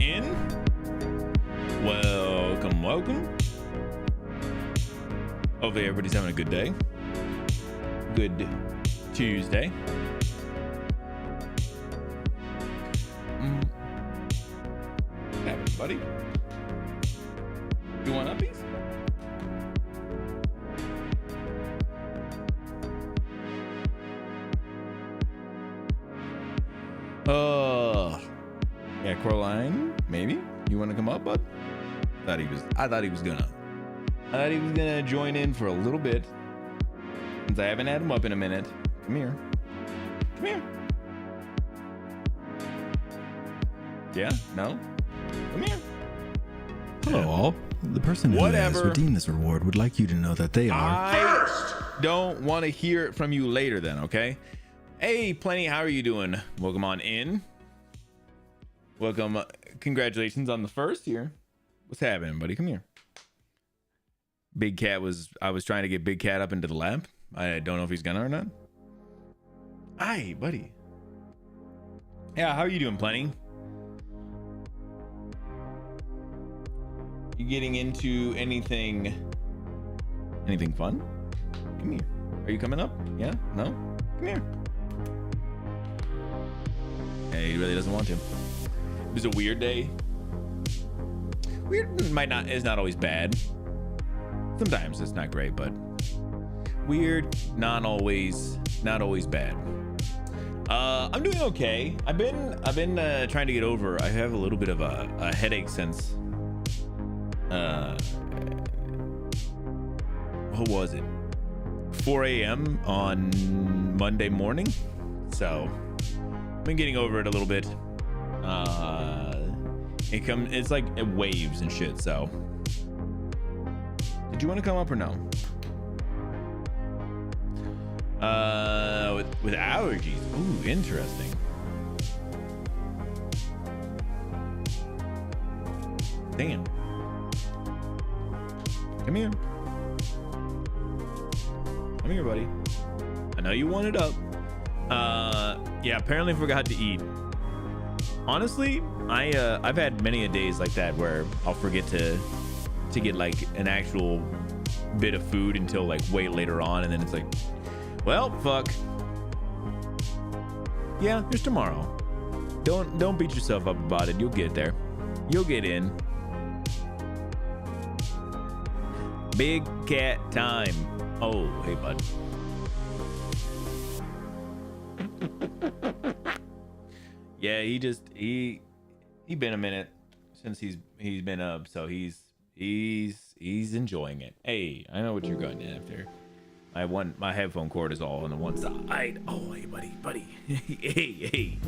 in. Welcome. Hopefully everybody's having a good day. Good Tuesday. What happened, buddy? You want uppies? Yeah, Coraline, maybe you want to come up, bud? I thought he was gonna join in for a little bit, since I haven't had him up in a minute. Come here. Yeah, no, come here. Hello, all. The person who has redeemed this reward would like you to know that they are. I don't want to hear it from you later, then. Okay. Hey, Plenty, how are you doing? Welcome on in. Welcome. Congratulations on the first here. What's happening, buddy? Come here. I was trying to get Big Cat up into the lab. I don't know if he's gonna or not. Hi, buddy. Yeah, how are you doing, Plenty? You getting into anything fun? Come here. Are you coming up? Yeah? No? Come here. Yeah, he really doesn't want to. It was a weird day. Weird is not always bad. Sometimes it's not great, but weird, not always bad. I'm doing okay. I've been trying to get over. I have a little bit of a headache since what was it? 4 a.m. on Monday morning. So I've been getting over it a little bit. It's like it waves and shit. So did you want to come up or no? With allergies. Ooh, interesting. Damn. Come here. Come here, buddy. I know you wanted up. Yeah, apparently forgot to eat. Honestly, I've had many a days like that where I'll forget to get like an actual bit of food until like way later on, and then it's like, well, fuck. Yeah, there's tomorrow. Don't beat yourself up about it. You'll get there. You'll get in. Big Cat time. Oh, hey, bud. Yeah, he been a minute since he's been up, so he's enjoying it. Hey, I know what you're going after. My headphone cord is all on the one side. Oh, hey, buddy. hey.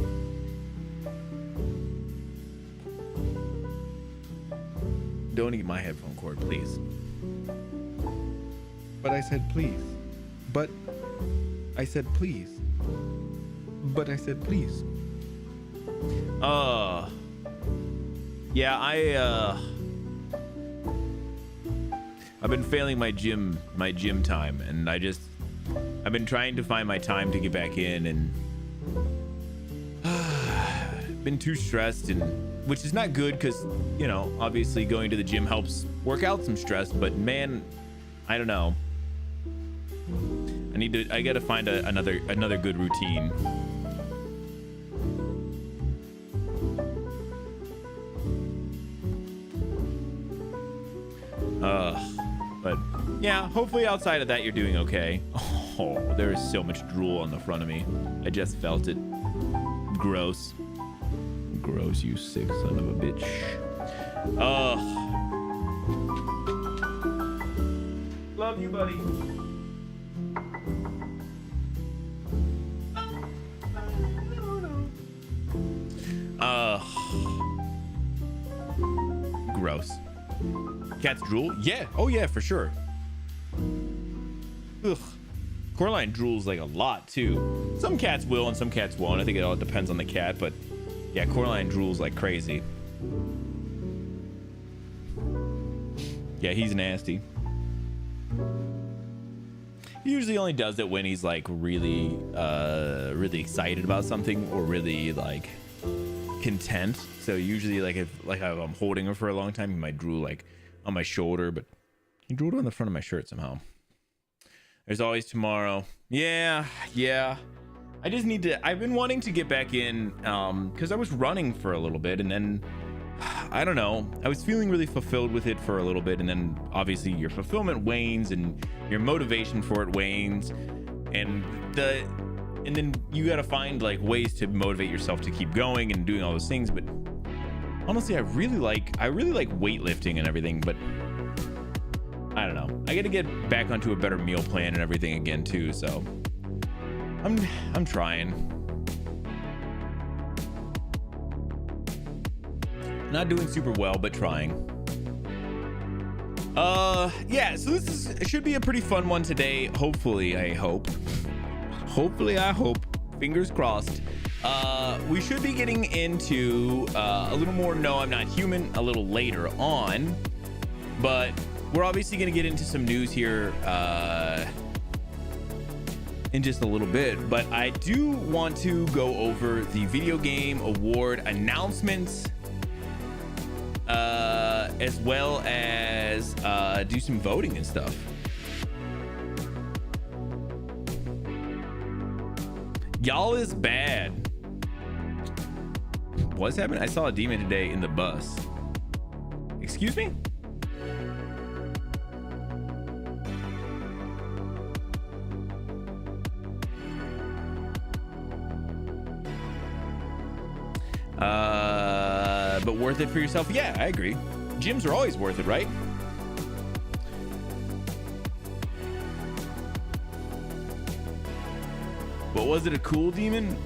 Don't eat my headphone cord, please. But I said please. But I said please. Yeah, I've been failing my gym time, and I've been trying to find my time to get back in, and been too stressed, and which is not good because, you know, obviously going to the gym helps work out some stress, but man, I don't know. I gotta find another good routine. But yeah, hopefully outside of that you're doing okay. Oh, there is so much drool on the front of me. I just felt it. Gross, you sick son of a bitch. Love you, buddy. Gross. Cats drool? Yeah. Oh yeah, for sure. Ugh. Coraline drools like a lot too. Some cats will and some cats won't. I think it all depends on the cat, but yeah, Coraline drools like crazy. Yeah, he's nasty. He usually only does it when he's like really excited about something, or really like content. So usually like if I'm holding her for a long time, he might drool like on my shoulder, but he drooled on the front of my shirt somehow. There's always tomorrow. Yeah. I just need to, I've been wanting to get back in because I was running for a little bit, and then I don't know, I was feeling really fulfilled with it for a little bit, and then obviously your fulfillment wanes and your motivation for it wanes, and then you got to find like ways to motivate yourself to keep going and doing all those things. But honestly, I really like weightlifting and everything, but I don't know, I got to get back onto a better meal plan and everything again too, so I'm trying. Not doing super well, but trying. Yeah, so it should be a pretty fun one today. Hopefully, I hope. Fingers crossed. We should be getting into a little more No, I'm Not Human a little later on, but we're obviously going to get into some news here in just a little bit. But I do want to go over the video game award announcements, as well as do some voting and stuff. Y'all is bad. What's happening? I saw a demon today in the bus. Excuse me? But worth it for yourself? Yeah, I agree. Gyms are always worth it, right? But was it a cool demon?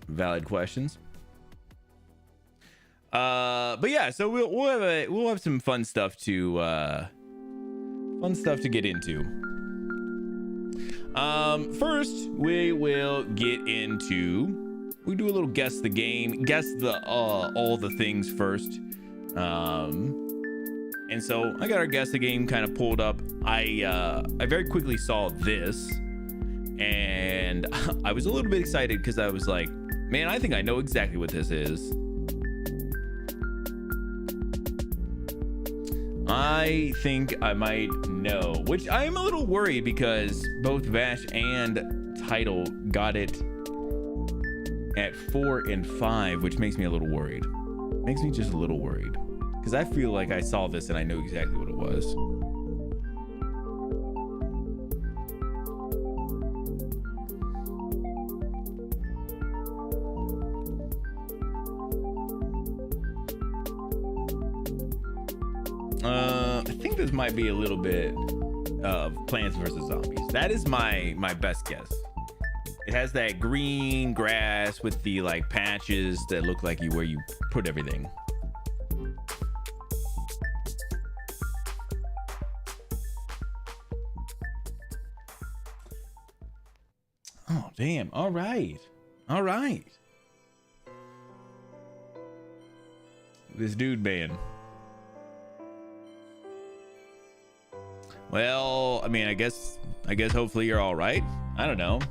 Valid questions. But yeah, so we'll have some fun stuff to get into. First we will get into, we do a little guess the game, guess the all the things first. And so I got our guess the game kind of pulled up. I very quickly saw this, and I was a little bit excited because I was like, man, I think I know exactly what this is. I think I might know, which I am a little worried because both Vash and Title got it at 4 and 5, which makes me a little worried. Makes me just a little worried because I feel like I saw this and I know exactly what it was. I think this might be a little bit of Plants vs. Zombies. That is my best guess. It has that green grass with the like patches that look like where you put everything. Oh, damn. All right. This dude, man. Well, I mean, I guess hopefully you're all right. I don't know.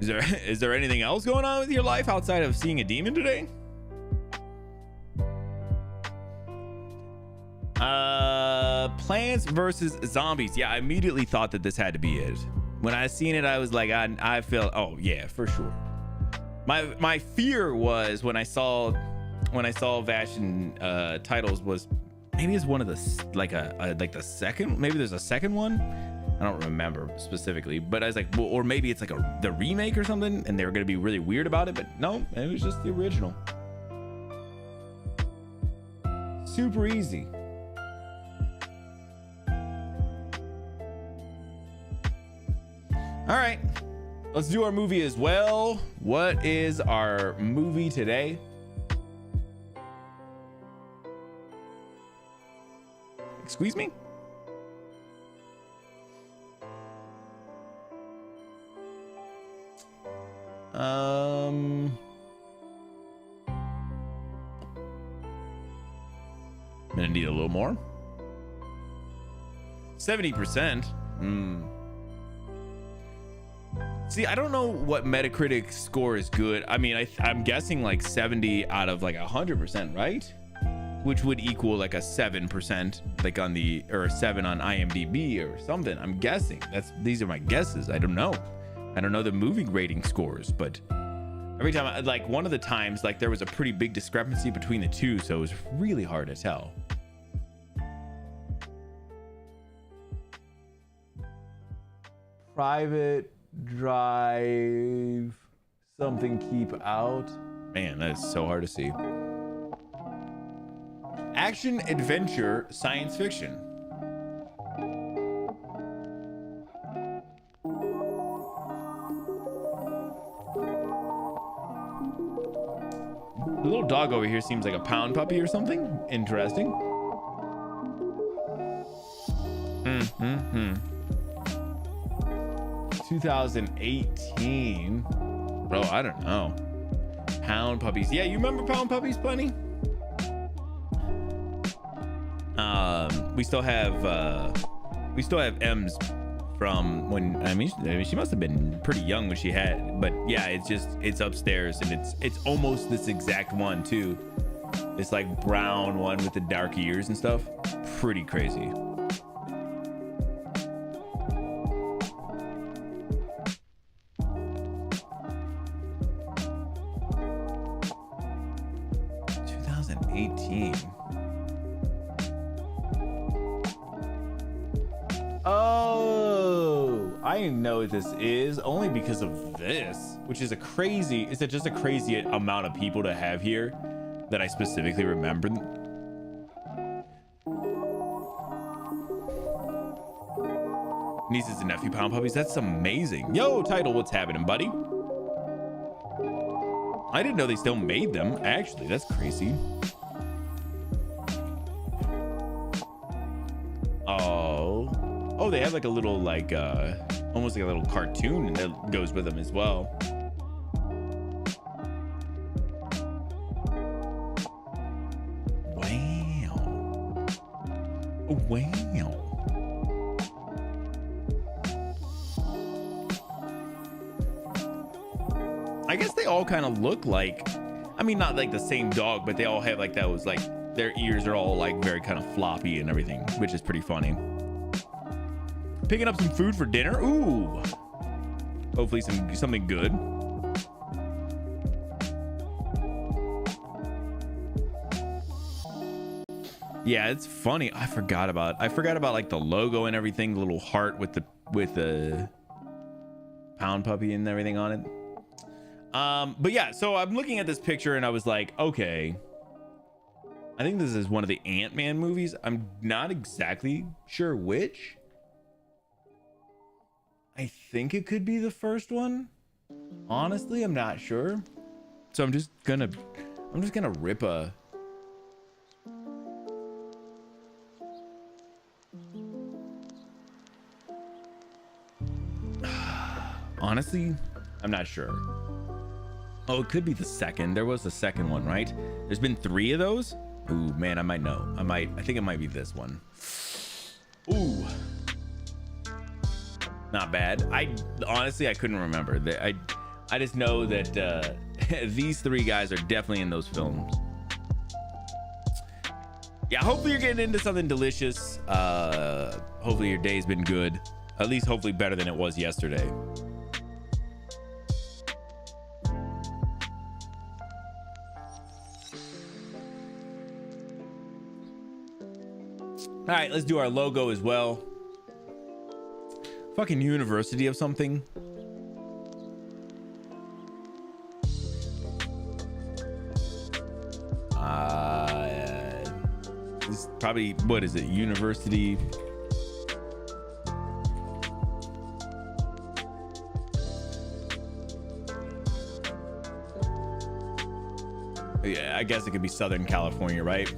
Is there anything else going on with your life outside of seeing a demon today? Plants vs. Zombies. Yeah, I immediately thought that this had to be it. When I seen it, I was like, I felt, oh yeah, for sure. My fear was when I saw Vash and Titles was maybe it's one of the like the second, maybe there's a second one. I don't remember specifically, but I was like, well, or maybe it's like the remake or something, and they were gonna be really weird about it, but no, it was just the original. Super easy. All right, let's do our movie as well. What is our movie today? Excuse me? I'm gonna need a little more. 70%. See, I don't know what Metacritic score is good. I mean, I'm guessing like 70 out of like 100%, right? Which would equal like a 7%, like on the, or a 7 on IMDb or something. I'm guessing. These are my guesses. I don't know. I don't know the movie rating scores, but every time, like one of the times, like there was a pretty big discrepancy between the two, so it was really hard to tell. Private Drive, something keep out. Man, that is so hard to see. Action, adventure, science fiction. The little dog over here seems like a pound puppy or something. Interesting. 2018. Bro, I don't know. Pound puppies. Yeah, you remember pound puppies, Plenty? We still have M's from when, I mean she must have been pretty young when she had, but yeah, it's upstairs, and it's almost this exact one too. It's like brown one with the dark ears and stuff. Pretty crazy. Oh, I know what this is only because of this, which is just a crazy amount of people to have here that I specifically remember. Nieces and nephew pound puppies. That's amazing. Yo, Title, what's happening, buddy? I didn't know they still made them. Actually, that's crazy. Oh, they have like a little, like, almost like a little cartoon that goes with them as well. Wow. Wow. I guess they all kind of look like, I mean, not like the same dog, but they all have like those, like, their ears are all like very kind of floppy and everything, which is pretty funny. Picking up some food for dinner. Ooh, hopefully something good. Yeah, it's funny. I forgot about like the logo and everything, the little heart with the pound puppy and everything on it. But yeah, so I'm looking at this picture and I was like, okay, I think this is one of the Ant-Man movies. I'm not exactly sure which. I think it could be the first one. Honestly, I'm not sure. So I'm just gonna rip a honestly, I'm not sure. Oh, it could be the second. There was the second one, right? There's been 3 of those. Ooh, man, I might know. I think it might be this one. Ooh. Not bad. Honestly, I couldn't remember. I just know that these 3 guys are definitely in those films. Yeah, hopefully you're getting into something delicious. Hopefully your day's been good. At least hopefully better than it was yesterday. All right, let's do our logo as well. Fucking university of something. This is probably, what is it? University. Yeah, I guess it could be Southern California, right?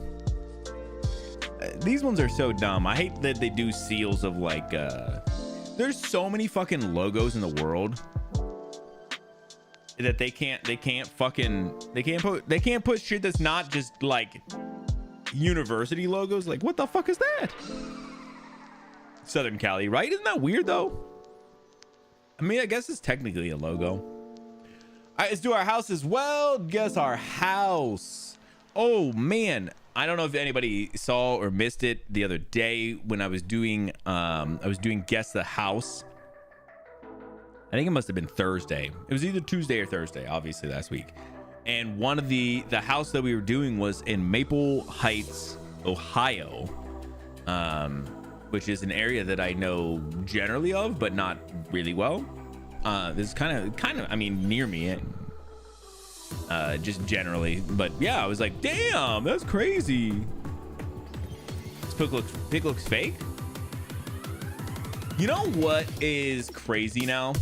These ones are so dumb. I hate that they do seals of like, there's so many fucking logos in the world that they can't put shit that's not just like university logos. Like, what the fuck is that? Southern Cali, right? Isn't that weird though? I mean, I guess it's technically a logo. All right, let's do our house as well. Guess our house. Oh man, I don't know if anybody saw or missed it the other day when I was doing guess the house. I think it must have been Thursday. It was either Tuesday or Thursday, obviously last week. And one of the house that we were doing was in Maple Heights, Ohio, which is an area that I know generally of, but not really well. This is kind of, I mean, near me, just generally. But yeah, I was like, damn, that's crazy. This pic looks fake. You know what is crazy now?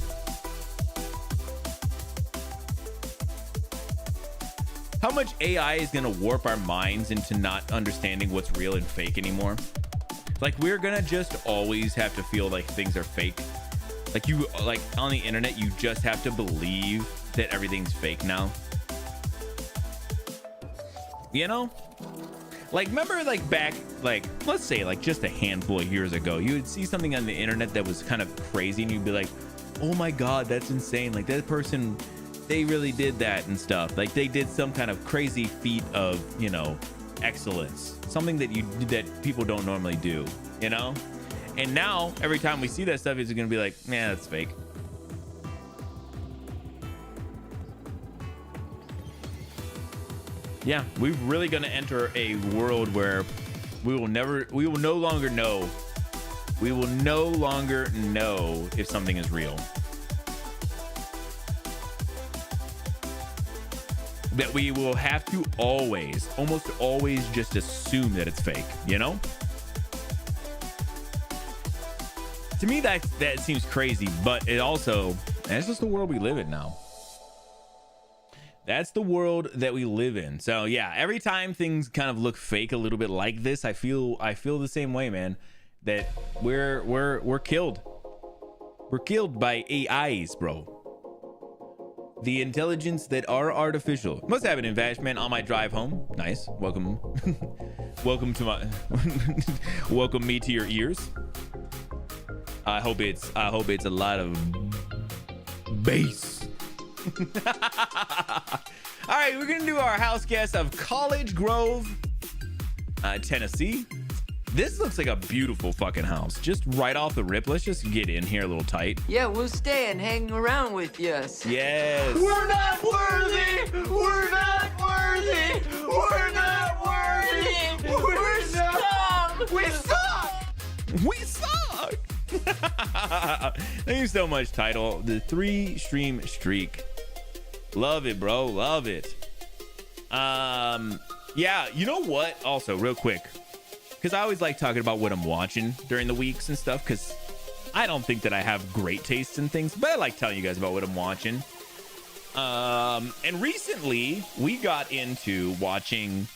How much AI is going to warp our minds into not understanding what's real and fake anymore. Like, we're going to just always have to feel like things are fake. Like on the internet, you just have to believe that everything's fake now. You know? Like, remember like back, like, let's say like just a handful of years ago, you would see something on the internet that was kind of crazy and you'd be like, oh my God, that's insane. Like, that person, they really did that and stuff. Like, they did some kind of crazy feat of, you know, excellence, something that people don't normally do, you know? And now every time we see that stuff, it's gonna be like, nah, that's fake. Yeah, we're really gonna enter a world where we will no longer know if something is real. That we will have to almost always just assume that it's fake, you know? To me, that seems crazy, but that's just the world we live in now. That's the world that we live in. So yeah, every time things kind of look fake a little bit like this, I feel the same way, man. That we're killed. We're killed by AIs, bro. The intelligence that are artificial. Must have an investment on my drive home. Nice. Welcome. Welcome to my welcome me to your ears. I hope it's a lot of bass. All right, we're gonna do our house guess of College Grove, Tennessee. This looks like a beautiful fucking house. Just right off the rip, let's just get in here a little tight. Yeah, we'll stay and hang around with you. Yes. We're not worthy. We're not worthy. We're not worthy. We're scum. We suck. We suck. Thank you so much, Title. The 3-stream streak. Love it, bro. Love it. Yeah, you know what? Also, real quick, because I always like talking about what I'm watching during the weeks and stuff, because I don't think that I have great taste in things, but I like telling you guys about what I'm watching. And recently, we got into watching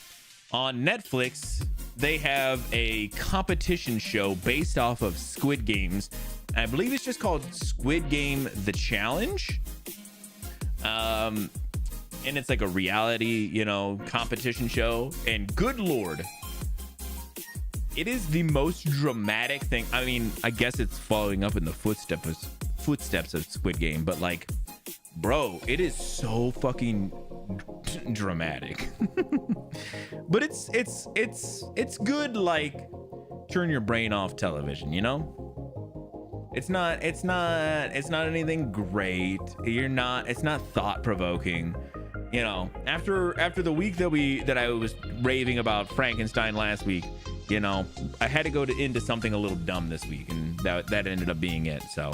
on Netflix. They have a competition show based off of Squid Games. I believe it's just called Squid Game The Challenge. And it's like a reality, you know, competition show. And good Lord, it is the most dramatic thing. I mean, I guess it's following up in the footsteps of Squid Game, but like, bro, it is so fucking dramatic. But it's good, like, turn your brain off television, you know? It's not anything great. It's not thought provoking. You know, after the week that I was raving about Frankenstein last week, you know, I had to go into something a little dumb this week, and that ended up being it. So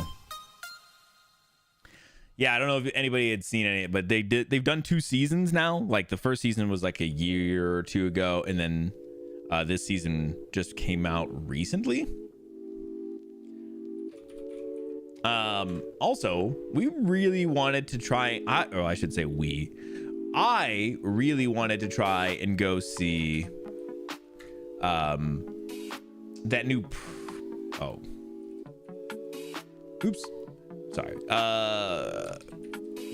yeah, I don't know if anybody had seen any, but they've done 2 seasons now. Like, the first season was like a year or 2 ago, and then this season just came out recently. Also, we really wanted to try, I really wanted to try and go see that new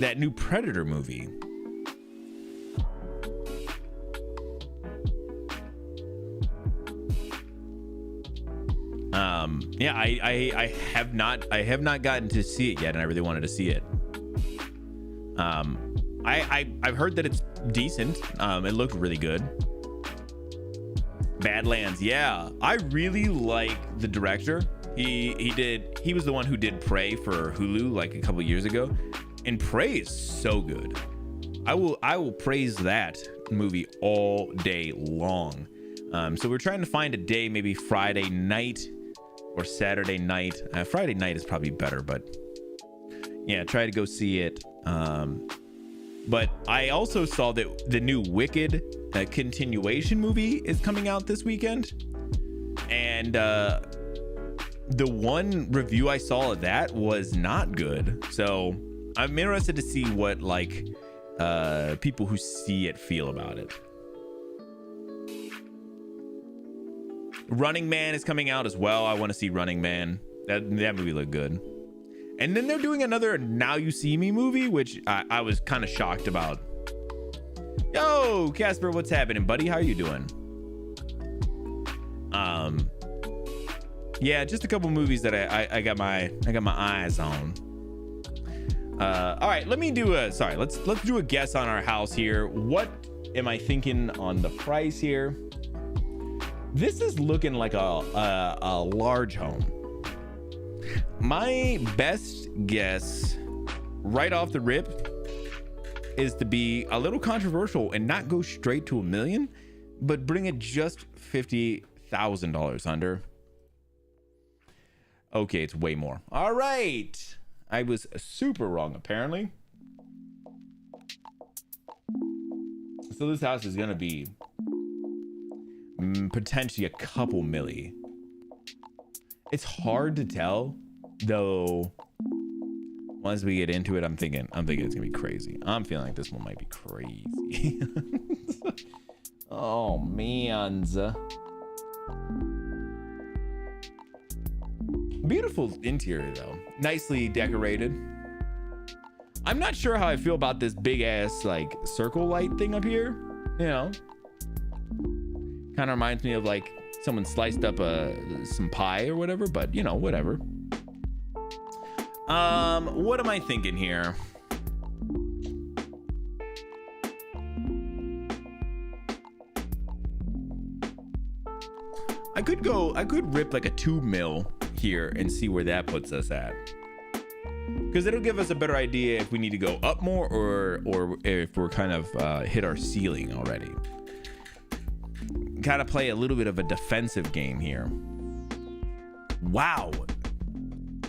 that new Predator movie. Yeah, I have not gotten to see it yet, and I really wanted to see it. I've heard that it's decent. It looked really good. Badlands, yeah, I really like the director. He was the one who did Prey for Hulu like a couple years ago, and Prey is so good. I will praise that movie all day long. So we're trying to find a day, maybe Friday night or Saturday night. Friday night is probably better, but yeah, try to go see it. But I also saw that the new Wicked continuation movie is coming out this weekend, and the one review I saw of that was not good. So I'm interested to see what like people who see it feel about it. Running Man is coming out as well. I want to see Running Man. That movie looked good. And then they're doing another Now You See Me movie, which I was kind of shocked about. Yo, Casper, what's happening, buddy? How are you doing? Yeah, just a couple movies that I got my eyes on. All right, let me do let's do a guess on our house here. What am I thinking on the price here? This is looking like a large home. My best guess right off the rip is to be a little controversial and not go straight to $1 million, but bring it just $50,000 under. Okay, it's way more. All right. I was super wrong, apparently. So this house is going to be potentially a couple milli. It's hard to tell, though. Once we get into it, I'm thinking it's gonna be crazy. I'm feeling like this one might be crazy. Oh man, beautiful interior though, nicely decorated. I'm not sure how I feel about this big ass like circle light thing up here. You know, kind of reminds me of like someone sliced up some pie or whatever, but you know, whatever. What am I thinking here? I could rip like a 2 mil here and see where that puts us at, because it'll give us a better idea if we need to go up more or if we're kind of hit our ceiling already. Gotta play a little bit of a defensive game here. Wow,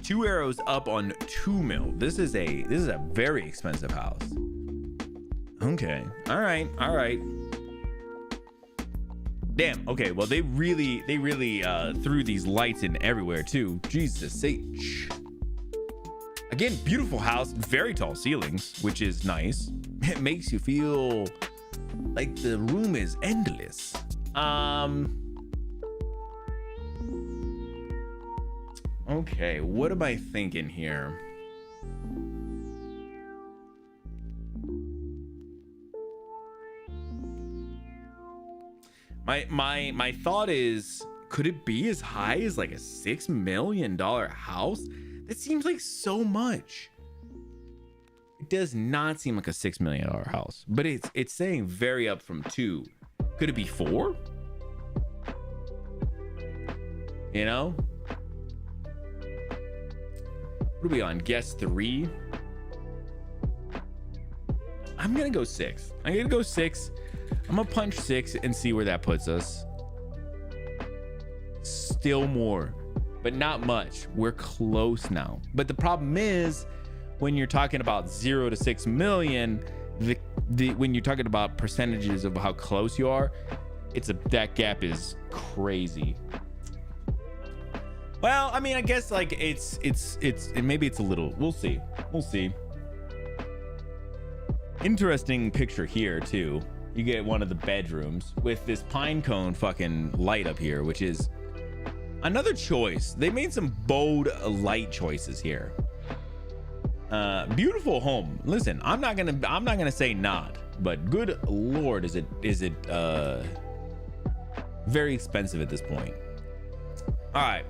2 arrows up on 2 mil. This is a very expensive house. Okay, all right. Damn. Okay, well they really threw these lights in everywhere too. Jesus H. Again, beautiful house, very tall ceilings, which is nice. It makes you feel like the room is endless. Okay, what am I thinking here? My thought is, could it be as high as like a $6 million house? That seems like so much. It does not seem like a $6 million house, but it's saying very up from 2. Could it be 4? You know? What are we on? Guess 3? I'm gonna go 6. I'm gonna go 6. I'm gonna punch 6 and see where that puts us. Still more, but not much. We're close now. But the problem is, when you're talking about 0 to 6 million, when you're talking about percentages of how close you are, that gap is crazy. Well, I mean, I guess like maybe it's a little. We'll see. Interesting picture here too. You get one of the bedrooms with this pine cone fucking light up here, which is another choice. They made some bold light choices here. Beautiful home. Listen, I'm not gonna say not, but good lord, is it very expensive at this point. All right.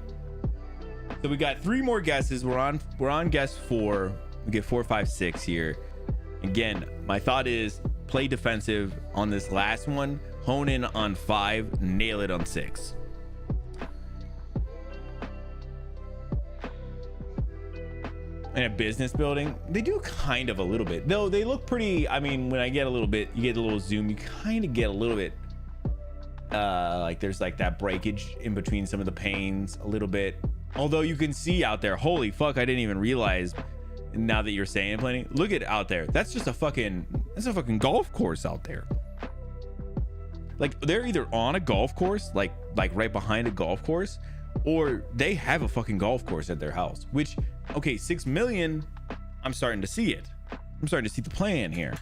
So we got 3 more guesses. We're on guess 4. We get 4, 5, 6 here. Again, my thought is play defensive on this last one, hone in on 5, nail it on 6. In a business building, they do kind of a little bit, though they look pretty. I mean, when I get a little bit, you get a little zoom, you kind of get a little bit like there's like that breakage in between some of the panes a little bit, although you can see out there, holy fuck, I didn't even realize now that you're saying it, Plenty, look at out there, that's a fucking golf course out there. Like they're either on a golf course, like right behind a golf course, or they have a fucking golf course at their house, which, okay, 6 million, I'm starting to see it. I'm starting to see the plan here.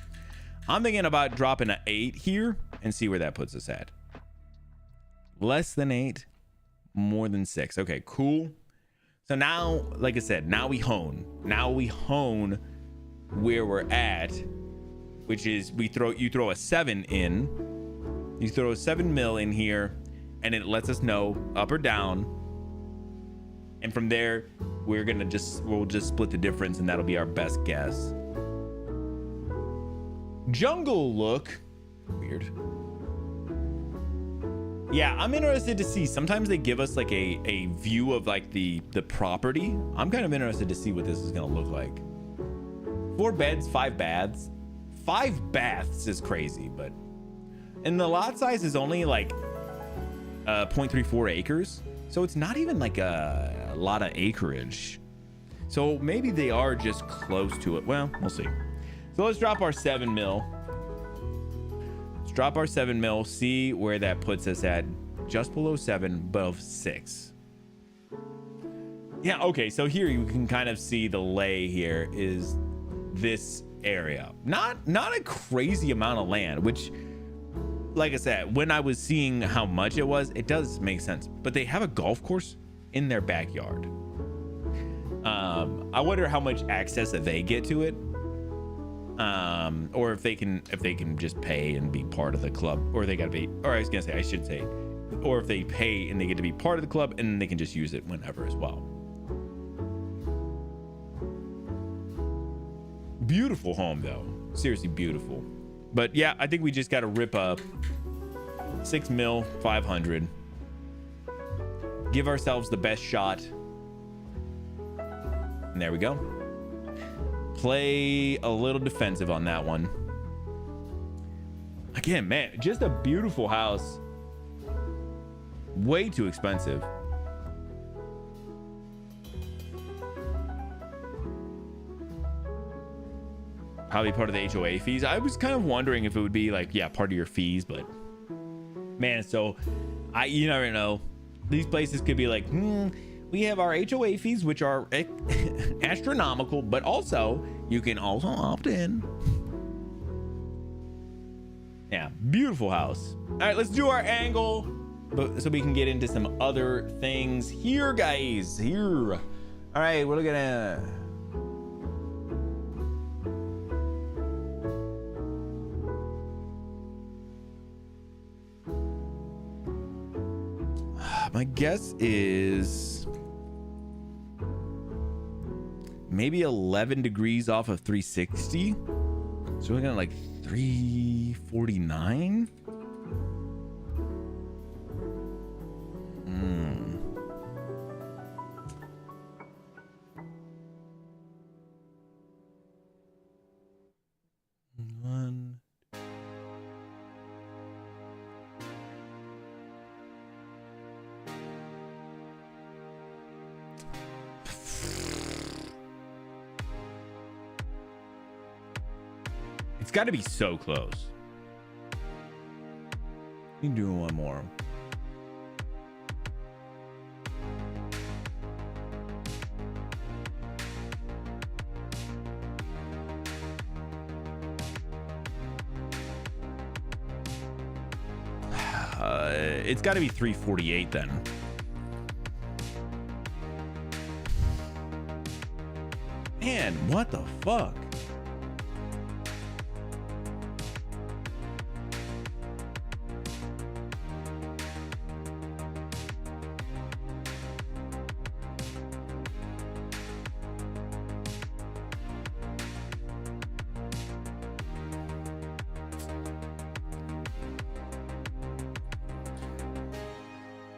I'm thinking about dropping an 8 here and see where that puts us at. Less than 8, more than 6. Okay, cool. So now, like I said, now we hone where we're at, which is you throw a 7 in, you throw a 7 mil in here, and it lets us know up or down. And from there, we'll just split the difference, and that'll be our best guess. Jungle look weird. Yeah, I'm interested to see. Sometimes they give us like a view of like the property. I'm kind of interested to see what this is gonna look like. 4 beds, 5 baths. 5 baths is crazy, but and the lot size is only like 0.34 acres. So it's not even like a lot of acreage. So maybe they are just close to it. Well, we'll see. So let's drop our 7 mil. Let's drop our 7 mil, see where that puts us at. Just below 7, above 6. Yeah, okay, so here you can kind of see the lay here is this area. Not a crazy amount of land, which, like I said, when I was seeing how much it was, it does make sense. But they have a golf course in their backyard. I wonder how much access that they get to it, or if they can just pay and be part of the club, or they gotta be. Or I was gonna say, I should say, or if they pay and they get to be part of the club and they can just use it whenever as well. Beautiful home though, seriously beautiful. But yeah, I think we just got to rip up 6 mil, 500. Give ourselves the best shot. And there we go. Play a little defensive on that one. Again, man, just a beautiful house. Way too expensive. Probably part of the HOA fees. I was kind of wondering if it would be like, yeah, part of your fees, but man, so you never know. These places could be like, we have our HOA fees, which are astronomical, but also you can also opt in. Yeah, beautiful house. All right, let's do our angle, so we can get into some other things here, guys. Here. All right, we're looking at. My guess is maybe 11 degrees off of 360. So we're looking at like 349. It's got to be so close. You can do one more. It's got to be 348 then. Man, what the fuck?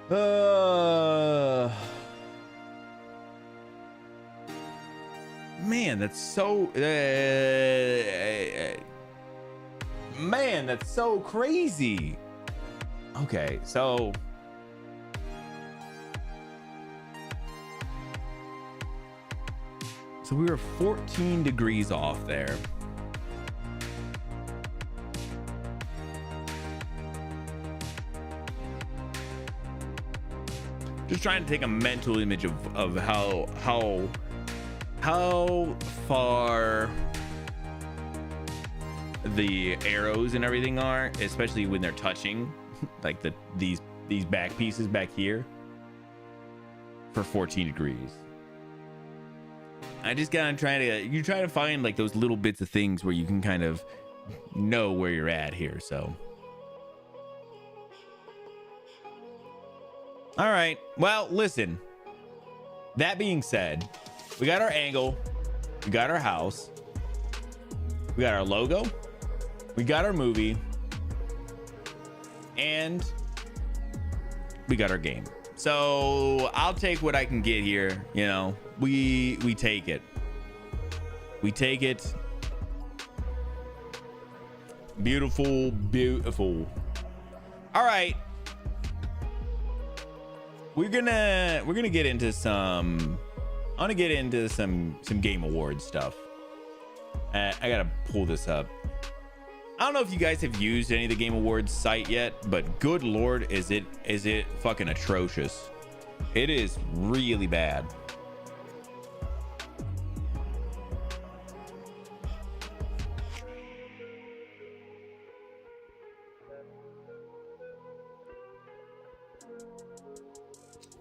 Man, that's so man, that's so crazy. Okay, so we were 14 degrees off there. Just trying to take a mental image of how far the arrows and everything are, especially when they're touching, like these back pieces back here for 14 degrees. I just gotta you try to find like those little bits of things where you can kind of know where you're at here. So all right, well, listen, that being said, we got our angle, we got our house, we got our logo, we got our movie, and we got our game. So I'll take what I can get here. You know, we take it. We take it. Beautiful, beautiful. All right. We're gonna get into some. I want to get into some Game Awards stuff. I gotta pull this up. I don't know if you guys have used any of the Game Awards site yet, but good Lord, is it fucking atrocious. It is really bad.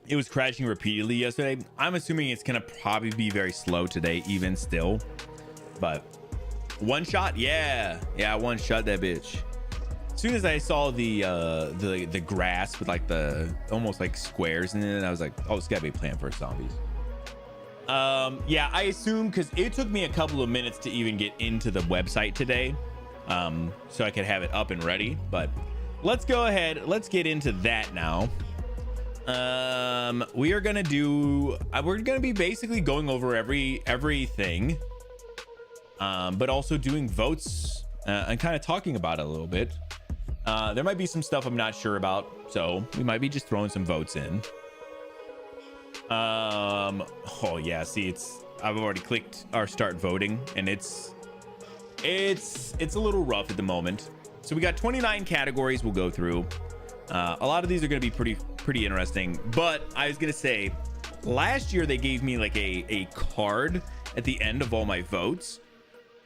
It was crashing repeatedly yesterday. I'm assuming it's gonna probably be very slow today, even still, but one shot, yeah, one shot that bitch. As soon as I saw the grass with like the almost like squares in it, I was like, oh, it's gotta be Plant vs Zombies. Yeah, I assume, because it took me a couple of minutes to even get into the website today, so I could have it up and ready. But let's go ahead, let's get into that now. We are gonna do we're gonna be basically going over everything, but also doing votes and kind of talking about it a little bit. There might be some stuff I'm not sure about, so we might be just throwing some votes in. Oh yeah, see, I've already clicked our start voting, and it's a little rough at the moment. So we got 29 categories we'll go through. A lot of these are going to be pretty interesting, but I was going to say, last year they gave me like a card at the end of all my votes.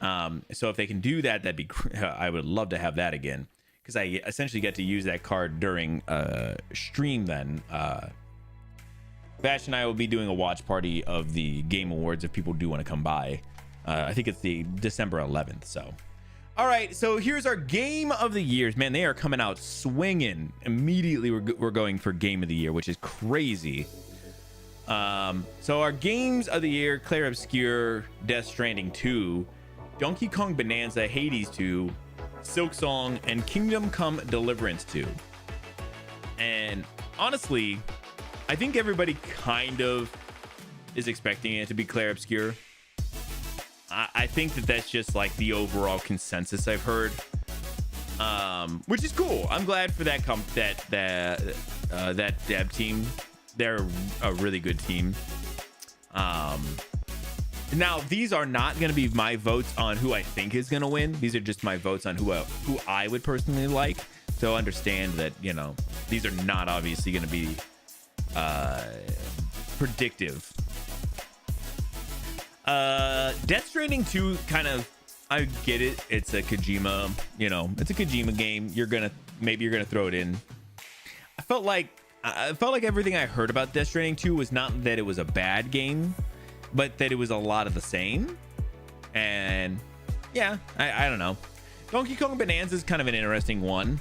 So if they can do that, that'd be I would love to have that again, because I essentially get to use that card during stream. Then Bash and I will be doing a watch party of the Game Awards if people do want to come by. I think it's the December 11th. So all right, so here's our Game of the Years. Man, they are coming out swinging immediately. We're going for Game of the Year, which is crazy. So our Games of the Year: Clair Obscur, Death Stranding 2, Donkey Kong Bonanza, Hades 2, Silksong, and Kingdom Come Deliverance 2. And honestly, I think everybody kind of is expecting it to be Clair Obscur. I think that's just like the overall consensus I've heard, which is cool. I'm glad for that that dev team. They're a really good team. Now these are not going to be my votes on who I think is going to win. These are just my votes on who I would personally like. So understand that, you know, these are not obviously going to be predictive. Death Stranding 2, kind of, I get it. It's a Kojima, you know, it's a Kojima game. Maybe you're gonna throw it in. I felt like everything I heard about Death Stranding 2 was not that it was a bad game, but that it was a lot of the same. And yeah, I don't know. Donkey Kong Bonanza is kind of an interesting one.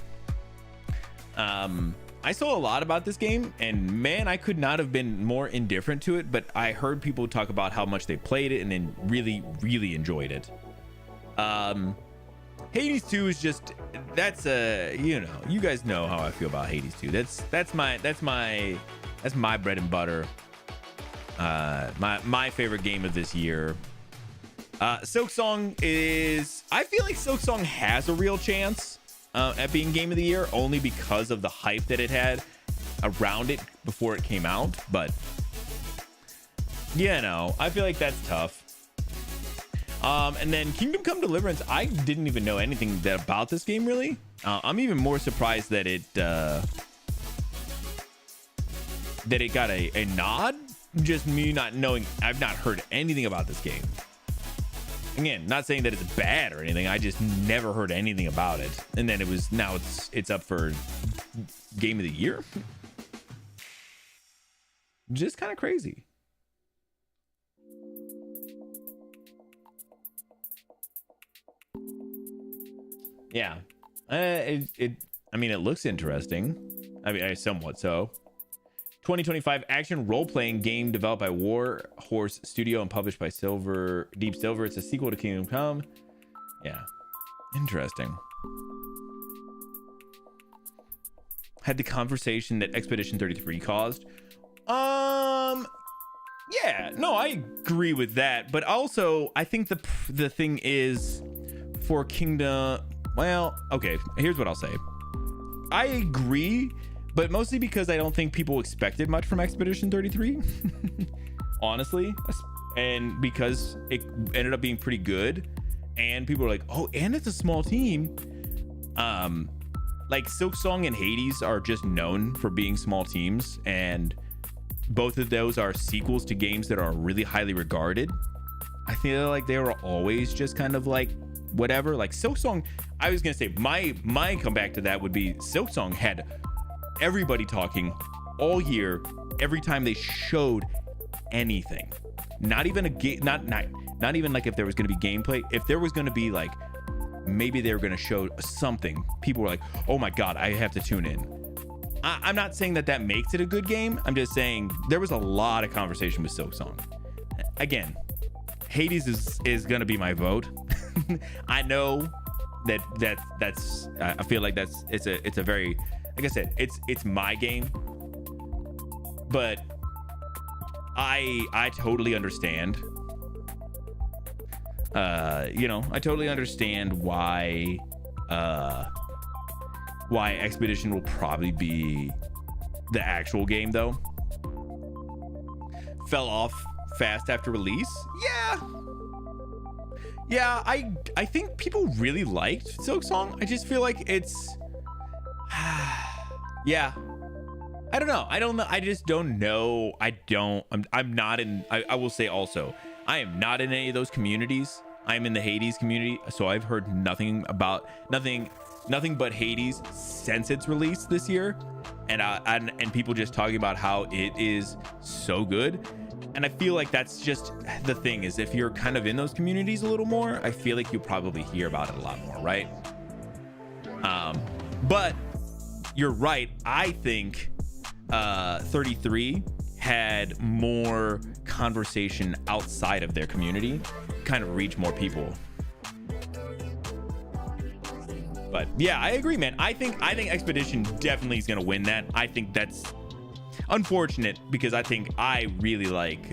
I saw a lot about this game, and man, I could not have been more indifferent to it, but I heard people talk about how much they played it and then really, really enjoyed it. Hades 2 is just, that's you know, you guys know how I feel about Hades 2. That's my bread and butter. My favorite game of this year. Silksong is, I feel like Silksong has a real chance at being game of the year, only because of the hype that it had around it before it came out. But you know, I feel like that's tough. And then Kingdom Come Deliverance, I didn't even know anything about this game really. I'm even more surprised that it got a nod. Just me not knowing, I've not heard anything about this game. Again, not saying that it's bad or anything. I just never heard anything about it. And then now it's up for game of the year. Just kind of crazy. Yeah. I mean, it looks interesting. I mean, somewhat so. 2025 action role-playing game developed by War Horse Studio and published by Deep Silver. It's a sequel to Kingdom Come. Yeah. Interesting. Had the conversation that Expedition 33 caused. Yeah, no, I agree with that. But also, I think the thing is for Kingdom... Well, okay, here's what I'll say. I agree, but mostly because I don't think people expected much from Expedition 33. Honestly. And because it ended up being pretty good. And people were like, oh, and it's a small team. Like Silksong and Hades are just known for being small teams. And both of those are sequels to games that are really highly regarded. I feel like they were always just kind of like whatever. Like Silksong, I was gonna say my comeback to that would be Silksong had everybody talking all year every time they showed anything. Not even a game, not even like if there was gonna be gameplay. If there was gonna be like maybe they were gonna show something, people were like, oh my god, I have to tune in. I'm not saying that makes it a good game. I'm just saying there was a lot of conversation with Silksong. Again, Hades is gonna be my vote. I know that's I feel like it's a very, like I said, it's my game, but I totally understand. You know, I totally understand why Expedition will probably be the actual game though. Fell off fast after release. Yeah, I think people really liked Silksong. I just feel like it's yeah. I don't know. I just don't know. I'm not in, I will say also, I am not in any of those communities. I'm in the Hades community, so I've heard nothing but Hades since its release this year. And people just talking about how it is so good. And I feel like that's just the thing, is if you're kind of in those communities a little more, I feel like you probably hear about it a lot more, right? But you're right. I think 33 had more conversation outside of their community, kind of reach more people. But yeah, I agree, man. I think Expedition definitely is gonna win that. I think that's unfortunate because I think I really like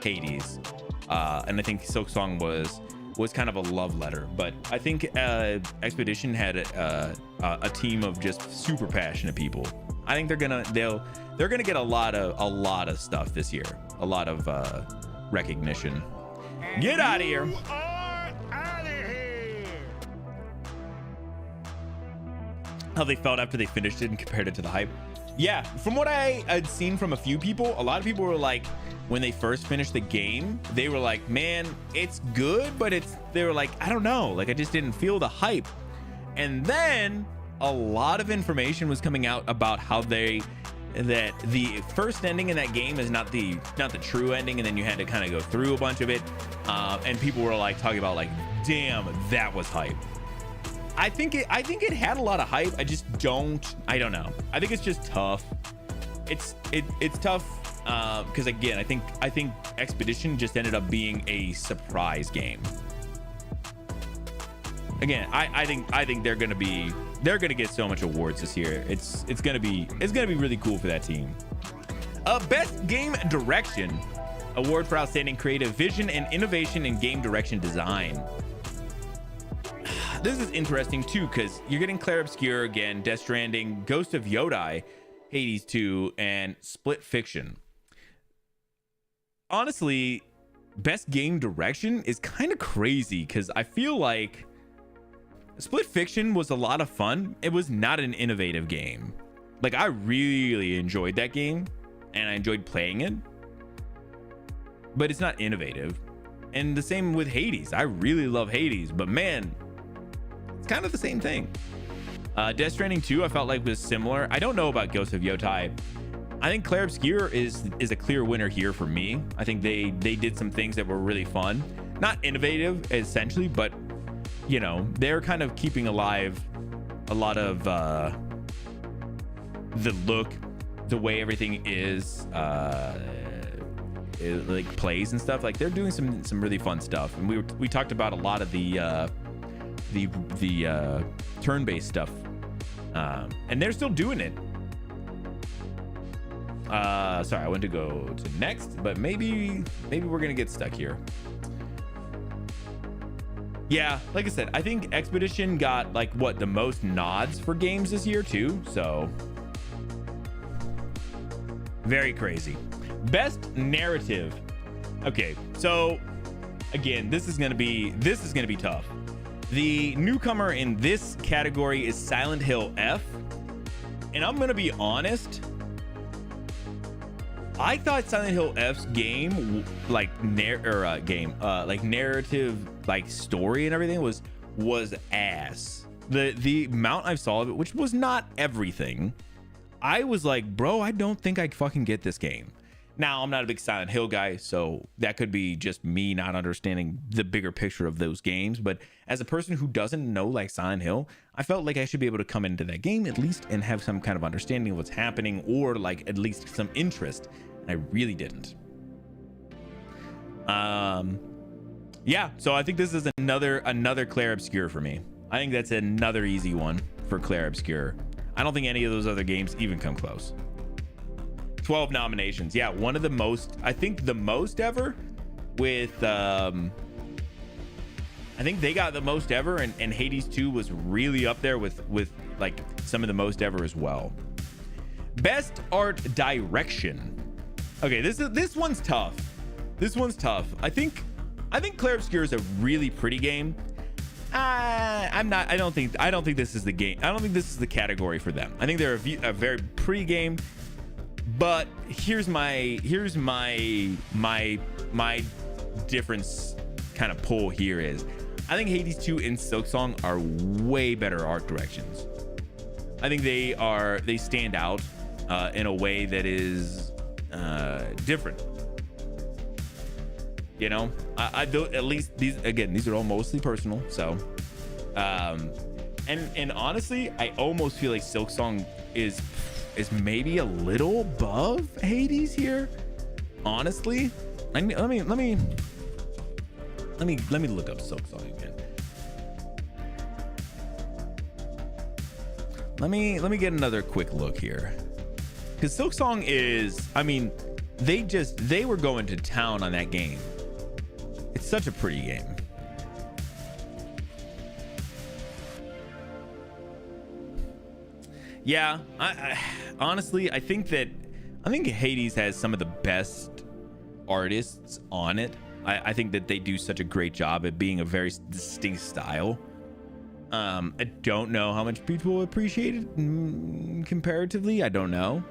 Hades, and I think Silksong was kind of a love letter. But I think Expedition had a team of just super passionate people. I think they're gonna get a lot of stuff this year, a lot of recognition. Get out of here. How they felt after they finished it and compared it to the hype. Yeah, from what I had seen from a few people, a lot of people were like, when they first finished the game, they were like, man, it's good, but they were like, I don't know, like I just didn't feel the hype. And then a lot of information was coming out about how that the first ending in that game is not the true ending, and then you had to kind of go through a bunch of it, and people were like talking about like, damn, that was hype. I think it had a lot of hype. I don't know. I think it's just tough. It's tough because again, I think Expedition just ended up being a surprise game. again, I think they're gonna get so much awards this year. It's gonna be really cool for that team. Best game direction award for outstanding creative vision and innovation in game direction design. This is interesting too, because you're getting Clair Obscur again, Death Stranding, Ghost of Yodai, Hades 2, and Split Fiction. Honestly, best game direction is kind of crazy, because I feel like Split Fiction was a lot of fun. It was not an innovative game. Like, I really enjoyed that game, and I enjoyed playing it, but it's not innovative. And the same with Hades. I really love Hades, but man, it's kind of the same thing. Death Stranding 2, I felt like was similar. I don't know about Ghost of Yotei. I think Clair Obscur is a clear winner here for me. I think they did some things that were really fun. Not innovative, essentially, but, you know, they're kind of keeping alive a lot of the look, the way everything is, like plays and stuff. Like, they're doing some really fun stuff. And we talked about a lot of the turn-based stuff, and they're still doing it. Sorry, I went to go to next, but maybe we're gonna get stuck here. Yeah, like I said, I think Expedition got like the most nods for games this year too, so very crazy. Best narrative. Okay, so again, this is gonna be tough. The newcomer in this category is Silent Hill F. And I'm going to be honest, I thought Silent Hill F's game, narrative, like story and everything was ass. The amount I saw of it, which was not everything, I was like, bro, I don't think I fucking get this game. Now, I'm not a big Silent Hill guy, so that could be just me not understanding the bigger picture of those games. But as a person who doesn't know like Silent Hill, I felt like I should be able to come into that game at least and have some kind of understanding of what's happening, or like at least some interest. And I really didn't. Yeah, so I think this is another Clair Obscur for me. I think that's another easy one for Clair Obscur. I don't think any of those other games even come close. 12 nominations. Yeah, one of the most, I think the most ever with I think they got the most ever, and Hades 2 was really up there with like some of the most ever as well. Best art direction. Okay, this one's tough. This one's tough. I think Clair Obscur is a really pretty game. I don't think this is the game. I don't think this is the category for them. I think they're a very pretty game. But here's my difference kind of pull here is I think Hades 2 and Silksong are way better art directions. I think they stand out in a way that is different. You know, I do, at least these are all mostly personal. So and honestly, I almost feel like Silksong is maybe a little above Hades here. Honestly, let me look up Silksong again. Let me get another quick look here, because Silksong is, I mean, they were going to town on that game. It's such a pretty game. Yeah, I honestly, I think Hades has some of the best artists on it. I think that they do such a great job at being a very distinct style. I don't know how much people appreciate it comparatively. I don't know.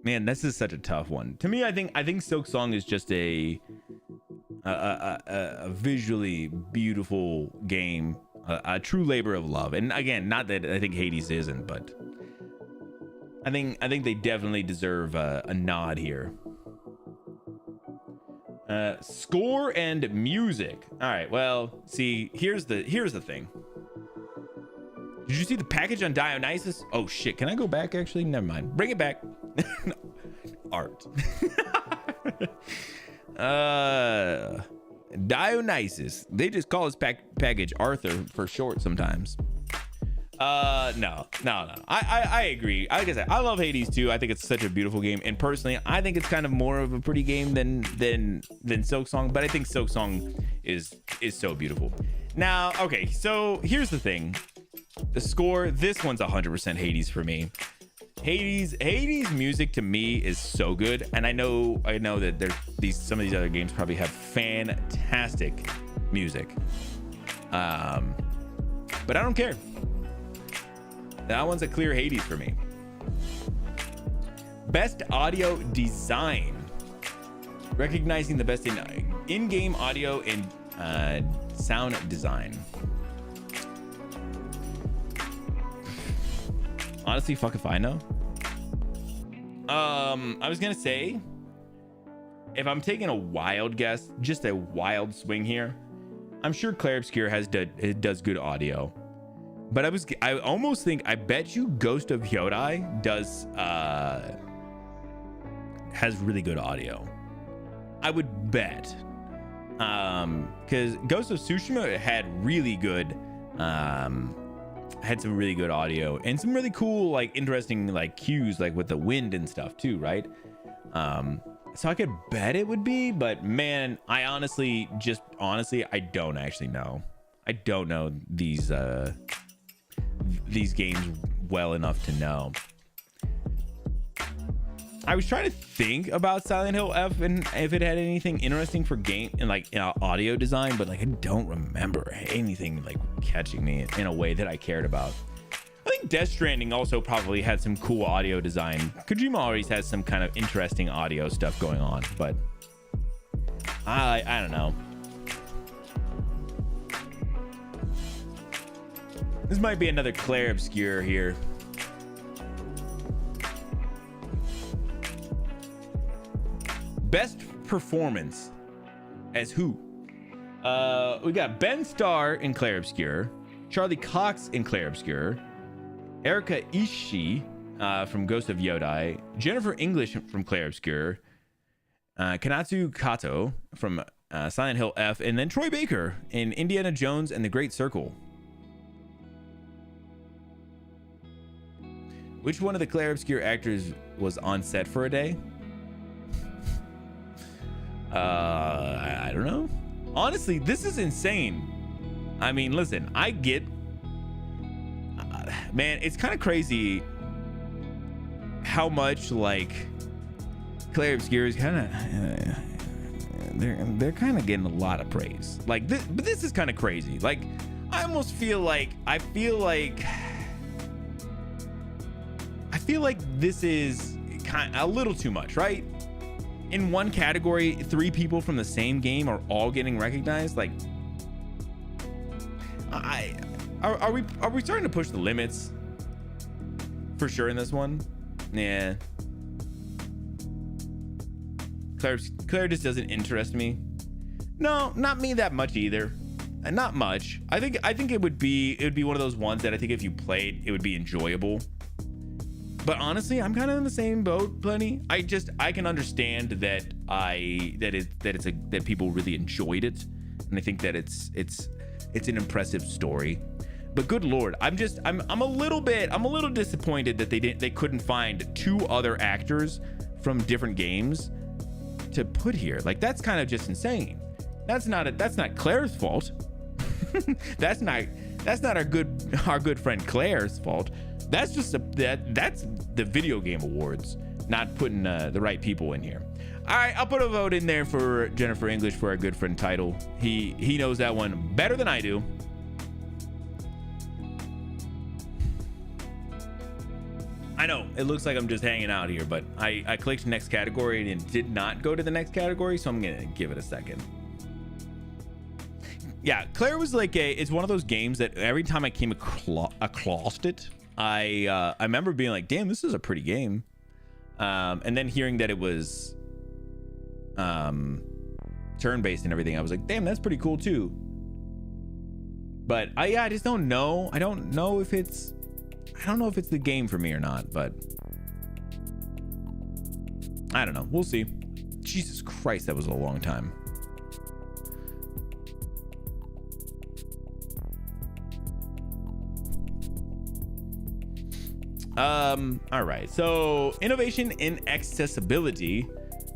Man, this is such a tough one. To me, I think Silksong is just a visually beautiful game, a true labor of love. And again, not that I think Hades isn't, but I think they definitely deserve a nod here. Score and music. All right, well, see, here's the thing. Did you see the package on Dionysus? Oh shit, can I go back actually? Never mind, bring it back. art. Dionysus. They just call his package Arthur for short sometimes. No. I agree. Like I said, I love Hades too. I think it's such a beautiful game, and personally, I think it's kind of more of a pretty game than Silksong. But I think Silksong is so beautiful. Now, okay, so here's the thing: the score. This one's 100% Hades for me. Hades music to me is so good, and I know that some of these other games probably have fantastic music. But I don't care. That one's a clear Hades for me. Best audio design. Recognizing the best in-game audio and sound design. Honestly, fuck if I know. I was gonna say, if I'm taking a wild guess, just a wild swing here, I'm sure Clair Obscur does good audio. But I almost think, I bet you Ghost of Yodai has really good audio. I would bet. Because Ghost of Tsushima had really good, had some really good audio and some really cool, like interesting, like cues, like with the wind and stuff too, right? So I could bet it would be, but man, I honestly, I don't actually know. I don't know these games well enough to know. I was trying to think about Silent Hill F and if it had anything interesting for game and like audio design, but like I don't remember anything like catching me in a way that I cared about. I think Death Stranding also probably had some cool audio design. Kojima always has some kind of interesting audio stuff going on, but I don't know. This might be another Clair Obscur here. Best performance as who? We got Ben Starr in Clair Obscur, Charlie Cox in Clair Obscur, Erika Ishii from Ghost of Yodai, Jennifer English from Clair Obscur, Kanatsu Kato from Silent Hill F, and then Troy Baker in Indiana Jones and the Great Circle. Which one of the Clair Obscur actors was on set for a day? I don't know. Honestly, this is insane. I mean, listen, I get, man, it's kind of crazy how much like Clair Obscur is kind of, they're kind of getting a lot of praise. Like this, but this is kind of crazy. Like, I almost feel like, I feel like this is kind of a little too much, right? In one category, 3 people from the same game are all getting recognized. Like, are we starting to push the limits for sure in this one? Yeah. Claire just doesn't interest me. No, not me that much either. Not much. I think it would be one of those ones that I think if you played, it would be enjoyable. But honestly, I'm kind of in the same boat, Plenty. I can understand that that people really enjoyed it, and I think that it's an impressive story. But good Lord, I'm a little disappointed that they couldn't find 2 other actors from different games to put here. Like, that's kind of just insane. That's not Claire's fault. that's not our good friend Claire's fault. That's just that's the video game awards not putting the right people in here. All right, I'll put a vote in there for Jennifer English for our good friend title. He knows that one better than I do. I know it looks like I'm just hanging out here, but I clicked next category and it did not go to the next category, so I'm gonna give it a second. Yeah, Claire was like it's one of those games that every time I came across it, I remember being like, damn, this is a pretty game. And then hearing that it was turn-based and everything, I was like, damn, that's pretty cool too. But I just don't know. I don't know if it's the game for me or not, but I don't know. We'll see. Jesus Christ, that was a long time. All right. So innovation in accessibility,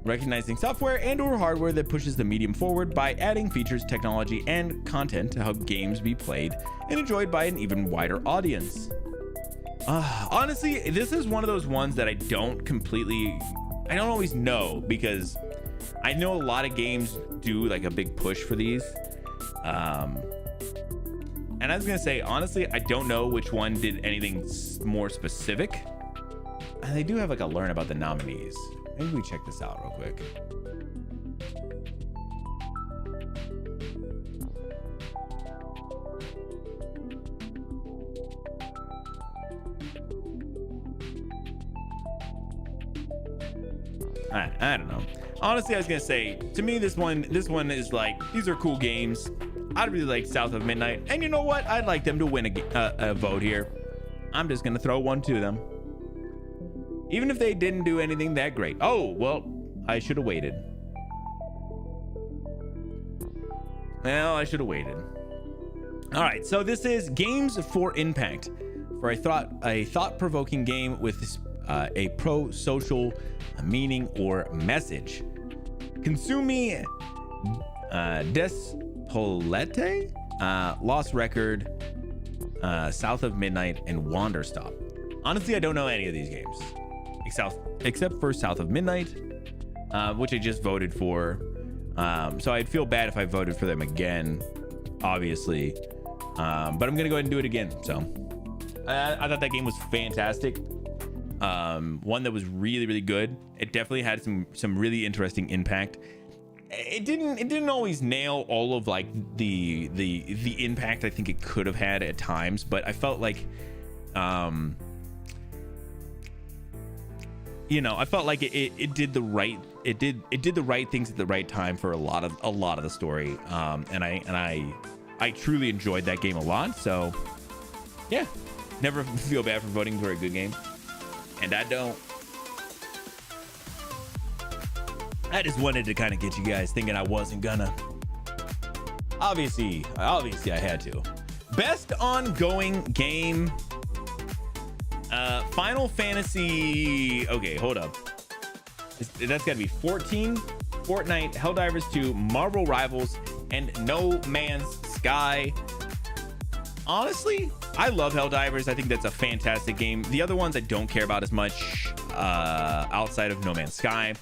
recognizing software and or hardware that pushes the medium forward by adding features, technology, and content to help games be played and enjoyed by an even wider audience. Honestly, this is one of those ones that I don't always know, because I know a lot of games do like a big push for these. And I was gonna say, honestly, I don't know which one did anything more specific. And they do have like a learn about the nominees. Maybe we check this out real quick. I don't know. Honestly, I was gonna say, to me, this one is like, these are cool games. I'd really like South of Midnight, and you know what? I'd like them to win a vote here. I'm just gonna throw one to them, even if they didn't do anything that great. Oh well, I should have waited. Well, I should have waited. All right, so this is Games for Impact, for a thought-provoking game with a pro-social meaning or message. Consumi Despolete, Lost Record, South of Midnight, and Wanderstop. Honestly, I don't know any of these games except for South of Midnight, which I just voted for. So I'd feel bad if I voted for them again, obviously. But I'm gonna go ahead and do it again. So I thought that game was fantastic. One that was really, really good. It definitely had some really interesting impact. It didn't always nail all of like the impact I think it could have had at times, but I felt like I felt like it did the right things at the right time for a lot of the story. And I truly enjoyed that game a lot. So yeah, never feel bad for voting for a good game. And I don't. I just wanted to kind of get you guys thinking I wasn't gonna. Obviously I had to. Best ongoing game. Final Fantasy. Okay, hold up. That's gotta be 14, Fortnite, Helldivers 2, Marvel Rivals, and No Man's Sky. Honestly, I love Helldivers. I think that's a fantastic game. The other ones I don't care about as much, outside of No Man's Sky. I'm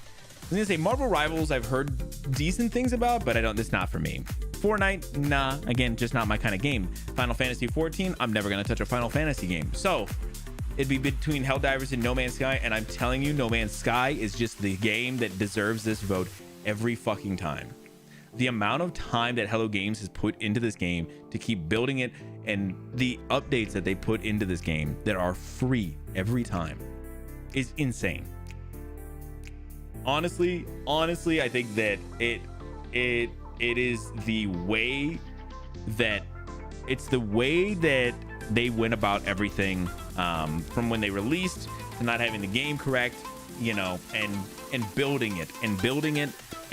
gonna say Marvel Rivals I've heard decent things about, but it's not for me. Fortnite, nah, again, just not my kind of game. Final Fantasy 14, I'm never gonna touch a Final Fantasy game. So it'd be between Helldivers and No Man's Sky, and I'm telling you, No Man's Sky is just the game that deserves this vote every fucking time. The amount of time that Hello Games has put into this game to keep building it, and the updates that they put into this game that are free every time is insane. Honestly, I think that it is the way that they went about everything, from when they released to not having the game correct, and building it and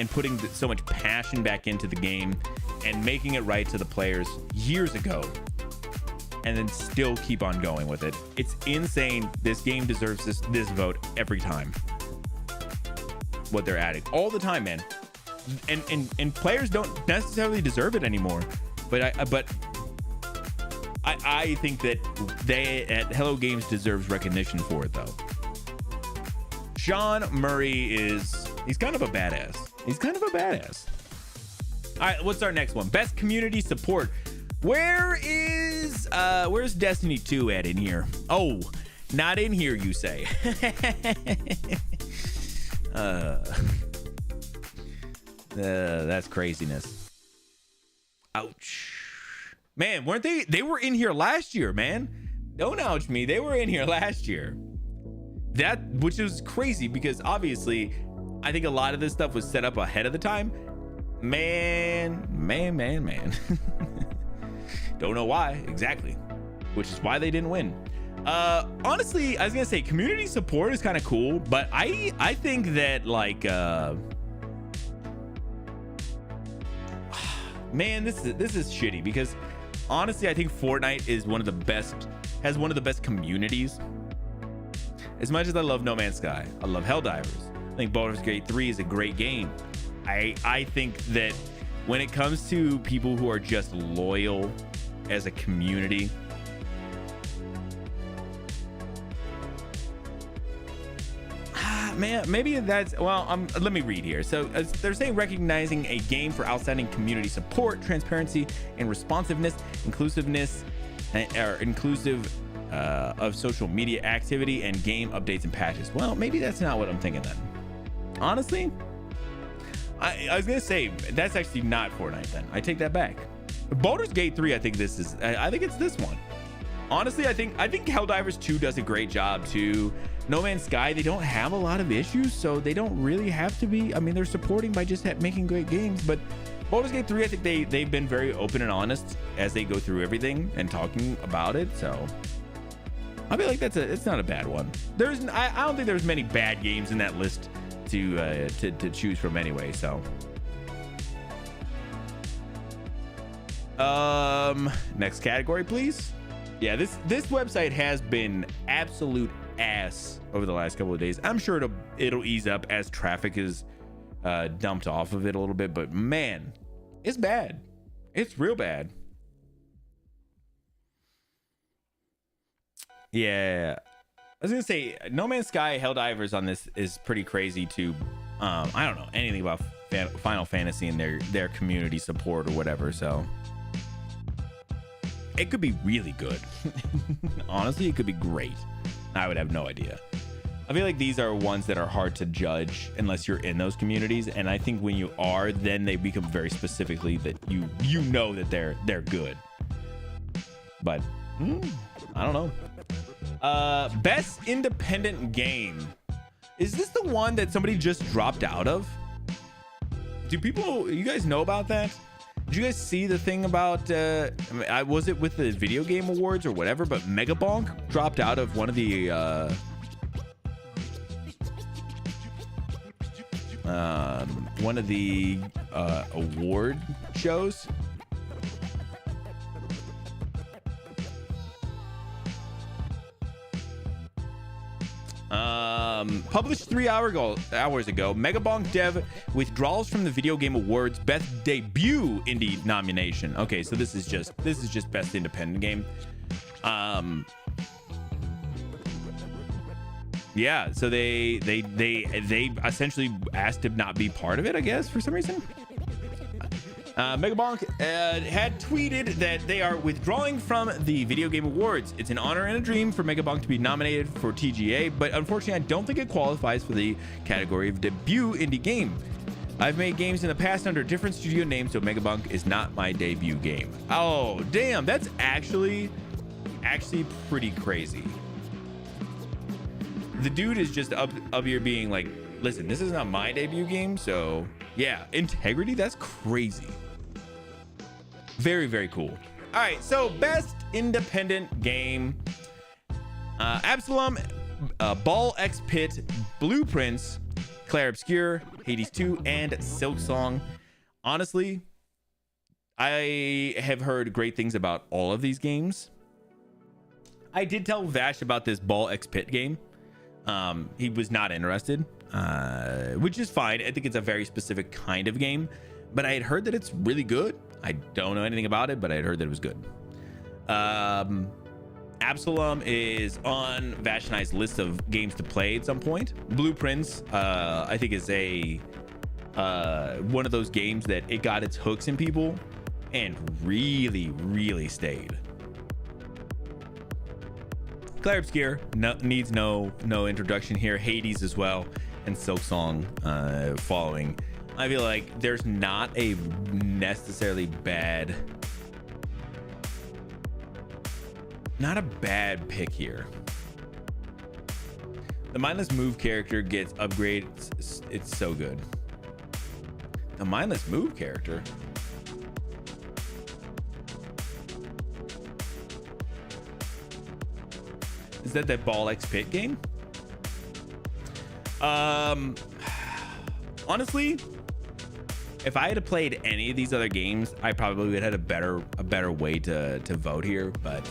putting so much passion back into the game and making it right to the players years ago, and then still keep on going with it. It's insane. This game deserves this vote every time. What they're adding all the time, man, and players don't necessarily deserve it anymore, but I think that they at Hello Games deserves recognition for it though. Sean Murray he's kind of a badass. All right, what's our next one? Best community support. Where's Destiny 2 at in here? Oh, not in here, you say. That's craziness. Ouch. Man, weren't they were in here last year, man. Don't ouch me. They were in here last year. Which is crazy, because obviously I think a lot of this stuff was set up ahead of the time. Man. Don't know why exactly, which is why they didn't win. Honestly, I was gonna say community support is kind of cool, but I think that like man, this is shitty because honestly, I think Fortnite is has one of the best communities. As much as I love No Man's Sky, I love Helldivers. I think Baldur's Gate 3 is a great game. I think that when it comes to people who are just loyal as a community, man, maybe that's, well, let me read here. So they're saying recognizing a game for outstanding community support, transparency, and responsiveness, inclusiveness, or inclusive of social media activity and game updates and patches. Well, maybe that's not what I'm thinking then. Honestly, I was gonna say that's actually not Fortnite then. I take that back. Baldur's Gate 3, I think it's this one. Honestly, I think Helldivers 2 does a great job too. No Man's Sky, they don't have a lot of issues, so they don't really have to be. I mean, they're supporting by just making great games. But Baldur's Gate 3, I think they've been very open and honest as they go through everything and talking about it. So I feel like it's not a bad one. I don't think there's many bad games in that list to choose from anyway. So next category, please. Yeah, this website has been absolute ass over the last couple of days. I'm sure it'll ease up as traffic is dumped off of it a little bit, but man, it's bad. It's real bad. Yeah, I was gonna say No Man's Sky Helldivers on this is pretty crazy too. I don't know anything about Final Fantasy and their community support or whatever, so it could be really good. Honestly, it could be great. I would have no idea. I feel like these are ones that are hard to judge unless you're in those communities, and I think when you are, then they become very specifically that you know that they're good. But I don't know. Best independent game. Is this the one that somebody just dropped out of? You guys know about that? Did you guys see the thing about was it with the video game awards or whatever, but Megabonk dropped out of one of the award shows? Published 3 hours ago, Megabonk dev withdraws from the Video Game Awards Best Debut Indie nomination. Okay, so this is just Best Independent Game. Yeah, so they essentially asked to not be part of it, I guess, for some reason. Megabonk had tweeted that they are withdrawing from the Video Game Awards. It's an honor and a dream for Megabonk to be nominated for TGA, but unfortunately, I don't think it qualifies for the category of debut indie game. I've made games in the past under different studio names, so Megabonk is not my debut game. Oh, damn, that's actually pretty crazy. The dude is just up here being like, listen, this is not my debut game, so yeah, integrity, that's crazy. Very, very cool. All right, so best independent game. Absalom, Ball X Pit, Blueprints, Clair Obscur, Hades 2, and Silksong. Honestly, I have heard great things about all of these games. I did tell Vash about this Ball X Pit game. He was not interested, which is fine. I think it's a very specific kind of game, but I had heard that it's really good. I don't know anything about it, but I had heard that it was good. Absalom is on Vash and I's list of games to play at some point. Blueprints, I think is one of those games that it got its hooks in people and really, really stayed. Clair Obscur needs no introduction here. Hades as well, and Silksong following. I feel like there's not a necessarily bad pick here. The mindless move character gets upgrades. It's so good. The mindless move character. Is that Ball X Pit game? Honestly, if I had played any of these other games, I probably would have had a better way to vote here, but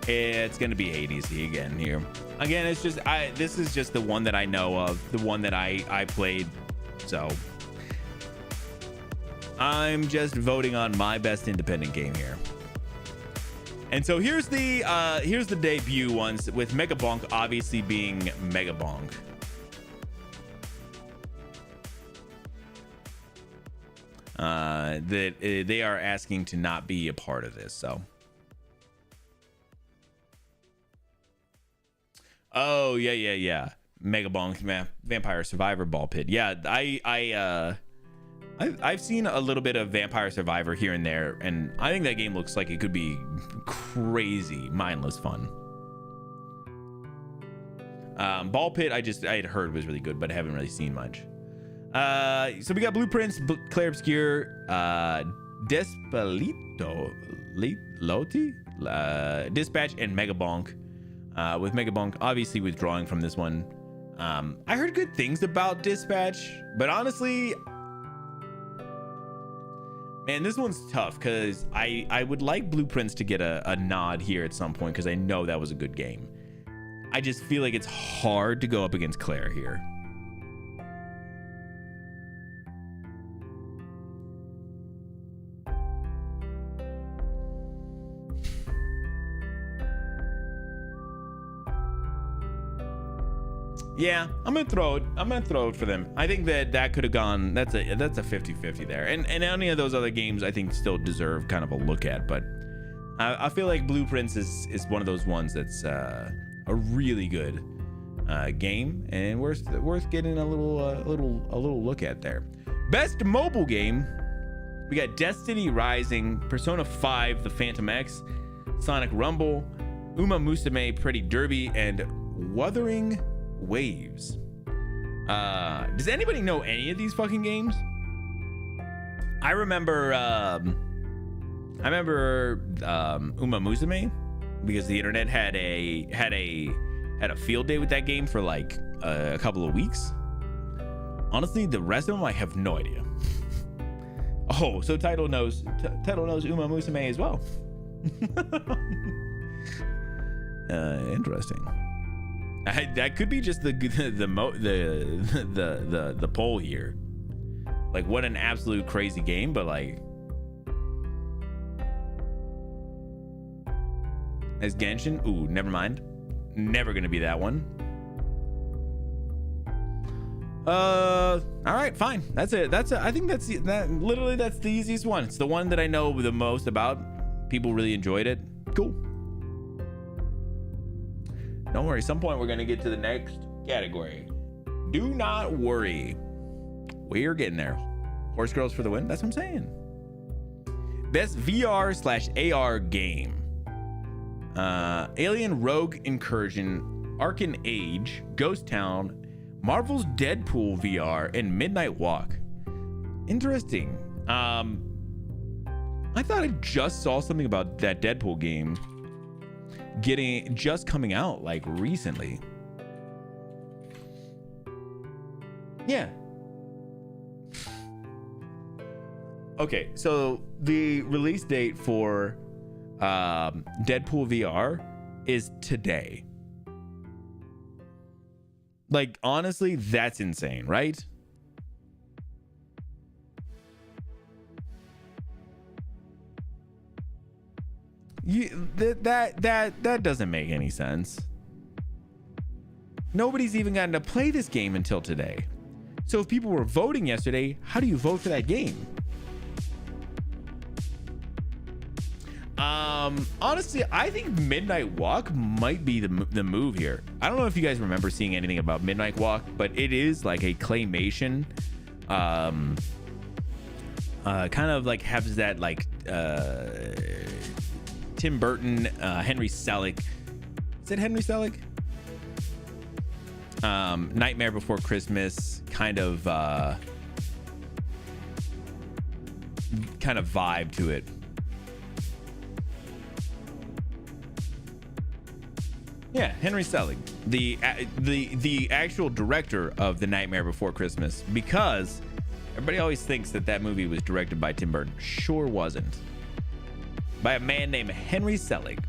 it's gonna be Hades again here. Again, it's just this is just the one that I know of, the one that I played, so I'm just voting on my best independent game here. And so here's the debut ones, with Mega Bonk obviously being Mega Bonk. That they are asking to not be a part of this, so. Oh yeah. Mega Bonk, Vampire Survivor Ball Pit. Yeah, I've seen a little bit of Vampire Survivor here and there, and I think that game looks like it could be crazy, mindless fun. Ball Pit, I had heard was really good, but I haven't really seen much. So we got Blueprints, Clair Obscur, Despelito, Loti, Dispatch, and Mega Bonk. With Mega Bonk obviously withdrawing from this one. I heard good things about Dispatch, but honestly, man, this one's tough because I would like Blueprints to get a nod here at some point because I know that was a good game. I just feel like it's hard to go up against Claire here. Yeah, I'm gonna throw it for them. I think that could have gone. That's a 50-50 there, and any of those other games I think still deserve kind of a look at. But I feel like Blueprints is one of those ones that's a really good game and worth getting a little look at there. Best mobile game, we got Destiny Rising, Persona 5, The Phantom X, Sonic Rumble, Uma Musume Pretty Derby, and Wuthering Waves. Does anybody know any of these fucking games? I remember Uma Musume because the internet had a field day with that game for like a couple of weeks. Honestly, the rest of them I have no idea. Oh, so Title knows Uma Musume as well. Interesting. That could be just the poll here. Like, what an absolute crazy game, but like, as Genshin, ooh, never mind. Never gonna be that one. All right, fine. That's it. I think that's the easiest one. It's the one that I know the most about. People really enjoyed it. Cool. Don't worry, some point we're gonna get to the next category. Do not worry. We're getting there. Horse Girls for the win. That's what I'm saying. Best VR/AR game. Alien Rogue Incursion, Arcan Age, Ghost Town, Marvel's Deadpool VR, and Midnight Walk. Interesting. I thought I just saw something about that Deadpool game just coming out like recently. Yeah. Okay, so the release date for Deadpool VR is today. Like, honestly, that's insane, right? That doesn't make any sense. Nobody's even gotten to play this game until today. So if people were voting yesterday, how do you vote for that game? Honestly, I think Midnight Walk might be the move here. I don't know if you guys remember seeing anything about Midnight Walk, but it is like a claymation, kind of like has that like Tim Burton, Henry Selick. Is it Henry Selick? Nightmare Before Christmas kind of vibe to it. Yeah, Henry Selick, the actual director of The Nightmare Before Christmas, because everybody always thinks that that movie was directed by Tim Burton. Sure wasn't. By a man named Henry Selick,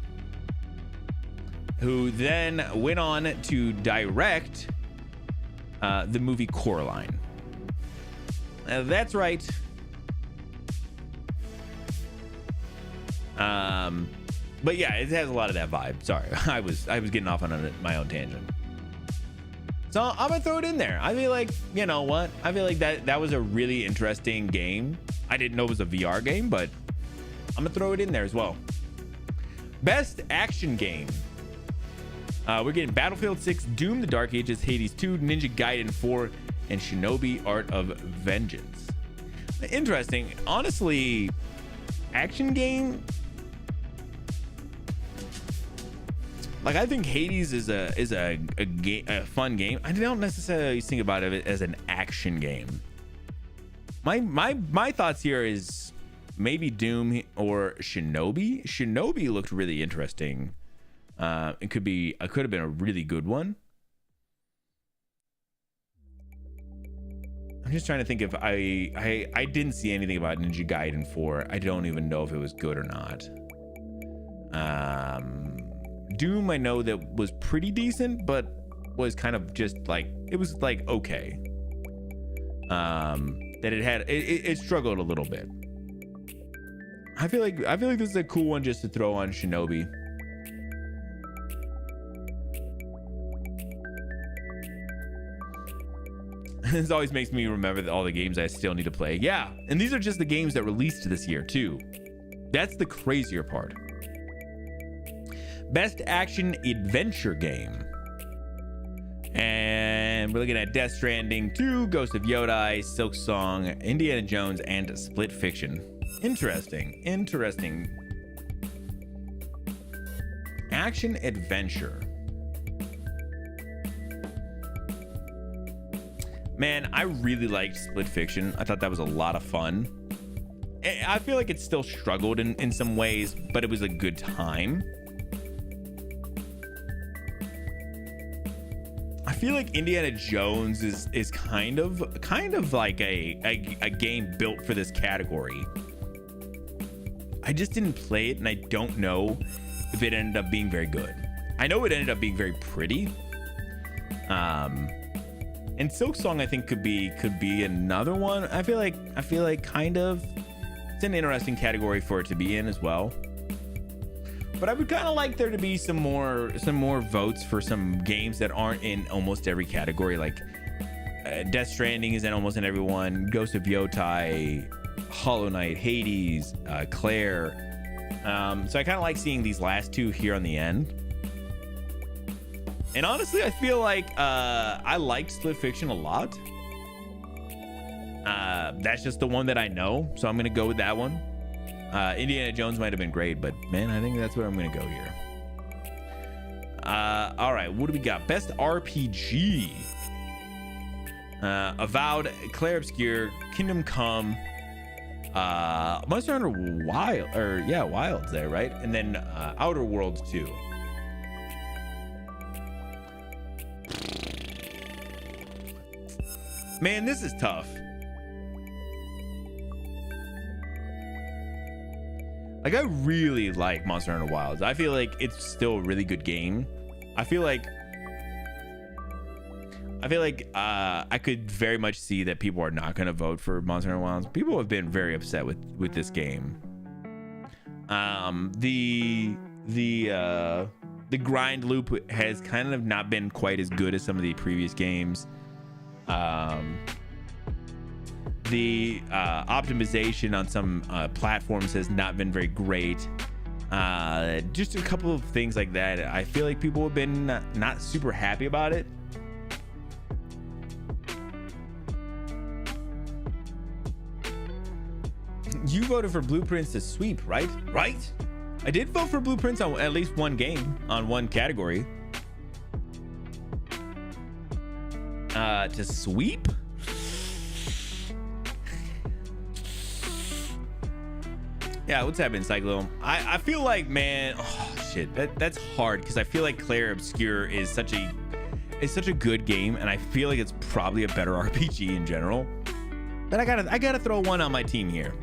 who then went on to direct the movie Coraline. That's right. But yeah, it has a lot of that vibe. Sorry, I was getting off on my own tangent. So I'm gonna throw it in there. I feel like, you know what? I feel like that was a really interesting game. I didn't know it was a VR game, but I'm gonna throw it in there as well. Best action game. We're getting Battlefield 6, Doom: The Dark Ages, Hades 2, Ninja Gaiden 4, and Shinobi: Art of Vengeance. Interesting. Honestly, action game. Like, I think Hades is a fun game. I don't necessarily think about it as an action game. My thoughts here is maybe Doom or Shinobi. Shinobi looked really interesting. It could have been a really good one. I'm just trying to think if I didn't see anything about Ninja Gaiden 4. I don't even know if it was good or not. Doom, I know that was pretty decent, but was kind of just like, it was like okay. That it struggled a little bit. I feel like this is a cool one just to throw on Shinobi. This always makes me remember all the games I still need to play. Yeah, and these are just the games that released this year too. That's the crazier part. Best action adventure game. And we're looking at Death Stranding 2, Ghost of Yodai, Silk Song, Indiana Jones, and Split Fiction. Interesting. Action adventure. Man, I really liked Split Fiction. I thought that was a lot of fun. I feel like it still struggled in some ways, but it was a good time. I feel like Indiana Jones is kind of like a game built for this category. I just didn't play it, and I don't know if it ended up being very good. I know it ended up being very pretty. And Silk Song, I think, could be another one. I feel like kind of it's an interesting category for it to be in as well. But I would kind of like there to be some more votes for some games that aren't in almost every category. Like Death Stranding is in almost in every one. Ghost of Yotei, Hollow Knight, Hades, Claire. So I kind of like seeing these last two here on the end. And honestly, I feel like I liked Split Fiction a lot. That's just the one that I know, so I'm gonna go with that one. Indiana Jones might have been great, but man, I think that's where I'm gonna go here. All right, what do we got? Best RPG. Avowed, Claire Obscure, Kingdom Come, Monster Hunter Wilds there, right? And then Outer Worlds 2. Man, this is tough. Like, I really like Monster Hunter Wilds. I feel like it's still a really good game. I feel like I could very much see that people are not going to vote for Monster Hunter Wilds. People have been very upset with this game. The grind loop has kind of not been quite as good as some of the previous games. The optimization on some platforms has not been very great. Just a couple of things like that. I feel like people have been not super happy about it. You voted for Blueprints to sweep, right? Right? I did vote for Blueprints on at least one game, on one category. To sweep? Yeah, what's happening, Cyclone? I feel like, man, oh shit, that's hard because I feel like Claire Obscure is such a good game, and I feel like it's probably a better RPG in general. But I gotta throw one on my team here.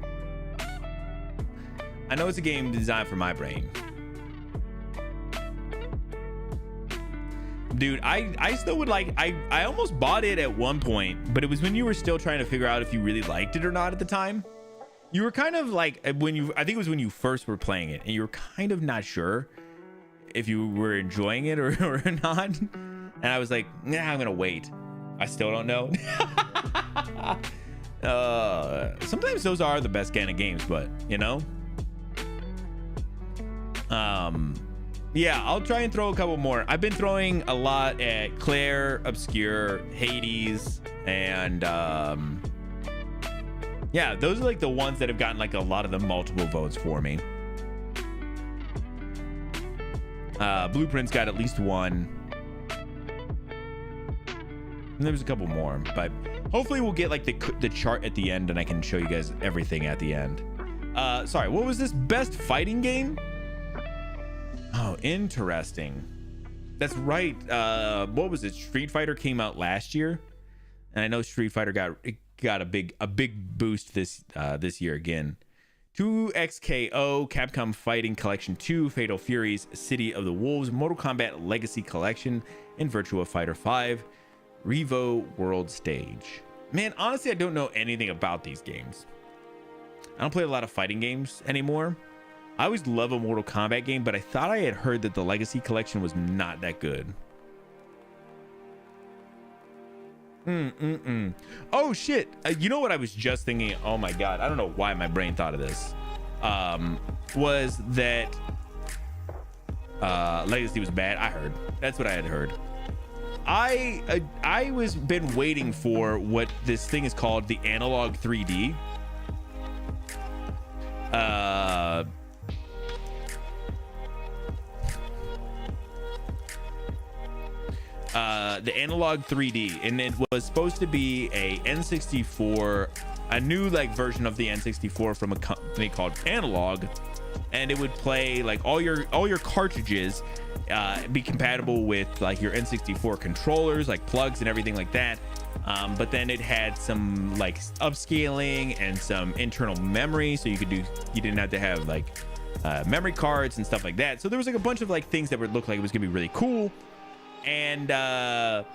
I know it's a game designed for my brain. Dude, I still would like, I almost bought it at one point, but it was when you were still trying to figure out if you really liked it or not at the time. You were kind of like, I think it was when you first were playing it, and you were kind of not sure if you were enjoying it or not. And I was like, nah, I'm gonna wait. I still don't know. Sometimes those are the best kind of games, but you know. Yeah, I'll try and throw a couple more. I've been throwing a lot at Claire Obscure, Hades, and yeah, those are like the ones that have gotten like a lot of the multiple votes for me. Blueprint's got at least one. And there's a couple more, but hopefully we'll get like the chart at the end and I can show you guys everything at the end. Sorry, what was this? Best fighting game? Oh, interesting. That's right. What was it? Street Fighter came out last year, and I know Street Fighter got a big boost this year again. 2XKO, Capcom Fighting Collection 2, Fatal Furies, City of the Wolves, Mortal Kombat Legacy Collection, and Virtua Fighter 5, Revo World Stage. Man, honestly, I don't know anything about these games. I don't play a lot of fighting games anymore. I always love a Mortal Kombat game, but I thought I had heard that the Legacy Collection was not that good. Oh shit, you know what I was just thinking? Oh my god, I don't know why my brain thought of this. Was that Legacy was bad? I heard. That's what I had heard. I was been waiting for what this thing is called, the Analog 3D. The Analog 3D, and it was supposed to be a N64, a new like version of the N64 from a company called Analog, and it would play like all your cartridges, be compatible with like your N64 controllers, like plugs and everything like that. But then it had some like upscaling and some internal memory, so you didn't have to have like memory cards and stuff like that. So there was like a bunch of like things that would look like it was gonna be really cool. And I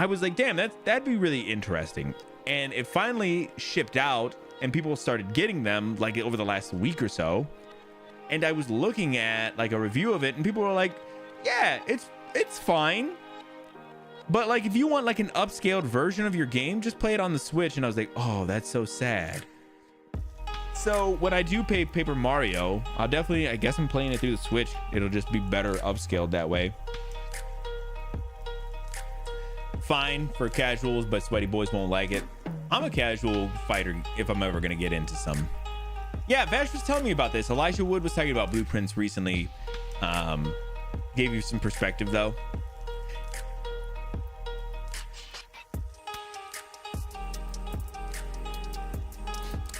was like, damn, that'd be really interesting. And it finally shipped out and people started getting them like over the last week or so. And I was looking at like a review of it and people were like, yeah, it's fine. But like, if you want like an upscaled version of your game, just play it on the Switch. And I was like, oh, that's so sad. So when I do play Paper Mario, I guess I'm playing it through the Switch. It'll just be better upscaled that way. Fine for casuals, but sweaty boys won't like it. I'm a casual fighter if I'm ever gonna get into some. Yeah, Vash was telling me about this. Elijah Wood was talking about Blueprints recently. Gave you some perspective though.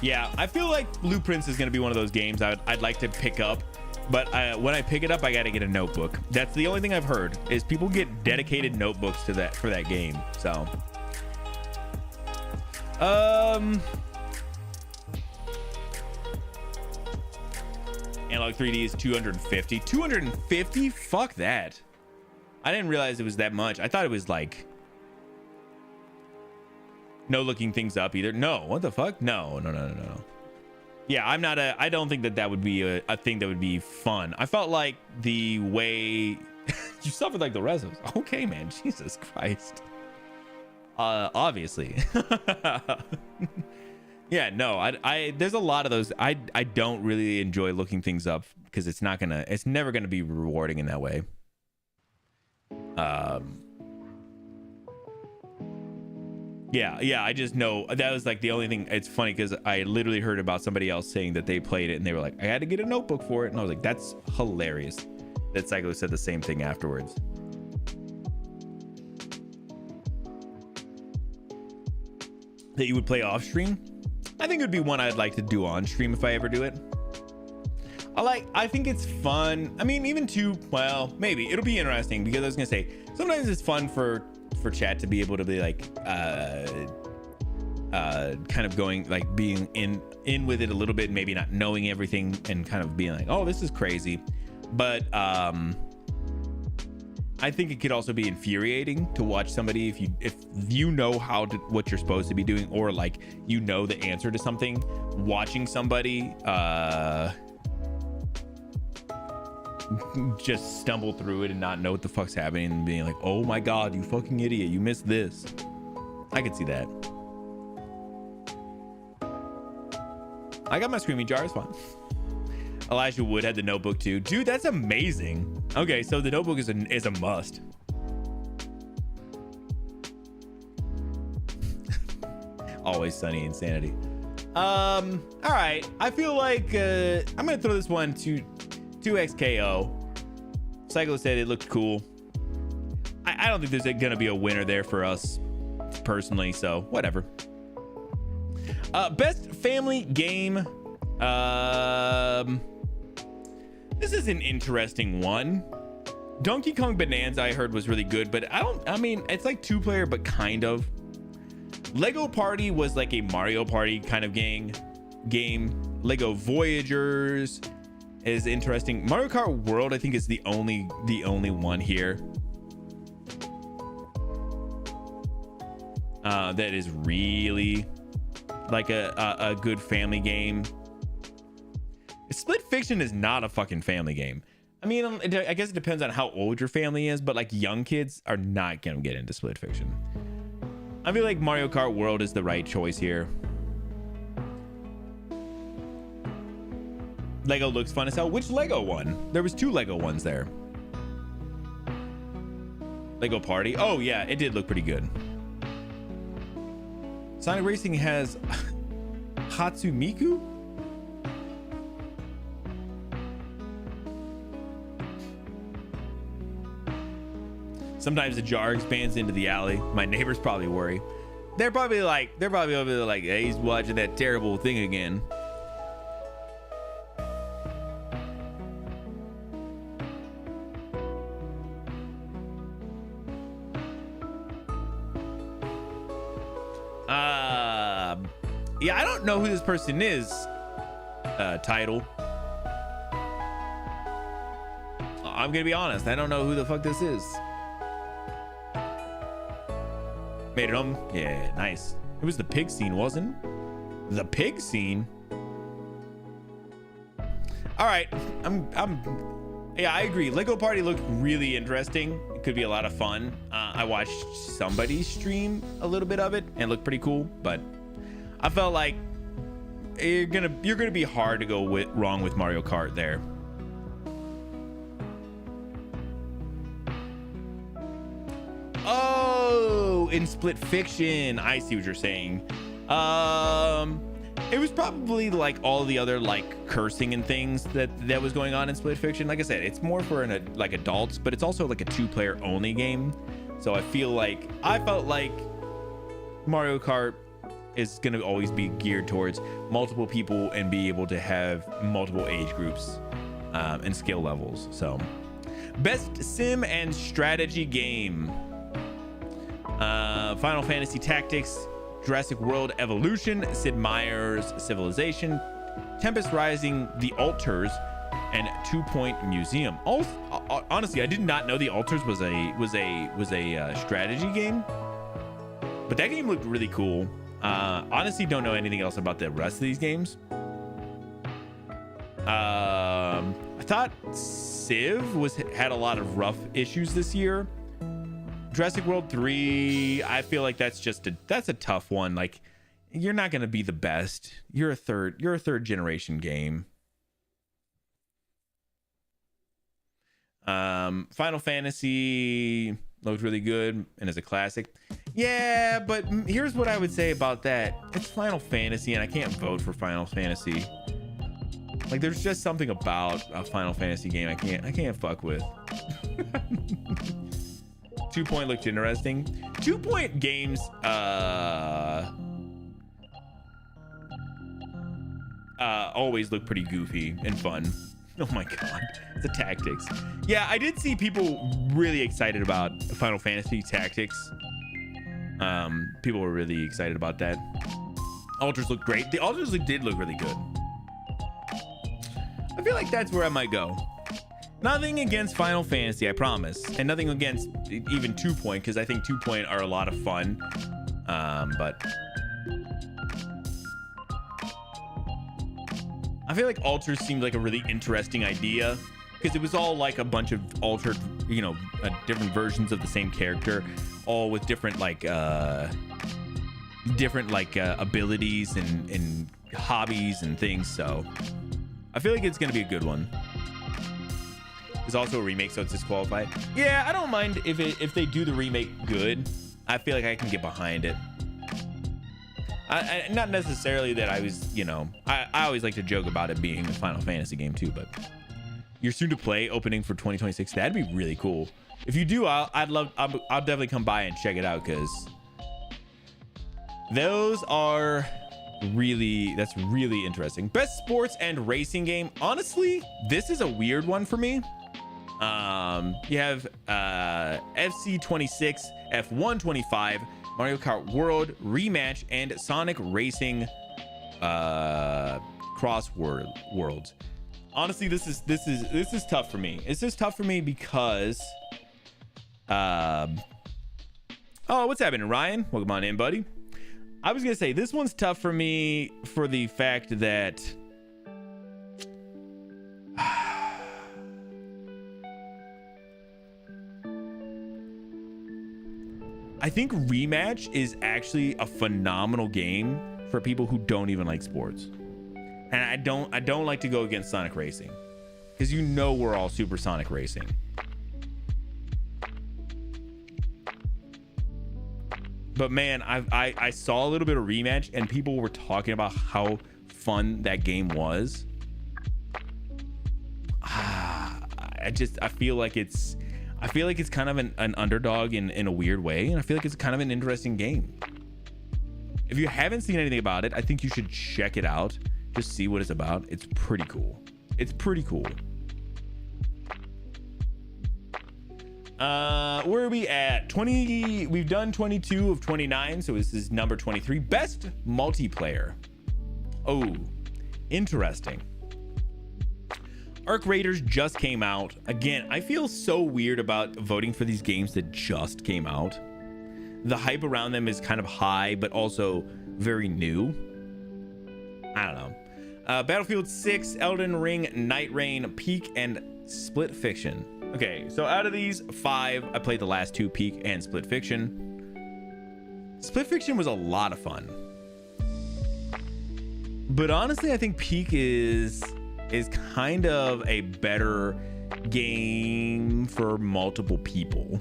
Yeah, I feel like Blueprints is gonna be one of those games I'd like to pick up. But when I pick it up, I got to get a notebook. That's the only thing I've heard is people get dedicated notebooks for that game. So, Analog 3D is 250. 250? Fuck that. I didn't realize it was that much. I thought it was like no looking things up either. No, what the fuck? No. Yeah, I don't think that would be a thing that would be fun. I felt like the way you suffered like the rest of us. Okay, man, Jesus Christ. Obviously. Yeah, no, I there's a lot of those. I don't really enjoy looking things up because it's never gonna be rewarding in that way. Yeah, I just know that was like the only thing. It's funny because I literally heard about somebody else saying that they played it and they were like, I had to get a notebook for it. And I was like, that's hilarious. That Psycho said the same thing afterwards. That you would play off stream? I think it would be one I'd like to do on stream if I ever do it. I think it's fun. I mean, even well, maybe it'll be interesting, because I was gonna say sometimes it's fun for chat to be able to be like kind of going, like, being in with it a little bit, maybe not knowing everything and kind of being like, oh, this is crazy. But I think it could also be infuriating to watch somebody if you know what you're supposed to be doing, or like you know the answer to something, watching somebody just stumble through it and not know what the fuck's happening and being like, oh my god, you fucking idiot, you missed this. I could see that. I got my screaming jar, it's fine. Elijah Wood had The Notebook too. Dude, that's amazing. Okay, so The Notebook is a must. Always Sunny Insanity. All right, I feel like I'm gonna throw this one to 2XKO. Psycho said it looked cool. I don't think there's gonna be a winner there for us personally, so whatever. Best family game. This is an interesting one. Donkey Kong Bonanza I heard was really good, but I mean, it's like 2-player, but kind of. Lego Party was like a Mario Party kind of game. Lego Voyagers is interesting. Mario Kart World, I think, is the only one here that is really like a good family game. Split Fiction is not a fucking family game. I mean, I guess it depends on how old your family is, but like young kids are not gonna get into Split Fiction. I feel like Mario Kart World is the right choice here. Lego looks fun as hell. Which Lego one? There was 2 Lego ones there. Lego Party. Oh yeah, it did look pretty good. Sonic Racing has Hatsumiku. Sometimes the jar expands into the alley. My neighbors probably worry. They're probably over there like, hey, he's watching that terrible thing again. Yeah, I don't know who this person is. Title. I'm gonna be honest, I don't know who the fuck this is. Made it home. Yeah, nice. It was the pig scene, wasn't it? The pig scene. All right, yeah, I agree. Lego Party looked really interesting. It could be a lot of fun. I watched somebody stream a little bit of it and it looked pretty cool, but I felt like you're gonna be hard to go wrong with Mario Kart there. Oh, in Split Fiction, I see what you're saying. It was probably like all the other like cursing and things that was going on in Split Fiction. Like I said, it's more for like adults, but it's also like a 2-player only game. So I felt like Mario Kart is gonna always be geared towards multiple people and be able to have multiple age groups and skill levels. So best sim and strategy game. Final Fantasy Tactics, Jurassic World Evolution, Sid Meier's Civilization, Tempest Rising, The Alters, and 2 Point Museum. Honestly, I did not know The Alters was a strategy game, but that game looked really cool. Honestly, don't know anything else about the rest of these games. I thought Civ had a lot of rough issues this year. Jurassic World 3, I feel like that's a tough one. Like, you're not gonna be the best. You're a third generation game. Final Fantasy looked really good and is a classic. Yeah, but here's what I would say about that. It's Final Fantasy and I can't vote for Final Fantasy. Like, there's just something about a Final Fantasy game I can't fuck with. 2 Point looked interesting. 2 Point games, always look pretty goofy and fun. Oh my god, the tactics. Yeah, I did see people really excited about Final Fantasy Tactics. People were really excited about that. Altars look great. The altars did look really good. I feel like that's where I might go. Nothing against Final Fantasy, I promise, and nothing against even 2 Point, because I think 2 Point are a lot of fun. But I feel like altars seemed like a really interesting idea, because it was all like a bunch of altered, you know, different versions of the same character, all with different abilities and hobbies and things. So I feel like it's gonna be a good one. It's also a remake, so it's disqualified. Yeah, I don't mind if they do the remake good. I feel like I can get behind it. I not necessarily that I was, you know, I always like to joke about it being a Final Fantasy game too, but you're soon to play opening for 2026. That'd be really cool. If you do, I'll definitely come by and check it out, because those are that's really interesting. Best sports and racing game. Honestly, this is a weird one for me. You have FC 26, F1 25, Mario Kart World Rematch, and Sonic Racing Cross Worlds. Honestly, this is tough for me. It's just tough for me because oh, what's happening, Ryan? Welcome on in, buddy. I was gonna say this one's tough for me for the fact that I think Rematch is actually a phenomenal game for people who don't even like sports. And I don't like to go against Sonic Racing, because you know we're all super Sonic Racing. But man, I saw a little bit of Rematch and people were talking about how fun that game was. I feel like it's kind of an underdog in a weird way, and I feel like it's kind of an interesting game. If you haven't seen anything about it, I think you should check it out. Just see what it's about. It's pretty cool. It's pretty cool. Where are we at? 20. We've done 22 of 29, so this is number 23. Best multiplayer. Oh, interesting. Arc Raiders just came out. Again, I feel so weird about voting for these games that just came out. The hype around them is kind of high, but also very new. I don't know. Battlefield 6, Elden Ring, Night Rain, Peak, and Split Fiction. Okay, so out of these 5, I played the last 2, Peak and Split Fiction. Split Fiction was a lot of fun. But honestly, I think Peak is kind of a better game for multiple people.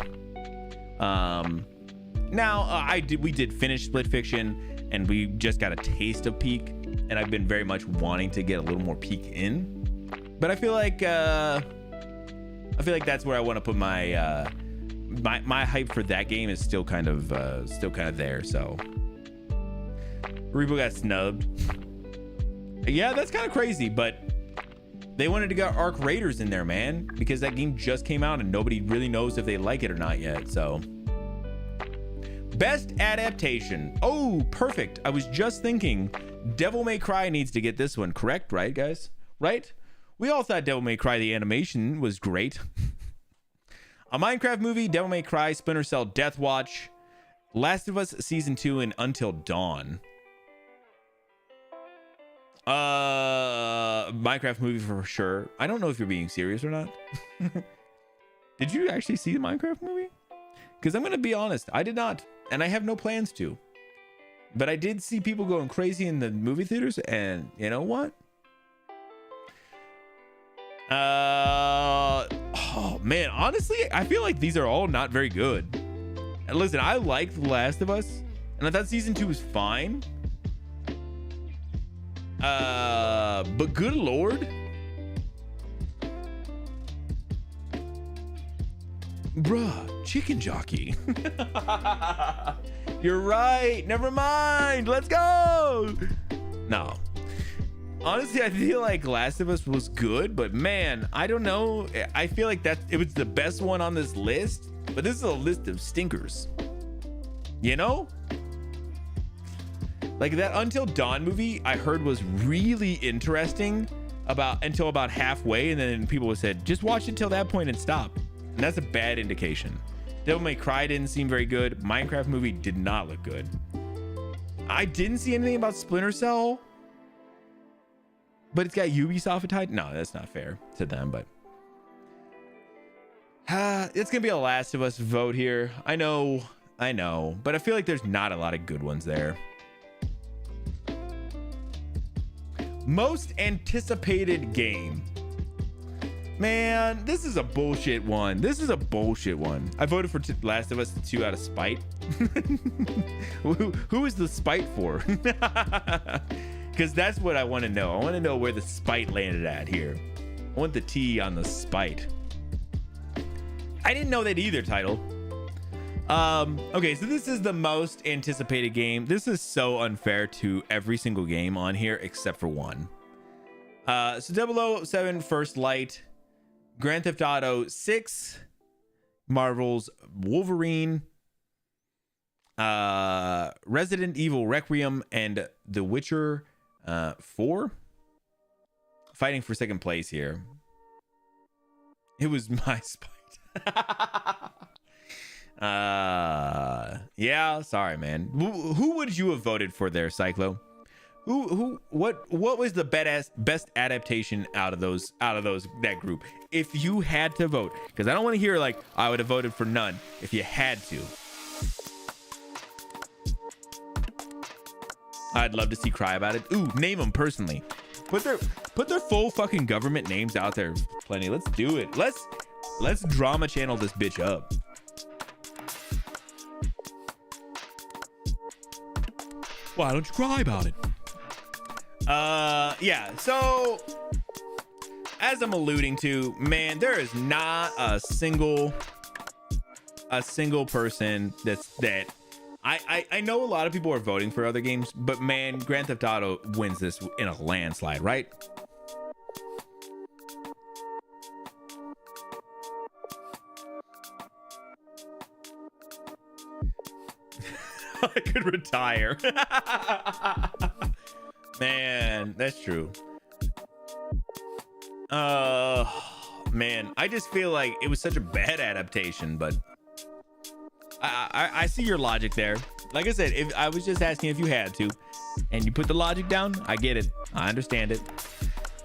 Now we did finish Split Fiction, and we just got a taste of Peak, and I've been very much wanting to get a little more Peak in. But I feel like that's where I want to put my my hype for that game is still kind of there. So Rebo got snubbed. Yeah, that's kind of crazy, but they wanted to get Arc Raiders in there, man, because that game just came out and nobody really knows if they like it or not yet. So best adaptation. Oh, perfect. I was just thinking Devil May Cry needs to get this one. Correct, right, guys? Right? We all thought Devil May Cry, the animation was great. A Minecraft movie, Devil May Cry, Splinter Cell, Death Watch, Last of Us Season 2, and Until Dawn. Minecraft movie for sure. I don't know if you're being serious or not. Did you actually see the Minecraft movie? Because I'm gonna be honest, I did not, and I have no plans to. But I did see people going crazy in the movie theaters, and you know what? Oh man, honestly, I feel like these are all not very good. And listen, I liked The Last of Us, and I thought season 2 was fine. But good lord, bruh, Chicken Jockey. You're right, never mind, let's go. No, honestly, I feel like Last of Us was good, but man, I don't know. I feel like that it was the best one on this list, but this is a list of stinkers. You know? Like that Until Dawn movie I heard was really interesting until about halfway, and then people said, just watch it till that point and stop. And that's a bad indication. Devil May Cry didn't seem very good. Minecraft movie did not look good. I didn't see anything about Splinter Cell, but it's got Ubisoft tied. No, that's not fair to them, but it's gonna be a Last of Us vote here. I know, but I feel like there's not a lot of good ones there. Most anticipated game. Man, this is a bullshit one. I voted for Last of Us 2 out of spite. Who is the spite for? Because that's what I want to know. I want to know where the spite landed at here. I want the T on the spite. I didn't know that either, title. Okay, so this is the most anticipated game. This is so unfair to every single game on here except for one. So 007 First Light, Grand Theft Auto 6, Marvel's Wolverine, Resident Evil Requiem, and The Witcher 4 fighting for second place here. It was my spite. Yeah, sorry, man. Who would you have voted for there, Cyclo? What was the best adaptation out of that group if you had to vote? Because I don't want to hear like I would have voted for none if you had to. I'd love to see Cry about it. Ooh, name them personally. Put their full fucking government names out there. Plenty. Let's do it. Let's drama channel this bitch up. Why don't you cry about it? Yeah, so as I'm alluding to, man, there is not a single person that I know a lot of people are voting for other games, but man, Grand Theft Auto wins this in a landslide, right? I could retire. Man, that's true. Man, I just feel like it was such a bad adaptation, but I see your logic there. Like I said, if I was just asking if you had to, and you put the logic down, I get it. I understand it.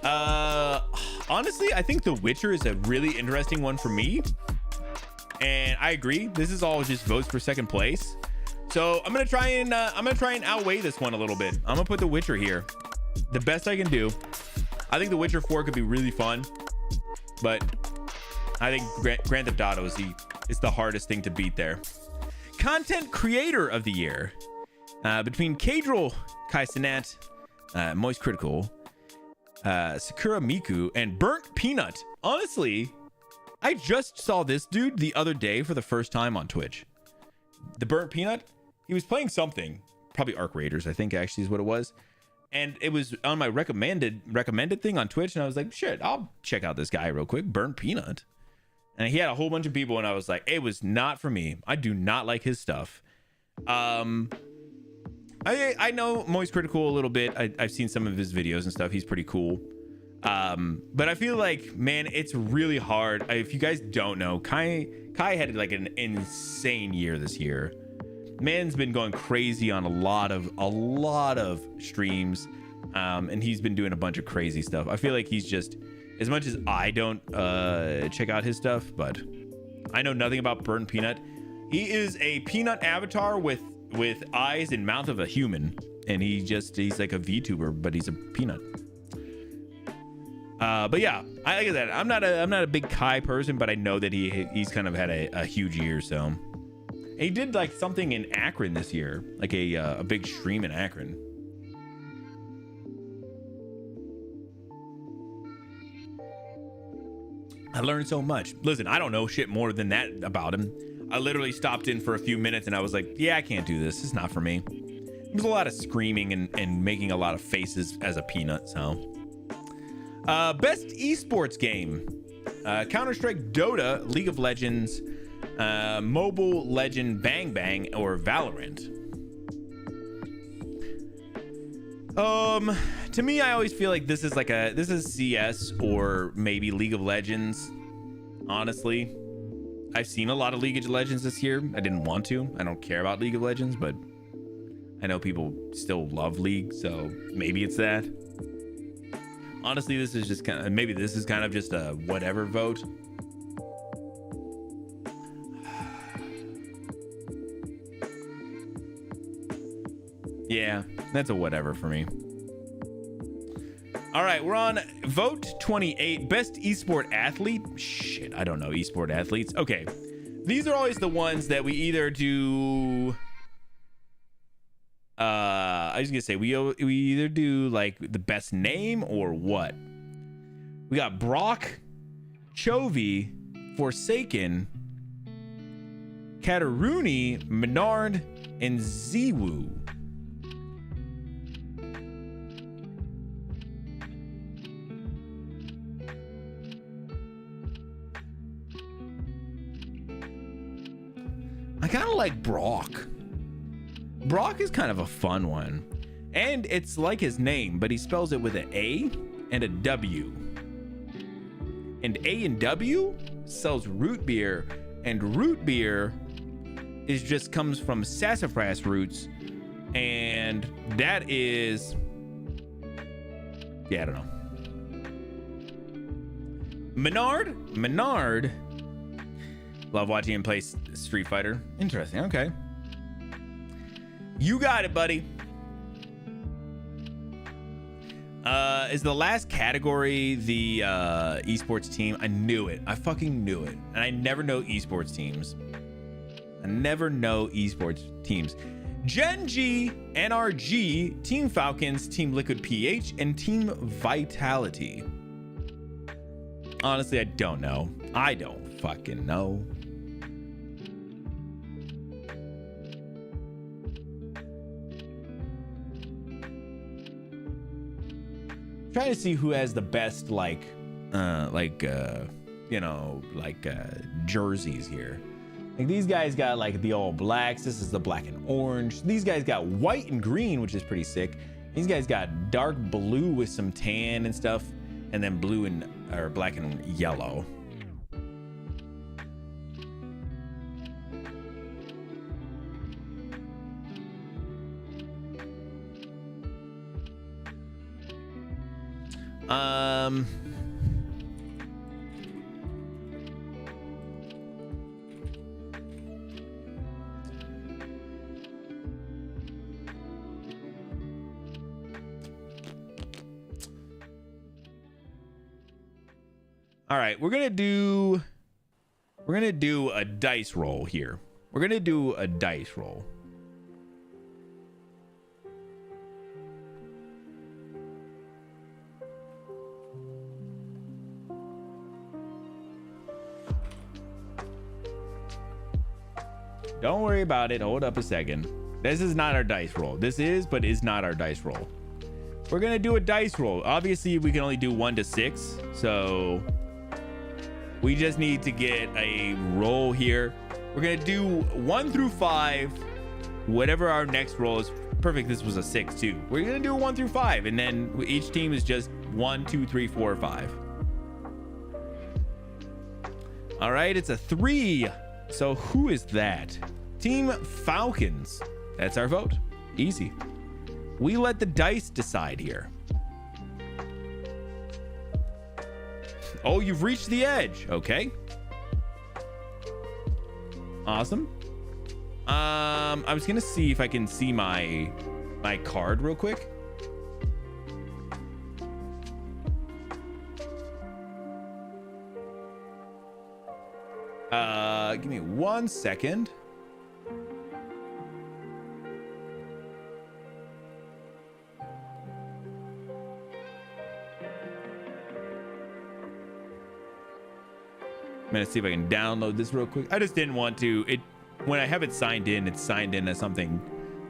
Honestly, I think The Witcher is a really interesting one for me, and I agree. This is all just votes for second place. So I'm gonna try and outweigh this one a little bit. I'm gonna put The Witcher here, the best I can do. I think The Witcher 4 could be really fun, but I think Grand Theft Auto is the hardest thing to beat there. Content Creator of the Year, between Kadril Kaisenat, Moist Critical, Sakura Miku, and Burnt Peanut. Honestly, I just saw this dude the other day for the first time on Twitch. The Burnt Peanut, he was playing something, probably Arc Raiders, I think actually is what it was. And it was on my recommended thing on Twitch, and I was like, shit, I'll check out this guy real quick, Burnt Peanut. And he had a whole bunch of people, and I was like, it was not for me. I do not like his stuff. I know Moist Critical a little bit. I've seen some of his videos and stuff. He's pretty cool. But I feel like, man, it's really hard. If you guys don't know, Kai had like an insane year this year. Man's been going crazy on a lot of streams, and he's been doing a bunch of crazy stuff. I feel like he's just, as much as I don't check out his stuff, but I know nothing about Burnt Peanut. He is a peanut avatar with eyes and mouth of a human, and he's like a VTuber, but he's a peanut. But yeah, like I said, I'm not a big Kai person, but I know that he's kind of had a huge year. So he did like something in Akron this year, like a big stream in Akron. I learned so much. Listen, I don't know shit more than that about him. I literally stopped in for a few minutes and I was like, yeah, I can't do this. It's not for me. There's a lot of screaming and making a lot of faces as a peanut. So, best esports game: Counter-Strike, Dota, League of Legends, Mobile Legend, Bang Bang, or Valorant. To me, I always feel like this is CS or maybe League of Legends. Honestly, I've seen a lot of League of Legends this year. I didn't want to. I don't care about League of Legends, but I know people still love League, so maybe it's that. Honestly, this is just kind of just a whatever vote. Yeah, that's a whatever for me. All right, we're on vote 28, best esport athlete. Shit, I don't know esport athletes. Okay, these are always the ones that we either do. I was gonna say we either do like the best name or what. We got Brock, Chovy, Forsaken, Kataruni, Menard, and Ziwu. I kind of like Brock. Brock is kind of a fun one. And it's like his name, but he spells it with an A and a W. And A and W sells root beer, and root beer comes from sassafras roots, and that is, yeah, I don't know. Menard. Love watching him play Street Fighter. Interesting. Okay. You got it, buddy. Is the last category the esports team? I knew it. I fucking knew it. And I never know esports teams. Gen G, NRG, Team Falcons, Team Liquid PH, and Team Vitality. Honestly, I don't know. I don't fucking know. Trying to see who has the best jerseys here. Like these guys got like the all blacks. This is the black and orange. These guys got white and green, which is pretty sick. These guys got dark blue with some tan and stuff, and then blue and or black and yellow. All right, we're gonna do a dice roll here. We're gonna do a dice roll. Don't worry about it. Hold up a second. This is not our dice roll. This is, but is not our dice roll. We're gonna do a dice roll. Obviously, we can only do 1 to 6, so we just need to get a roll here. We're gonna do 1 through 5. Whatever our next roll is. Perfect. This was a 6 too. We're gonna do 1 through 5, and then each team is just 1, 2, 3, 4, 5. All right, it's a 3. So who is that? Team Falcons. That's our vote. Easy. We let the dice decide here. Oh, you've reached the edge. Okay. Awesome. I was gonna see if I can see my card real quick. Give me 1 second. I'm gonna see if I can download this real quick. I just didn't want to. When I have it signed in, it's signed in as something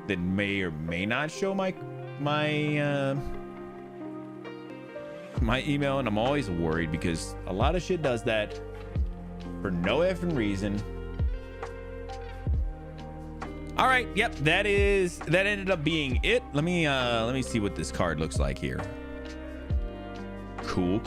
that may or may not show my email, and I'm always worried because a lot of shit does that for no effing reason. All right, yep, that ended up being it. Let me see what this card looks like here. Cool.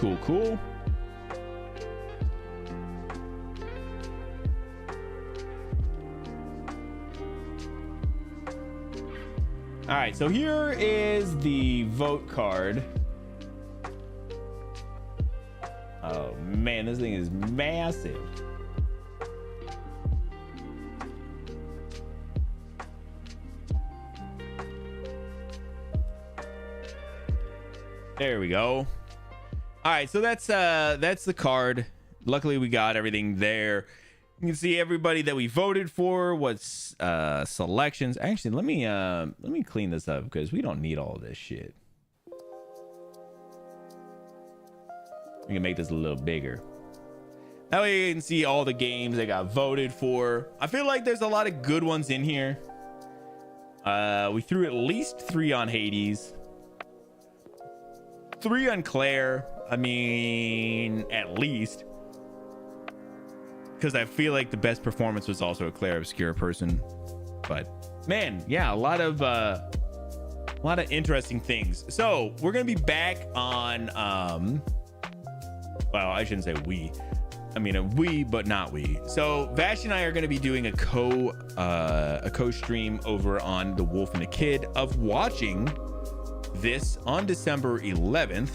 All right, so here is the vote card. Oh man, this thing is massive. There we go. All right, so that's the card. Luckily, we got everything there. You can see everybody that we voted for, what's selections. Actually, let me clean this up because we don't need all this shit. We can make this a little bigger. That way you can see all the games that got voted for. I feel like there's a lot of good ones in here. We threw at least 3 on Hades. 3 on Claire. I mean, at least. Because I feel like the best performance was also a Claire Obscura person. But man, yeah, a lot of interesting things. So we're gonna be back on well, I shouldn't say we. I mean a we, but not we. So Vash and I are gonna be doing a co-stream over on The Wolf and the Kid of watching this on December 11th.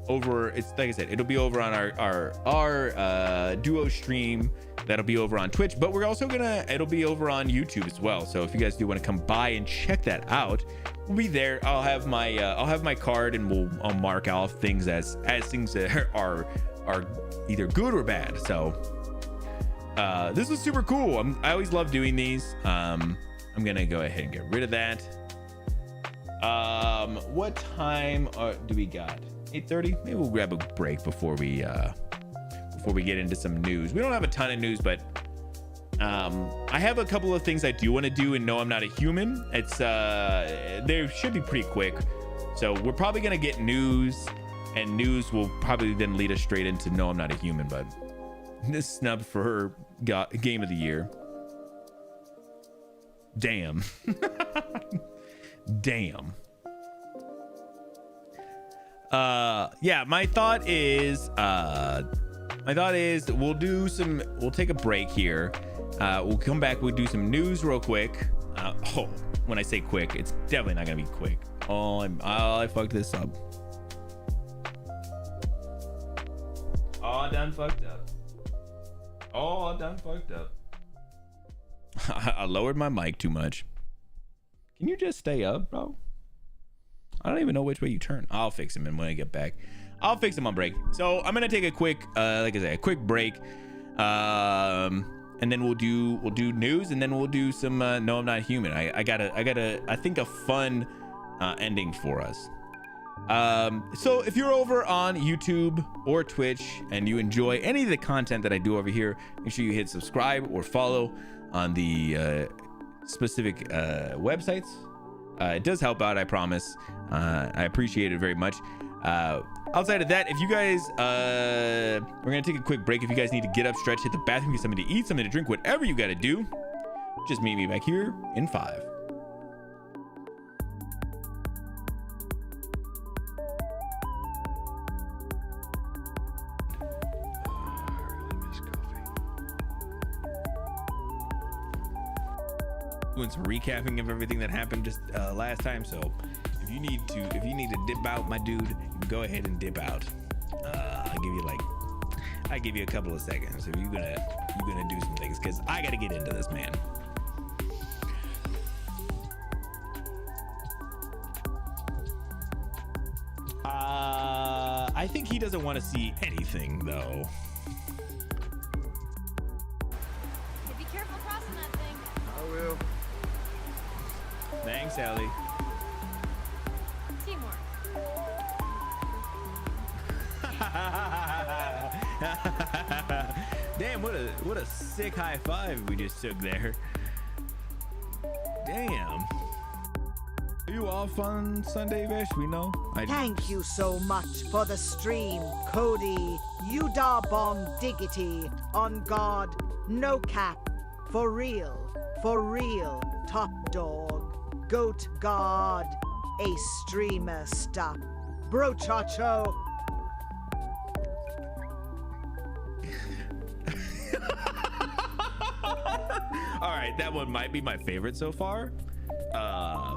Over, it's like I said, it'll be over on our duo stream. That'll be over on Twitch, but we're also it'll be over on YouTube as well. So if you guys do want to come by and check that out, we'll be there. I'll have my card, and I'll mark off things as things that are either good or bad. So this was super cool. I always love doing these. I'm gonna go ahead and get rid of that. What time do we got? 8:30. Maybe we'll grab a break before we get into some news. We don't have a ton of news, but I have a couple of things I do want to do, and No, I'm Not a Human. It's they should be pretty quick, so we're probably gonna get news, and news will probably then lead us straight into No, I'm Not a Human. But this snub for her game of the year. Damn. Damn. Yeah, my thought is we'll take a break here. We'll come back, we'll do some news real quick. When I say quick, it's definitely not gonna be quick. I fucked this up. Done fucked up. I lowered my mic too much. Can you just stay up, bro? I don't even know which way you turn. I'll fix him, and when I get back, I'll fix him on break. So I'm gonna take a quick, like I said, a quick break, and then we'll do news, and then we'll do some No, I'm Not Human. I think a fun ending for us. So if you're over on YouTube or Twitch and you enjoy any of the content that I do over here, make sure you hit subscribe or follow on the specific websites. It does help out, I promise. I appreciate it very much. Outside of that, if you guys we're gonna take a quick break. If you guys need to get up, stretch, hit the bathroom, get something to eat, something to drink, whatever you gotta do, just meet me back here in 5. Doing some recapping of everything that happened just last time. So if you need to dip out, my dude, go ahead and dip out. I give you a couple of seconds if you're gonna do some things, because I gotta get into this, man. I think he doesn't want to see anything though. Be careful crossing that thing. I will. Thanks, Ellie. Teamwork. Damn, what a sick high five we just took there. Damn. Are you off on Sunday, Vish? We know. Thank you so much for the stream, Cody. You da bomb diggity. On God, no cap. For real, top dog. Goat God, a streamer stop. Bro chacho. All right, that one might be my favorite so far. Lying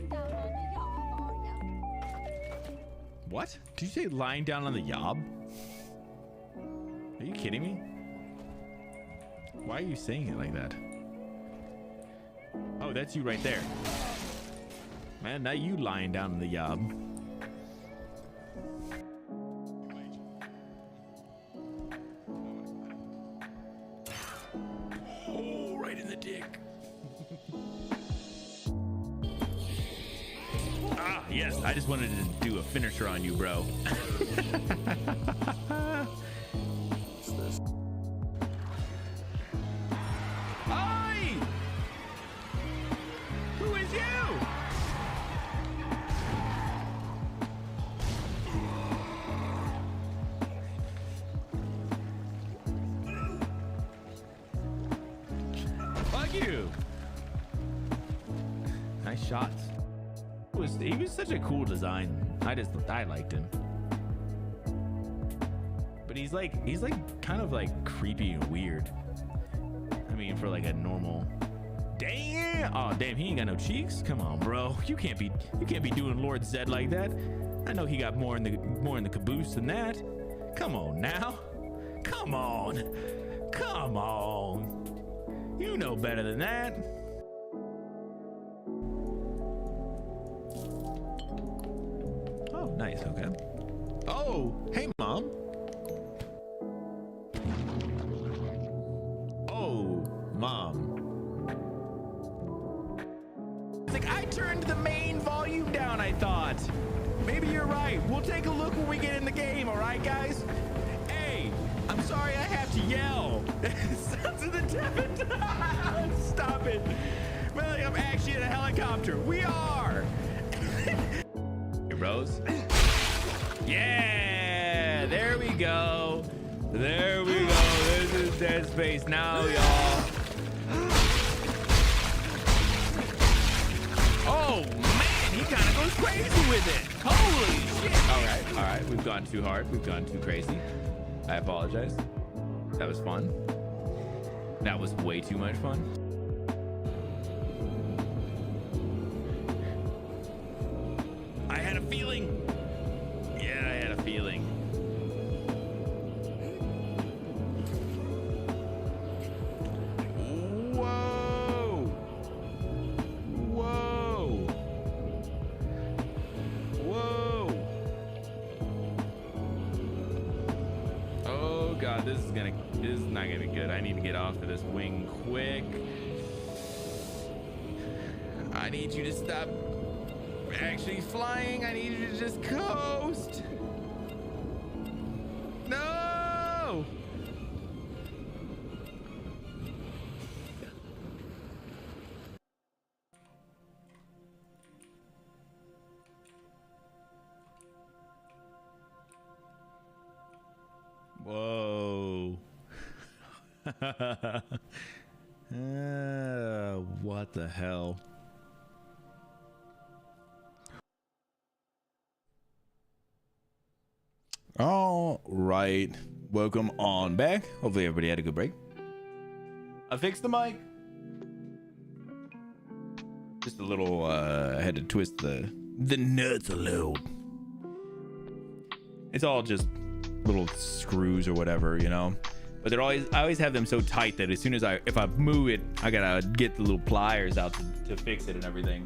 down on the yacht, are ya? What? Did you say lying down on the yob? Are you kidding me? Why are you saying it like that? Oh, that's you right there. Man, now you lying down on the yob. Oh, right in the dick. Ah, yes, I just wanted to do a finisher on you, bro. Hi! Who is you? Fuck you. Nice shots. He was such a cool design. I liked him. But he's like kind of like creepy and weird. I mean, for like a normal. Damn! Oh damn, he ain't got no cheeks. Come on, bro. You can't be doing Lord Zed like that. I know he got more in the caboose than that. Come on now. Come on. Come on. You know better than that. Oh, nice. Okay. Oh, hey, Mom. Oh, Mom. It's like I turned the main volume down, I thought. Maybe you're right. We'll take a look when we get in the game, all right, guys? Hey, I'm sorry I have to yell. Sons of the Devon. Stop it. Man, like I'm actually in a helicopter. We are. Hey, bros. Yeah, there we go. There we go. This is Dead Space now, y'all. Oh, man, he kind of goes crazy with it. Holy shit. All right. We've gone too hard. We've gone too crazy. I apologize. That was fun. That was way too much fun. I had a feeling. Yeah, I had a feeling. Whoa. Whoa. Whoa. Oh God, this is not gonna be good. I need to get off of this wing quick. I need you to stop actually flying. I need you to just coast. No. Whoa. What the hell? All right, welcome on back. Hopefully everybody had a good break. I fixed the mic. Just a little, I had to twist the nuts a little. It's all just little screws or whatever, you know. But I always have them so tight that as soon as if I move it, I gotta get the little pliers out to fix it and everything.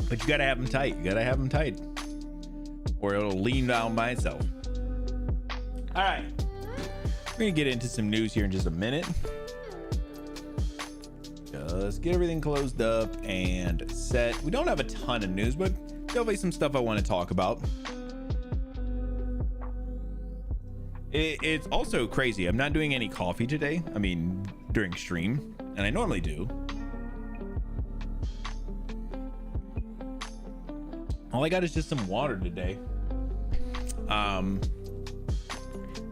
But you gotta have them tight. You gotta have them tight, or it'll lean down by itself. All right, we're gonna get into some news here in just a minute. let's get everything closed up and set. We don't have a ton of news, but definitely some stuff I want to talk about. It's also crazy. I'm not doing any coffee today. I mean, during stream, and I normally do. All I got is just some water today. I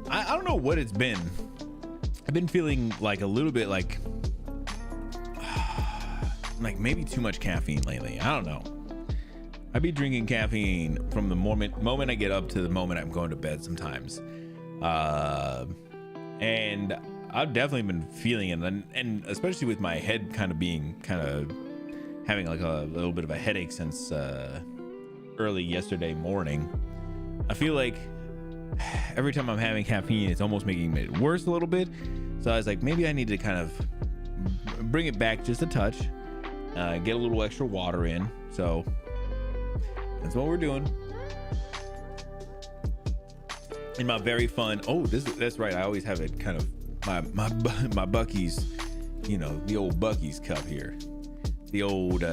don't know what it's been. I've been feeling like a little bit like maybe too much caffeine lately. I don't know. I'd be drinking caffeine from the moment I get up to the moment I'm going to bed sometimes. And I've definitely been feeling it, and especially with my head kind of having like a little bit of a headache since early yesterday morning. I feel like every time I'm having caffeine, it's almost making it worse a little bit. So I was like, maybe I need to kind of bring it back just a touch, get a little extra water in. So that's what we're doing. In my very fun, that's right, I always have it kind of my Buc-ee's, you know, the old Buc-ee's cup here, the old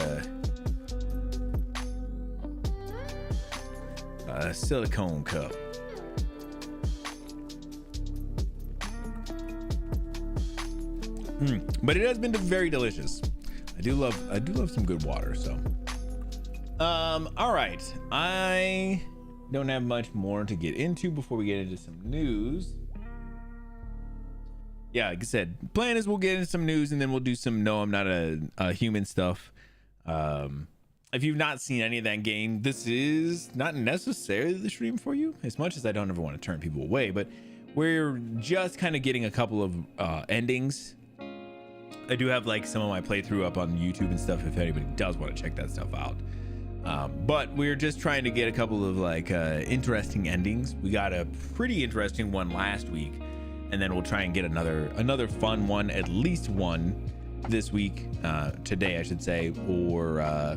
silicone cup. But it has been very delicious. I do love some good water. So all right, I don't have much more to get into before we get into some news. Yeah, like I said, plan is we'll get into some news and then we'll do some No I'm Not a Human stuff. If you've not seen any of that game, this is not necessarily the stream for you, as much as I don't ever want to turn people away, but we're just kind of getting a couple of endings. I do have like some of my playthrough up on YouTube and stuff if anybody does want to check that stuff out. But we're just trying to get a couple of like interesting endings. We got a pretty interesting one last week, and then we'll try and get another fun one, at least one this week, today I should say, or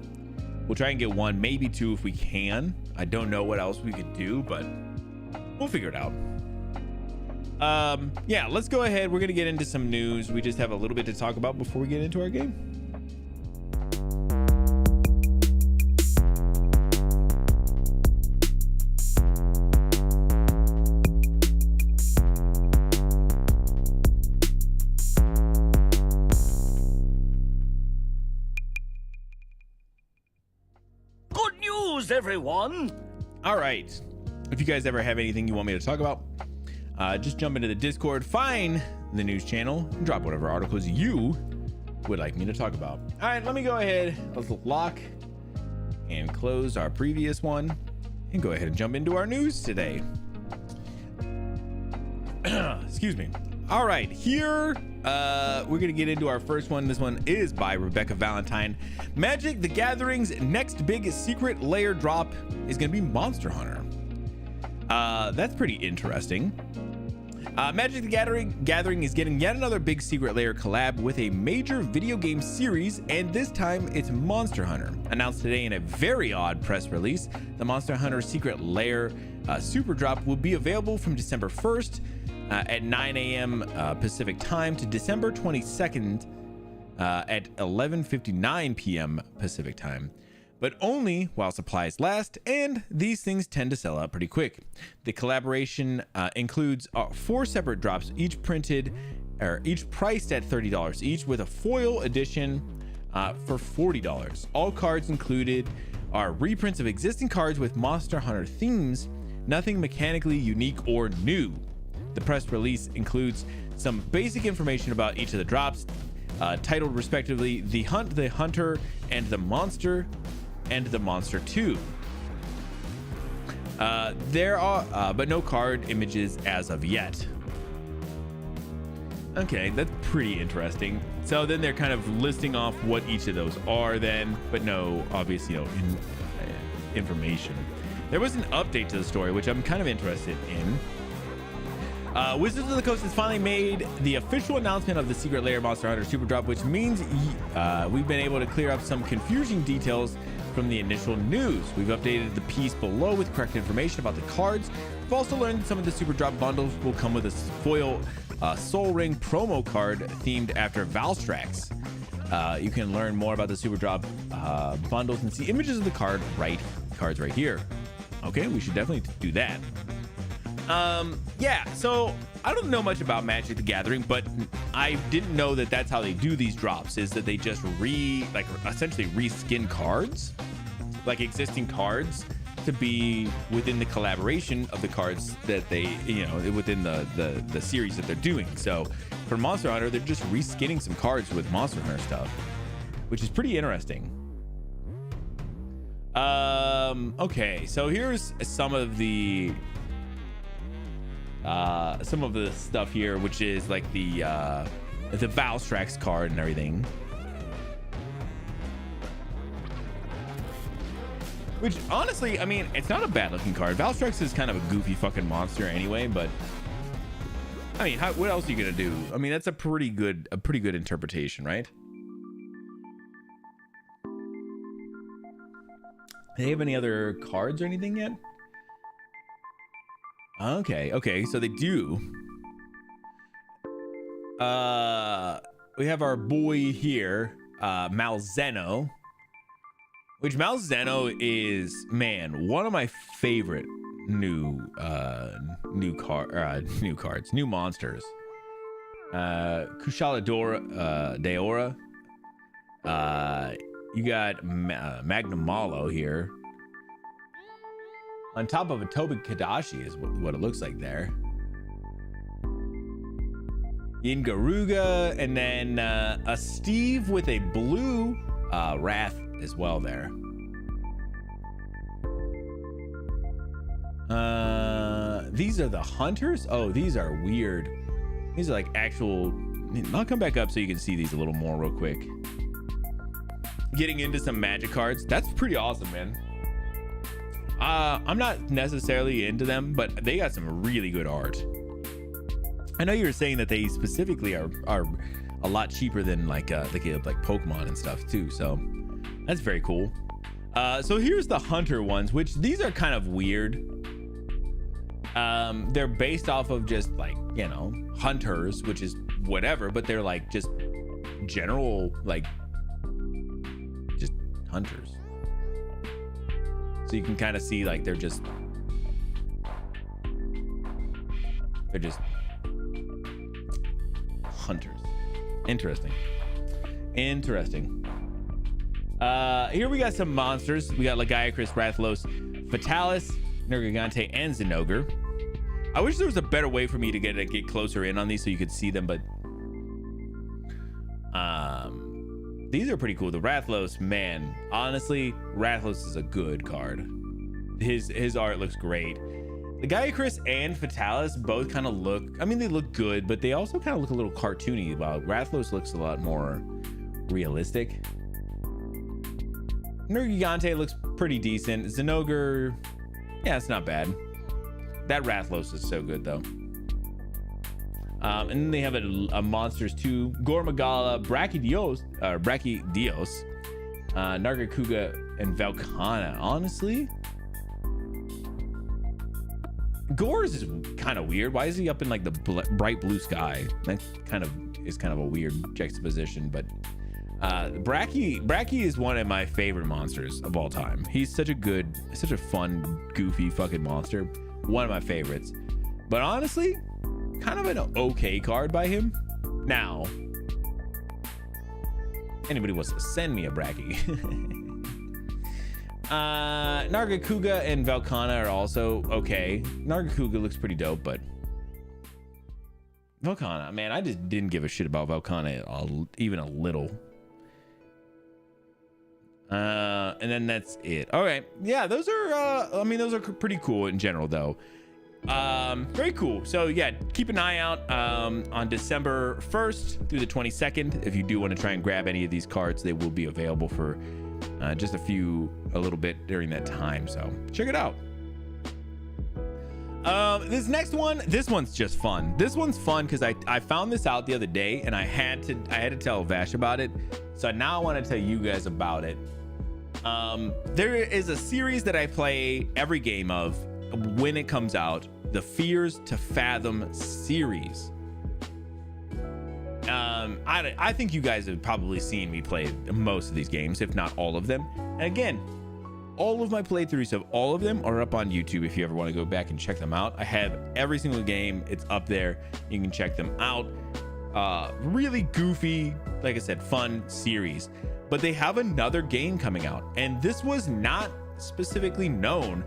we'll try and get one, maybe two if we can. I don't know what else we could do, but we'll figure it out. Yeah, let's go ahead. We're gonna get into some news. We just have a little bit to talk about before we get into our game. Good news, everyone! All right, if you guys ever have anything you want me to talk about, just jump into the Discord, find the news channel, and drop whatever articles you would like me to talk about. All right, let me go ahead. Let's lock and close our previous one and go ahead and jump into our news today. Excuse me. All right, here we're gonna get into our first one. This one is by Rebecca Valentine. Magic the Gathering's next big secret lair drop is gonna be Monster Hunter. That's pretty interesting. Magic the Gathering is getting yet another big secret lair collab with a major video game series, and this time it's Monster Hunter. Announced today in a very odd press release, the Monster Hunter Secret Lair Super Drop will be available from December 1st at 9 a.m. Pacific time to December 22nd at 11:59 p.m. Pacific time, but only while supplies last, and these things tend to sell out pretty quick. The collaboration includes 4 separate drops, each priced at $30 each, with a foil edition for $40. All cards included are reprints of existing cards with Monster Hunter themes, nothing mechanically unique or new. The press release includes some basic information about each of the drops, titled respectively The Hunt, the Hunter, and the Monster, and the Monster 2. There are but no card images as of yet. Okay, that's pretty interesting. So then they're kind of listing off what each of those are then, but no, obviously no information. There was an update to the story, which I'm kind of interested in. Wizards of the Coast has finally made the official announcement of the Secret Lair Monster Hunter Super Drop, which means we've been able to clear up some confusing details from the initial news. We've updated the piece below with correct information about the cards. We've also learned that some of the Super Drop bundles will come with a foil Soul Ring promo card themed after Valstrax. You can learn more about the Super Drop bundles and see images of the cards right here. Okay, we should definitely do that. Yeah, so I don't know much about Magic the Gathering, but I didn't know that that's how they do these drops, is that they just essentially reskin cards, like existing cards, to be within the collaboration of the cards that they, within the series that they're doing. So for Monster Hunter, they're just reskinning some cards with Monster Hunter stuff, which is pretty interesting. Okay, so here's some of the stuff here, which is like the Valstrax card and everything. Which honestly, I mean, it's not a bad looking card. Valstrax is kind of a goofy fucking monster anyway, but I mean, what else are you gonna do? I mean, that's a pretty good interpretation, right? Do they have any other cards or anything yet? Okay, so they do. We have our boy here, Malzeno. Which Malzeno is, man, one of my favorite new monsters. Kushala Deora. You got Magnamalo here. On top of a Tobi Kadashi is what it looks like there. Yingaruga, and then a Steve with a blue Wrath as well there. These are the hunters. Oh, these are weird. These are like actual. I'll come back up so you can see these a little more real quick. Getting into some magic cards. That's pretty awesome, man. I'm not necessarily into them, but they got some really good art. I know you were saying that they specifically are a lot cheaper than like Pokemon and stuff too, so that's very cool. So here's the hunter ones, which these are kind of weird. They're based off of just like, hunters, which is whatever, but they're like just general, like just hunters. So you can kind of see like they're just hunters. Interesting. Here we got some monsters. We got Lagiacrus, Rathalos, Fatalis, Nergigante, and Zinogre. I wish there was a better way for me to get closer in on these so you could see them, but these are pretty cool. The Rathalos, man, honestly, Rathalos is a good card. His art looks great. Lagiacrus and Fatalis both kind of look, I mean, they look good, but they also kind of look a little cartoony. While Rathalos looks a lot more realistic. Nergigante looks pretty decent. Zinogre, yeah, it's not bad. That Rathalos is so good though. And then they have a monsters too. Gormagala, Brachydios, Nargacuga, and Velkhana. Honestly, Gorz is kind of weird. Why is he up in like the bright blue sky? That is kind of a weird juxtaposition, but Bracky is one of my favorite monsters of all time. He's such a fun, goofy fucking monster. One of my favorites. But honestly, kind of an okay card by him. Now, anybody wants to send me a Bracky. Nargacuga and Velkhana are also okay. Nargacuga looks pretty dope, but Velkhana, man, I just didn't give a shit about Velkhana even a little. And then that's it. All right, yeah, those are pretty cool in general though. Very cool. So yeah, keep an eye out on December 1st through the 22nd. If you do want to try and grab any of these cards, they will be available for just a little bit during that time, so check it out. This next one, this one's just fun. This one's fun because I found this out the other day and I had to tell Vash about it, so now I want to tell you guys about it. There is a series that I play every game of when it comes out, the Fears to Fathom series. I think you guys have probably seen me play most of these games, if not all of them. And again, all of my playthroughs of all of them are up on YouTube if you ever want to go back and check them out. I have every single game. It's up there. You can check them out. Really goofy, like I said, fun series. But they have another game coming out, and this was not specifically known.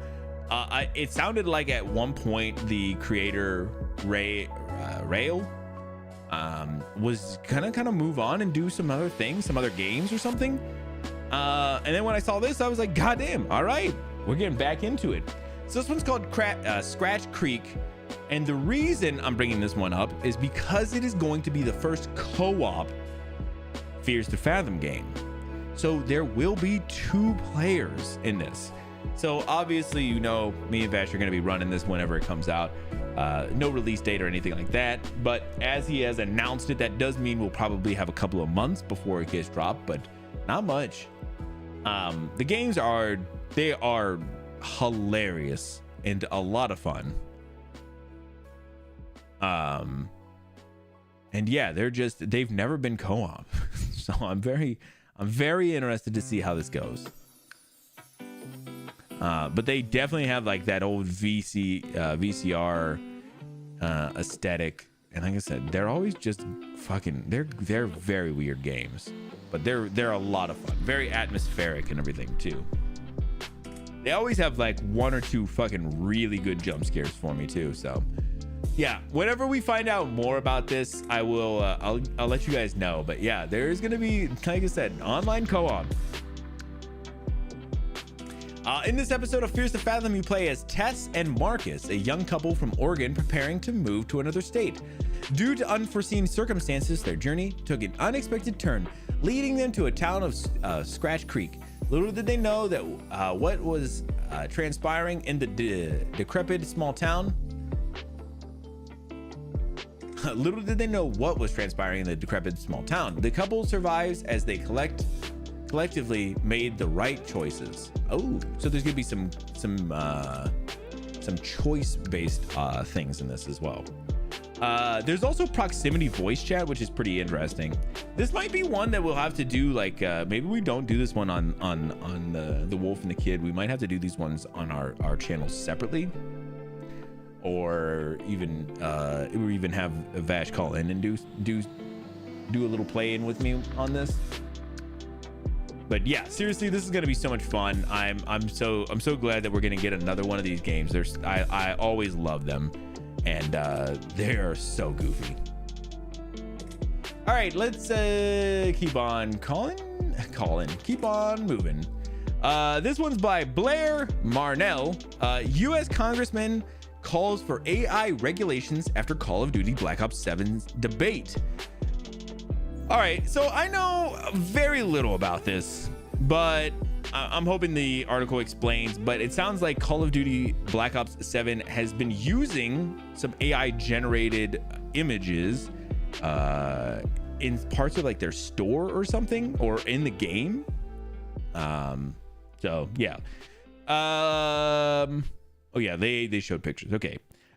It sounded like at one point the creator Rail was gonna kind of move on and do some other things, some other games or something. And then when I saw this, I was like, God damn, all right, we're getting back into it. So this one's called Scratch Creek. And the reason I'm bringing this one up is because it is going to be the first co-op Fears to Fathom game. So there will be 2 players in this. So obviously, you know, me and Vash are going to be running this whenever it comes out. No release date or anything like that. But as he has announced it, that does mean we'll probably have a couple of months before it gets dropped, but not much. The games are hilarious and a lot of fun. And yeah, they've never been co-op. So I'm very interested to see how this goes. But they definitely have like that old VCR aesthetic, and like I said, they're always just fucking they're very weird games, but they're a lot of fun, very atmospheric and everything too. They always have like 1 or 2 fucking really good jump scares for me too. So yeah, whenever we find out more about this, I will I'll let you guys know. But yeah, there is gonna be, like I said, online co-op. In this episode of Fears to Fathom, you play as Tess and Marcus, a young couple from Oregon preparing to move to another state. Due to unforeseen circumstances, their journey took an unexpected turn, leading them to a town of Scratch Creek. Little did they know that what was transpiring in the decrepit small town. Little did they know what was transpiring in the decrepit small town. The couple survives as they collectively made the right choices. Oh, so there's gonna be some choice-based things in this as well. There's also proximity voice chat, which is pretty interesting. This might be one that we'll have to do, like maybe we don't do this one on the Wolf and the Kid. We might have to do these ones on our channel separately, or even have Vash call in and do a little play in with me on this. But yeah, seriously, this is gonna be so much fun. I'm so glad that we're gonna get another one of these games. I always love them, and they are so goofy. All right, let's keep on keep on moving. This one's by Blair Marnell. U.S. Congressman calls for AI regulations after Call of Duty Black Ops 7's debate. All right, so I know very little about this, but I'm hoping the article explains, but it sounds like Call of Duty Black Ops 7 has been using some AI generated images in parts of like their store or something, or in the game. So yeah. Oh yeah, they showed pictures. Okay.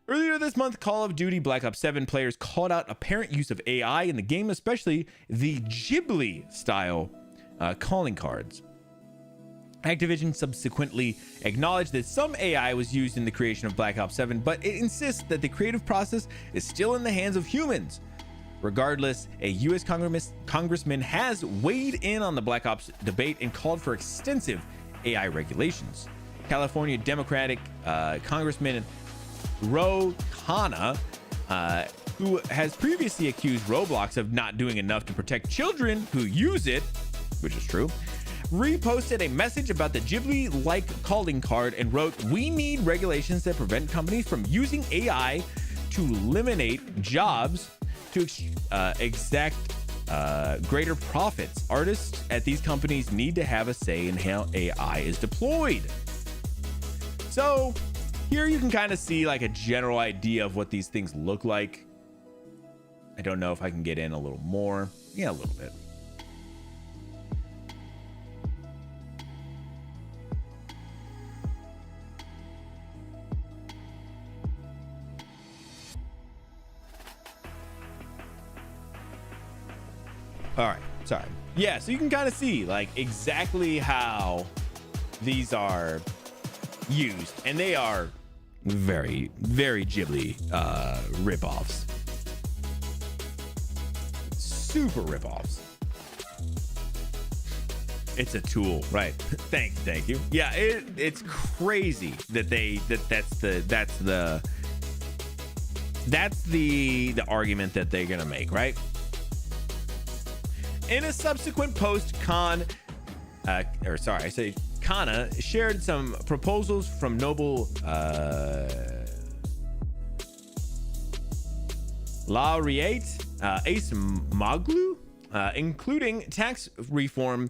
Earlier this month, Call of Duty Black Ops 7 players called out apparent use of AI in the game, especially the Ghibli-style calling cards. Activision subsequently acknowledged that some AI was used in the creation of Black Ops 7, but it insists that the creative process is still in the hands of humans. Regardless, a U.S. congressman has weighed in on the Black Ops debate and called for extensive AI regulations. California Democratic Congressman Ro Khanna, who has previously accused Roblox of not doing enough to protect children who use it, which is true, reposted a message about the Ghibli-like calling card and wrote, "We need regulations that prevent companies from using AI to eliminate jobs to exact greater profits. Artists at these companies need to have a say in how AI is deployed." So here you can kind of see like a general idea of what these things look like. I don't know if I can get in a little more. Yeah, a little bit. All right, sorry. Yeah, so you can kind of see like exactly how these are used, and they are very, very Ghibli ripoffs. Super ripoffs. It's a tool, right? Thank you. Yeah, it's crazy that that's the argument that they're gonna make, right? In a subsequent post, Kana shared some proposals from Nobel laureate Ace Maglu, including tax reform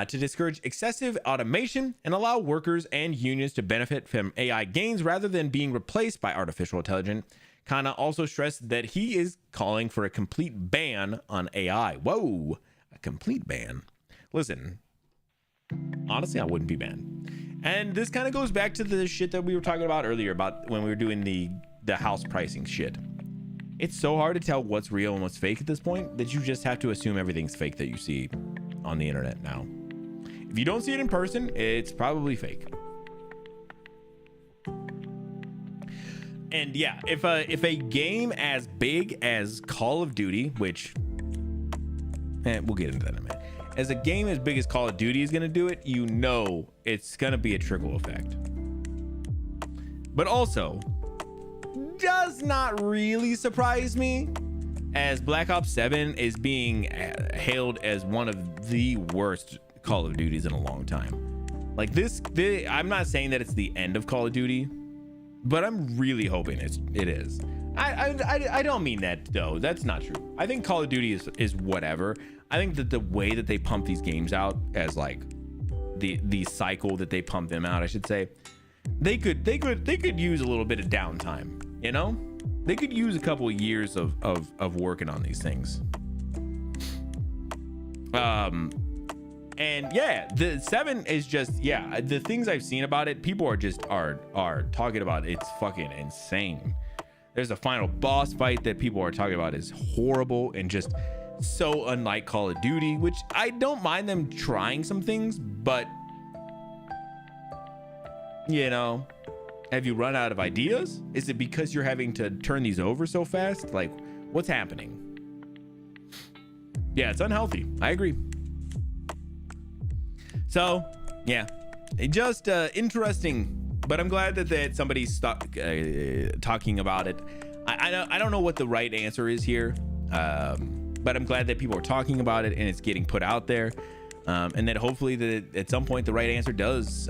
to discourage excessive automation and allow workers and unions to benefit from AI gains rather than being replaced by artificial intelligence. Kana also stressed that he is calling for a complete ban on AI. Whoa, a complete ban. Listen, honestly, I wouldn't be banned. And this kind of goes back to the shit that we were talking about earlier about when we were doing the house pricing shit. It's so hard to tell what's real and what's fake at this point that you just have to assume everything's fake that you see on the internet now. If you don't see it in person, it's probably fake. And yeah, if a game as big as Call of Duty, which we'll get into that in a minute, as a game as big as Call of Duty is going to do it, you know it's going to be a trickle effect. But also, does not really surprise me, as Black Ops 7 is being hailed as one of the worst Call of Duties in a long time. Like I'm not saying that it's the end of Call of Duty, but I'm really hoping it is. I don't mean that though. That's not true. I think Call of Duty is whatever. I think that the way that they pump these games out, as like the cycle that they pump them out, I should say, they could use a little bit of downtime. You know, they could use a couple of years of working on these things. And yeah, the 7 is just, yeah, the things I've seen about it, people are talking about it's fucking insane. There's a final boss fight that people are talking about is horrible and just so unlike Call of Duty, which I don't mind them trying some things, but you know, have you run out of ideas? Is it because you're having to turn these over so fast? Like, what's happening? Yeah, it's unhealthy. I agree. So yeah, just interesting, but I'm glad that somebody's talking about it. I don't know what the right answer is here, but I'm glad that people are talking about it and it's getting put out there, and that hopefully that at some point the right answer does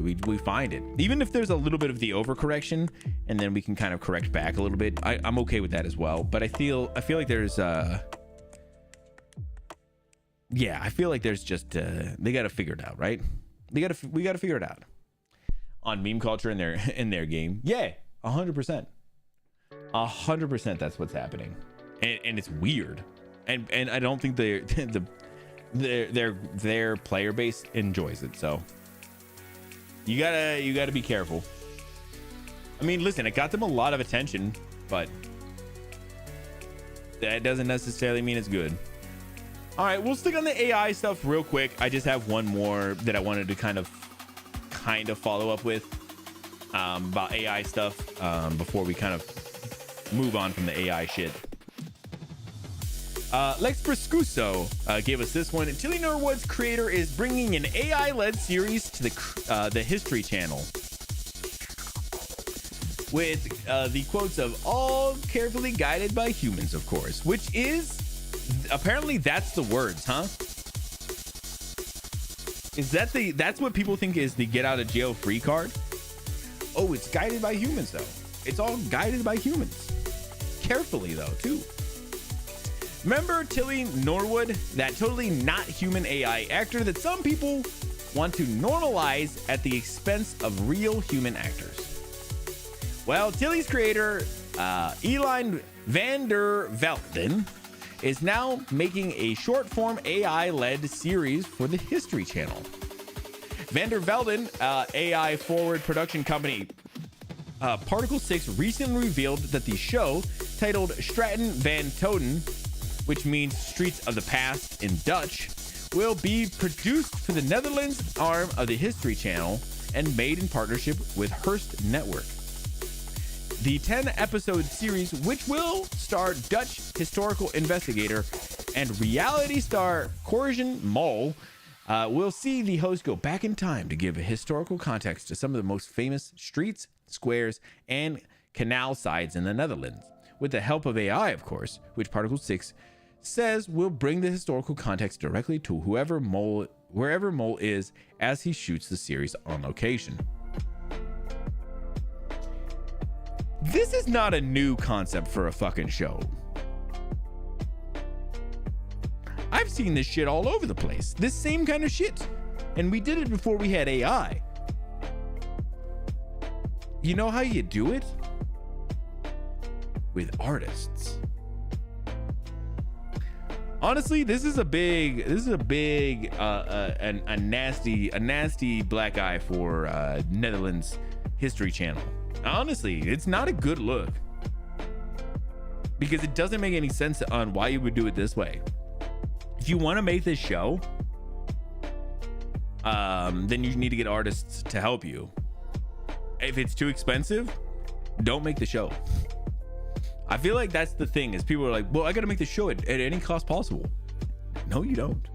we find it, even if there's a little bit of the overcorrection, and then we can kind of correct back a little bit. I'm okay with that as well, but I feel like there's yeah, I feel like there's just they got to figure it out, right? We got to figure it out on meme culture in their game. Yeah, 100%. That's what's happening, and it's weird, and I don't think their player base enjoys it. So you gotta be careful. I mean, listen, it got them a lot of attention, but that doesn't necessarily mean it's good. All right, we'll stick on the AI stuff real quick. I just have one more that I wanted to kind of follow up with about AI stuff before we kind of move on from the AI shit. Lex Briscuso gave us this one. Tilly Norwood's creator is bringing an AI-led series to the History Channel, with the quotes of "all carefully guided by humans," of course, which is apparently that's the words, huh? Is that that's what people think is the get out of jail free card? Oh, it's guided by humans though. It's all guided by humans. Carefully though, too. Remember Tilly Norwood, that totally not human AI actor that some people want to normalize at the expense of real human actors? Well, Tilly's creator, Eline van der Velden, is now making a short-form AI-led series for the History Channel. Van der Velden, AI-forward production company Particle 6, recently revealed that the show, titled Stratton Van Toten, which means Streets of the Past in Dutch, will be produced for the Netherlands arm of the History Channel and made in partnership with Hearst Network. The 10-episode series, which will star Dutch historical investigator and reality star Corjan Mol, will see the host go back in time to give a historical context to some of the most famous streets, squares, and canal sides in the Netherlands, with the help of AI, of course, which Particle 6 says will bring the historical context directly to wherever Mol is as he shoots the series on location. This is not a new concept for a fucking show. I've seen this shit all over the place. This same kind of shit. And we did it before we had AI. You know how you do it? With artists. Honestly, this is a nasty black eye for Netherlands History Channel. Honestly, it's not a good look because it doesn't make any sense on why you would do it this way. If you want to make this show, then you need to get artists to help you. If it's too expensive, don't make the show. I feel like that's the thing is people are like, well, I got to make the show at any cost possible. No, you don't.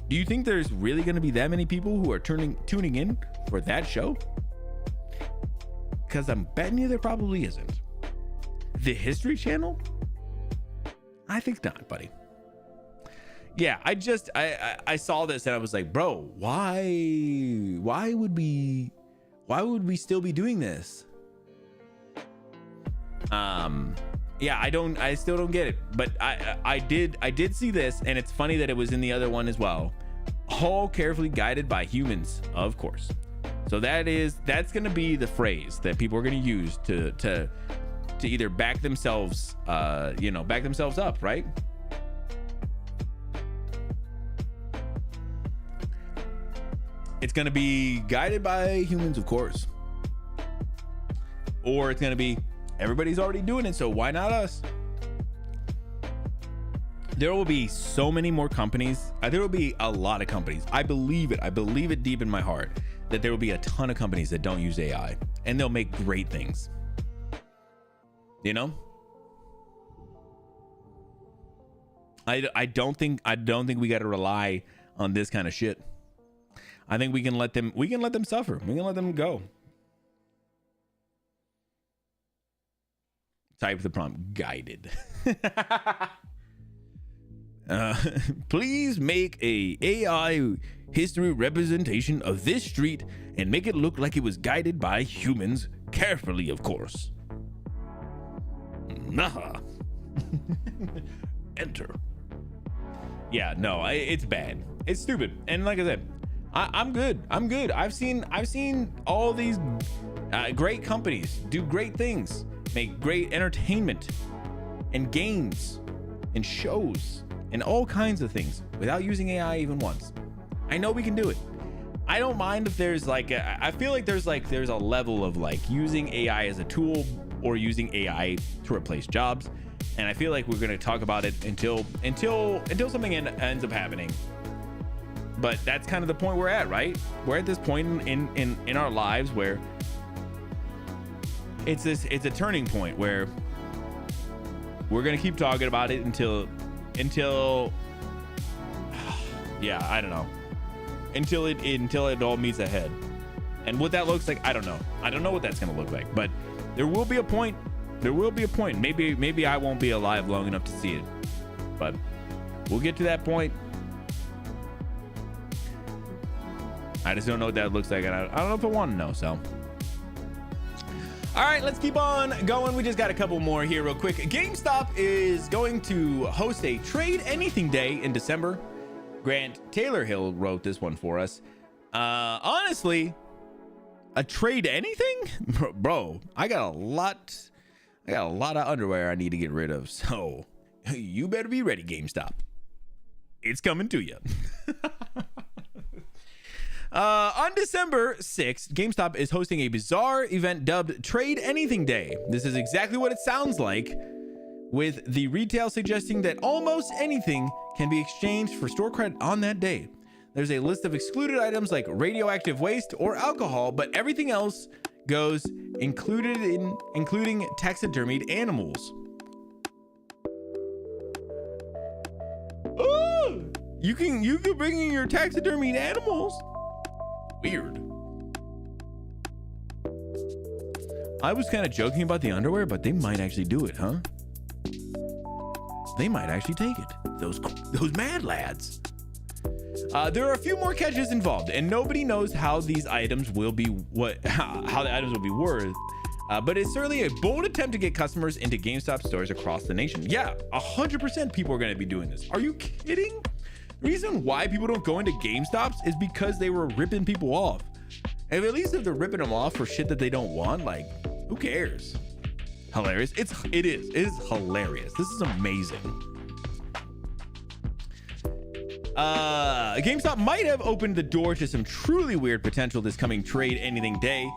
Do you think there's really going to be that many people who are tuning in for that show? Because I'm betting you there probably isn't. The History Channel? I think not, buddy. Yeah, I saw this and I was like, bro, why would we still be doing this? Yeah, I still don't get it, but I did see this, and it's funny that it was in the other one as well. All carefully guided by humans, of course. So that's gonna be the phrase that people are gonna use to either back themselves, back themselves up, right? It's gonna be guided by humans, of course, or it's gonna be everybody's already doing it, so why not us? There will be so many more companies. There will be a lot of companies. I believe it. I believe it deep in my heart that there will be a ton of companies that don't use AI, and they'll make great things. You know? I don't think we got to rely on this kind of shit. I think we can let them suffer. We can let them go. Type the prompt, guided. Please make a AI history representation of this street and make it look like it was guided by humans, carefully, of course. Nah. Enter. Yeah, no, it's bad. It's stupid. And like I said, I'm good. I've seen all these great companies do great things, make great entertainment and games and shows and all kinds of things without using AI even once. I know we can do it. I don't mind if there's like I feel like there's a level of like using AI as a tool or using AI to replace jobs, and I feel like we're going to talk about it until something ends up happening. But that's kind of the point we're at, right? We're at this point in our lives where it's a turning point where we're gonna keep talking about it until yeah, I don't know, until it all meets a head. And what that looks like, I don't know what that's gonna look like, but there will be a point. Maybe I won't be alive long enough to see it, but we'll get to that point. I just don't know what that looks like, and I don't know if I want to know. So all right, let's keep on going. We just got a couple more here real quick. GameStop is going to host a Trade Anything Day in December. Grant Taylor-Hill wrote this one for us. Honestly, a trade anything? Bro, I got a lot of underwear I need to get rid of. So you better be ready, GameStop. It's coming to you. On December 6th, GameStop is hosting a bizarre event dubbed Trade Anything Day. This is exactly what it sounds like with the retail suggesting that almost anything can be exchanged for store credit on that day. There's a list of excluded items like radioactive waste or alcohol, but everything else goes including taxidermied animals. Oh, you can bring in your taxidermied animals. Weird. I was kind of joking about the underwear, but they might actually do it, huh? They might actually take it. Those mad lads. There are a few more catches involved, and nobody knows how these items will be how the items will be worth. But it's certainly a bold attempt to get customers into GameStop stores across the nation. Yeah, 100% people are going to be doing this. Are you kidding? The reason why people don't go into GameStops is because they were ripping people off. And at least if they're ripping them off for shit that they don't want, like, who cares? Hilarious. It is hilarious. This is amazing. GameStop might have opened the door to some truly weird potential this coming Trade Anything Day.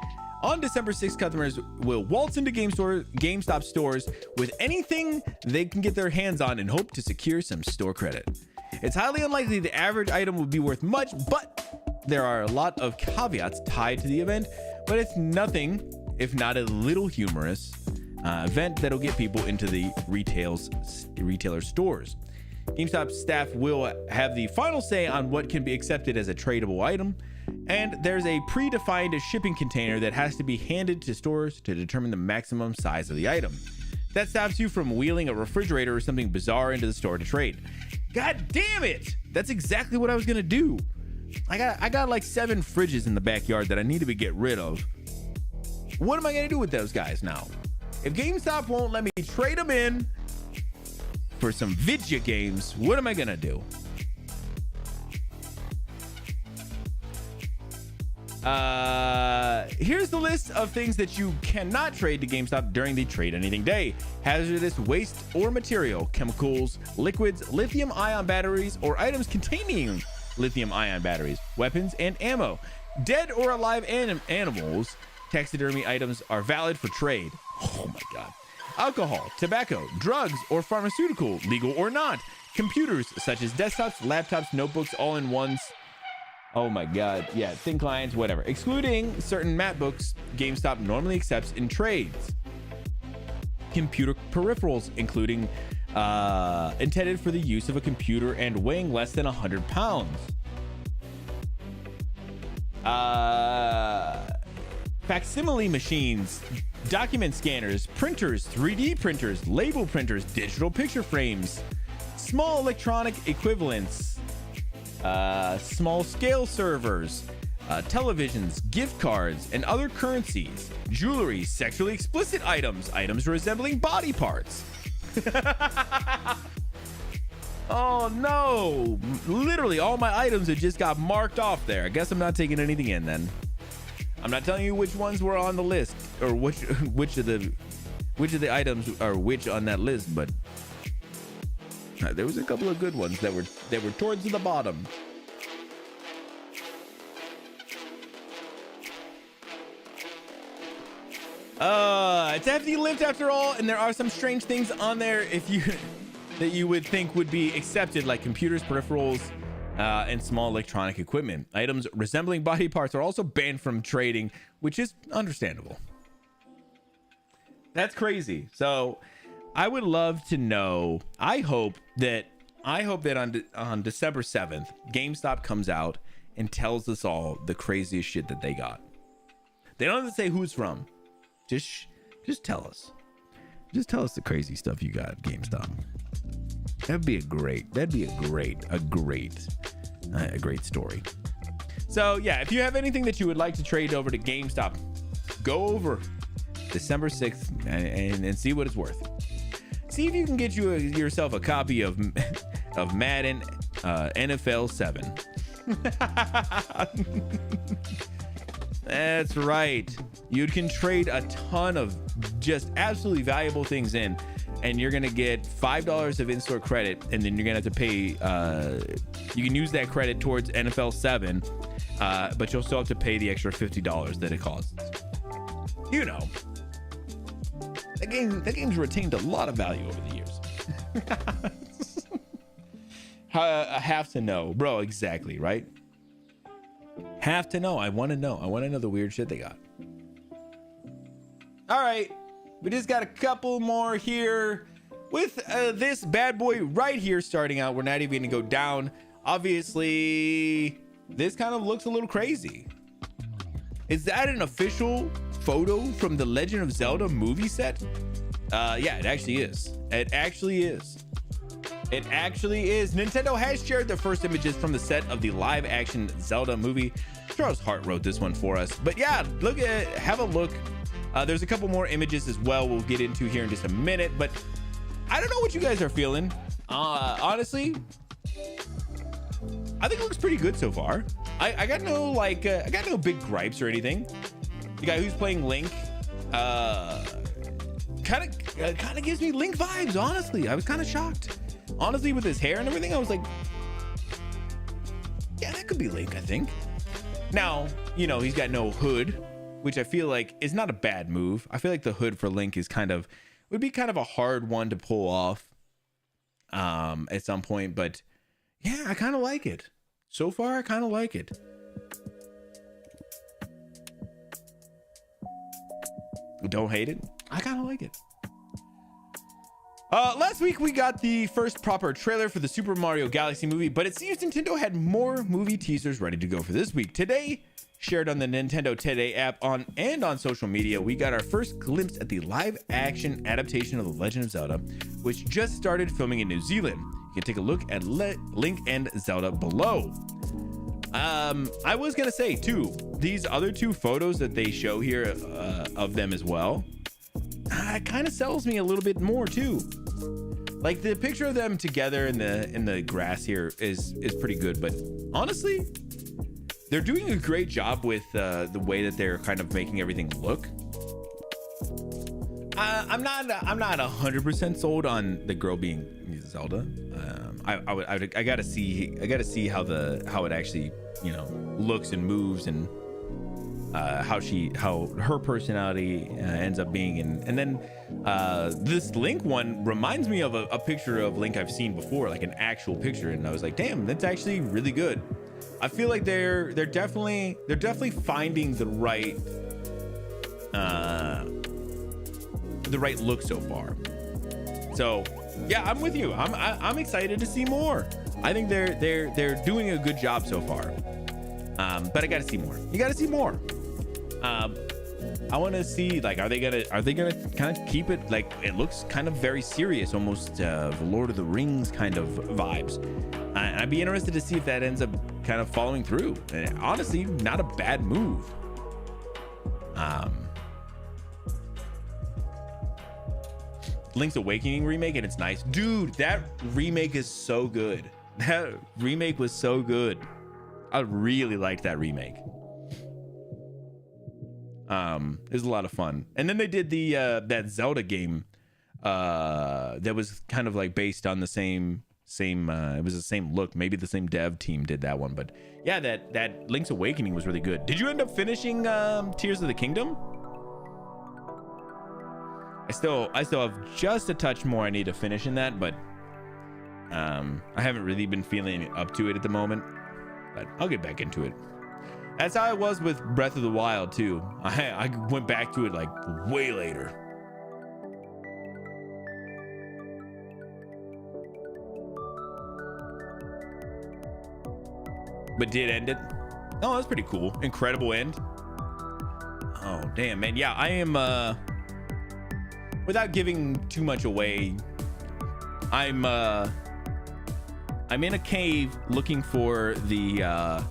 On December 6th, customers will waltz into GameStop stores with anything they can get their hands on and hope to secure some store credit. It's highly unlikely the average item will be worth much, but there are a lot of caveats tied to the event, but it's nothing if not a little humorous event that'll get people into the retailer stores. GameStop staff will have the final say on what can be accepted as a tradable item, and there's a predefined shipping container that has to be handed to stores to determine the maximum size of the item. That stops you from wheeling a refrigerator or something bizarre into the store to trade. God damn it! That's exactly what I was gonna do. I got like 7 fridges in the backyard that I need to get rid of. What am I gonna do with those guys now? If GameStop won't let me trade them in for some video games, what am I gonna do? Here's the list of things that you cannot trade to GameStop during the Trade Anything Day. Hazardous waste or material, chemicals, liquids, lithium-ion batteries, or items containing lithium-ion batteries, weapons, and ammo. Dead or alive animals, taxidermy items are valid for trade. Oh my God. Alcohol, tobacco, drugs, or pharmaceutical, legal or not. Computers such as desktops, laptops, notebooks, all-in-ones. Oh my God. Yeah, thin clients, whatever. Excluding certain MacBooks, GameStop normally accepts in trades. Computer peripherals, including intended for the use of a computer and weighing less than 100 pounds. Facsimile machines, document scanners, printers, 3D printers, label printers, digital picture frames, small electronic equivalents, small scale servers, televisions, gift cards, and other currencies, jewelry, sexually explicit items, items resembling body parts. Oh no, literally all my items have just got marked off there. I guess I'm not taking anything in then. I'm not telling you which ones were on the list or which of the items are which on that list, but there was a couple of good ones that were towards the bottom. It's a hefty lift after all, and there are some strange things on there that you would think would be accepted, like computers, peripherals, and small electronic equipment. Items resembling body parts are also banned from trading, which is understandable. That's crazy. So I would love to know. I hope that on December 7th, GameStop comes out and tells us all the craziest shit that they got. They don't have to say who's from. Just tell us. Just tell us the crazy stuff you got at GameStop. That'd be a great story. So yeah, if you have anything that you would like to trade over to GameStop, go over December 6th and see what it's worth. See if you can get yourself a copy of Madden NFL 7. That's right. You can trade a ton of just absolutely valuable things in, and you're gonna get $5 of in-store credit, and then you're gonna have to pay. You can use that credit towards NFL 7, but you'll still have to pay the extra $50 that it costs. You know. That game's retained a lot of value over the years. I have to know, bro. Exactly, right? Have to know. I want to know. I want to know the weird shit they got. All right, we just got a couple more here with this bad boy right here starting out. We're not even gonna go down. Obviously, this kind of looks a little crazy. Is that an official photo from the Legend of Zelda movie set? Yeah, it actually is. It actually is. It actually is. Nintendo has shared the first images from the set of the live action Zelda movie. Charles Hart wrote this one for us. But yeah, have a look. There's a couple more images as well we'll get into here in just a minute. But I don't know what you guys are feeling. Honestly, I think it looks pretty good so far. I got no I got no big gripes or anything. The guy who's playing Link, kind of gives me Link vibes. Honestly, I was kind of shocked. Honestly, with his hair and everything, I was like, yeah, that could be Link, I think. Now, you know, he's got no hood, which I feel like is not a bad move. I feel like the hood for Link is would be kind of a hard one to pull off at some point, but yeah, I kind of like it. So far, I kind of like it. Don't hate it. I kind of like it. Last week we got the first proper trailer for the Super Mario Galaxy movie, but it seems Nintendo had more movie teasers ready to go for this week. Today, shared on the Nintendo Today app and on social media, we got our first glimpse at the live action adaptation of The Legend of Zelda, which just started filming in New Zealand. You can take a look at Link and Zelda below. I was gonna say too, these other two photos that they show here of them as well, it kind of sells me a little bit more too. Like the picture of them together in the grass here is pretty good, but honestly, they're doing a great job with the way that they're kind of making everything look. I'm not 100% sold on the girl being Zelda. I gotta see how it actually, you know, looks and moves, and how her personality ends up being, and then this Link one reminds me of a picture of Link I've seen before, like an actual picture, and I was like, damn, that's actually really good. I feel like they're definitely finding the right look so far. So yeah, I'm with you. I'm excited to see more. I think they're doing a good job so far. But I gotta see more. You gotta see more. I want to see, like, are they gonna kind of keep it like it looks kind of very serious, almost Lord of the Rings kind of vibes. And I'd be interested to see if that ends up kind of following through. And honestly, not a bad move. Link's Awakening remake, and it's nice, dude. That remake is so good. That remake was so good. I really liked that remake. It was a lot of fun. And then they did the that Zelda game that was kind of like based on the same it was the same look. Maybe the same dev team did that one, but yeah, that Link's Awakening was really good. Did you end up finishing Tears of the Kingdom? I still have just a touch more I need to finish in that, but I haven't really been feeling up to it at the moment, but I'll get back into it. That's how I was with Breath of the Wild too. I went back to it like way later. But did end it. Oh, that's pretty cool. Incredible end. Oh damn, man. Yeah, I am without giving too much away, I'm in a cave looking for the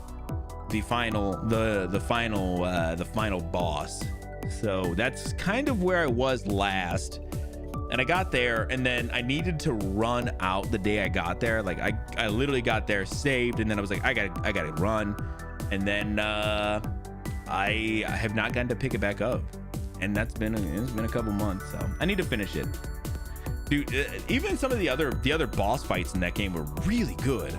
final boss. So that's kind of where I was last, and I got there, and then I needed to run out the day I got there. Like I literally got there, saved, and then I was like, I gotta run, and then I have not gotten to pick it back up, and it's been a couple months, so I need to finish it. Dude, even some of the other boss fights in that game were really good.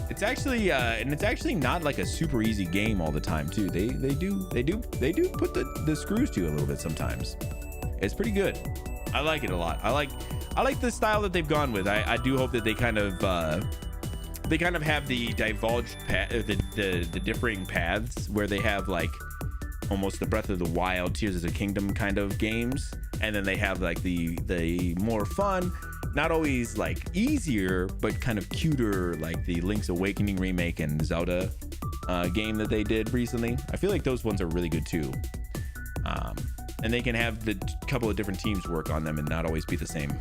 It's actually and it's actually not like a super easy game all the time too. They do put the screws to you a little bit sometimes. It's pretty good. I like it a lot. I like the style that they've gone with. I do hope that they kind of have the divulged the differing paths where they have like almost the Breath of the Wild, Tears of the Kingdom kind of games, and then they have like the more fun, not always like easier, but kind of cuter, like the Link's Awakening remake and Zelda game that they did recently. I feel like those ones are really good too. And they can have the couple of different teams work on them and not always be the same.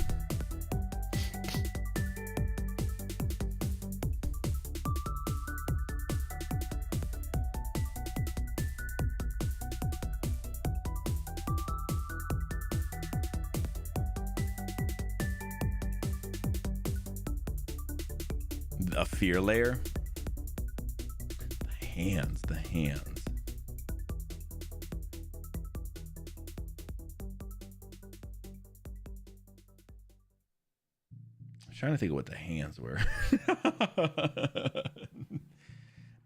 A fear layer. The hands. I'm trying to think of what the hands were.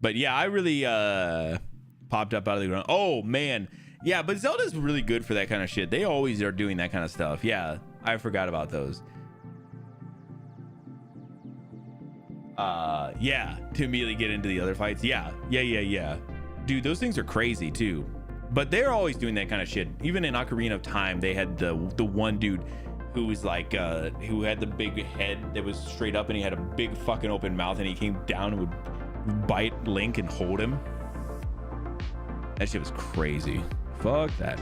But yeah, I really popped up out of the ground. Oh man. Yeah, but Zelda's really good for that kind of shit. They always are doing that kind of stuff. Yeah, I forgot about those. Yeah, to immediately get into the other fights. Yeah. Dude, those things are crazy too. But they're always doing that kind of shit. Even in Ocarina of Time, they had the one dude who was like who had the big head that was straight up, and he had a big fucking open mouth, and he came down and would bite Link and hold him. That shit was crazy. Fuck that.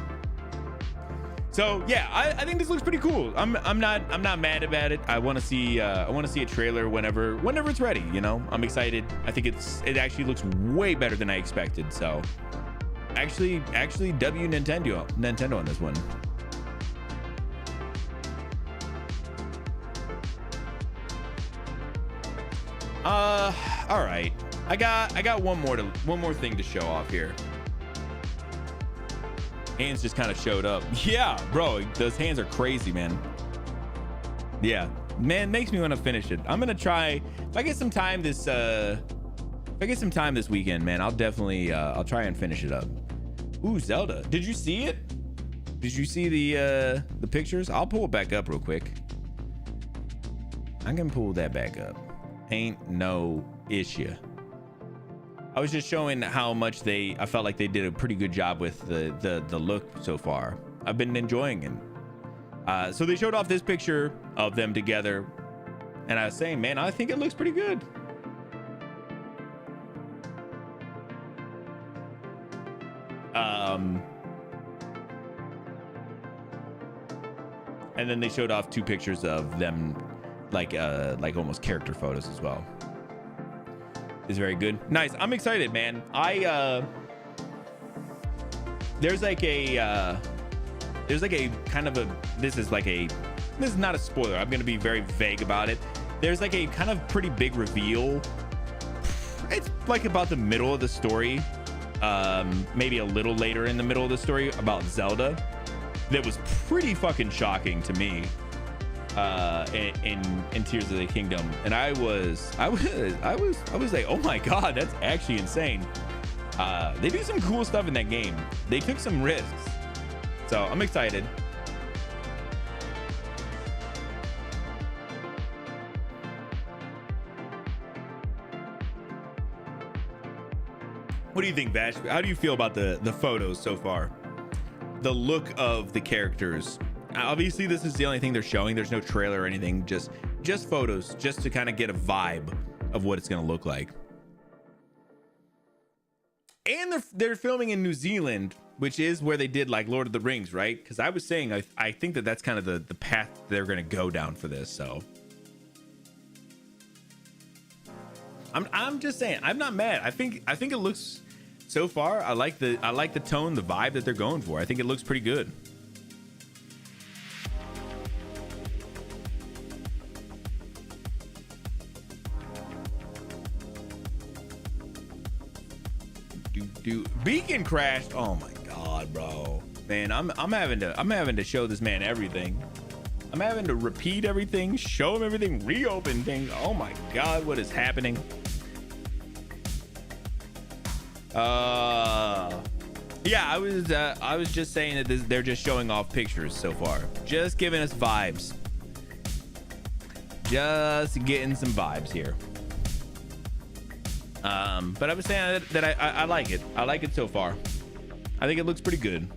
So yeah, I think this looks pretty cool. I'm not mad about it. I want to see a trailer whenever it's ready. You know, I'm excited. I think it actually looks way better than I expected. So actually W Nintendo on this one. All right. I got one more thing to show off here. Hands just kind of showed up. Yeah, bro, those hands are crazy, man. Yeah, man, makes me want to finish it. I'm gonna try. If I get some time this weekend, man, I'll definitely I'll try and finish it up. Ooh, Zelda. Did you see it? Did you see the pictures? I'll pull it back up real quick. I can pull that back up. Ain't no issue. I was just showing how much I felt like they did a pretty good job with the look so far. I've been enjoying it. So they showed off this picture of them together, and I was saying, man, I think it looks pretty good. And then they showed off two pictures of them, like almost character photos as well. Is very good. Nice. I'm excited, man. There's like a kind of this is not a spoiler. I'm gonna be very vague about it. There's like a kind of pretty big reveal. It's like about the middle of the story, maybe a little later in the middle of the story, about Zelda. That was pretty fucking shocking to me. In Tears of the Kingdom, and I was like, oh my god, that's actually insane. They do some cool stuff in that game. They took some risks, so I'm excited. What do you think, Vash? How do you feel about the photos so far? The look of the characters. Obviously, this is the only thing they're showing. There's no trailer or anything. Just photos, just to kind of get a vibe of what it's going to look like. And they're filming in New Zealand, which is where they did like Lord of the Rings, right? Because I was saying I think that's kind of the path they're going to go down for this. So I'm just saying, I'm not mad. I think it looks, so far, I like the tone, the vibe that they're going for. I think it looks pretty good. Beacon crashed. Oh my god, bro. Man, I'm having to show this man everything. I'm having to repeat everything, show him everything, reopen things. Oh my god, what is happening? Yeah, I was just saying that they're just showing off pictures so far, just giving us vibes, just getting some vibes here. But I was saying that I like it. I like it so far. I think it looks pretty good.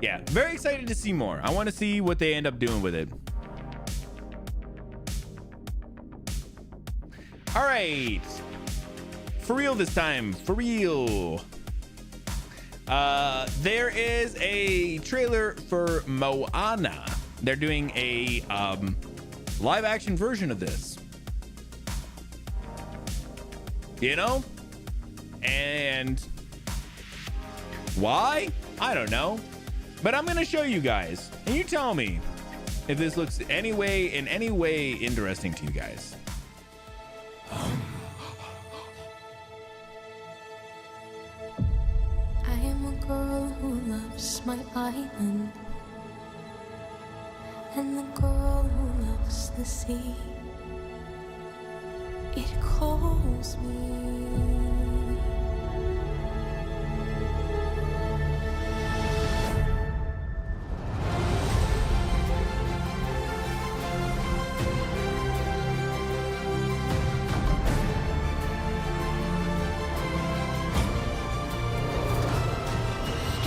Yeah, very excited to see more. I want to see what they end up doing with it. All right, for real this time, for real. There is a trailer for Moana. They're doing a live action version of this, you know, and why? I don't know, but I'm gonna show you guys, and you tell me if this looks in any way interesting to you guys. I am a girl who loves my island, and the girl who loves the sea. It calls me.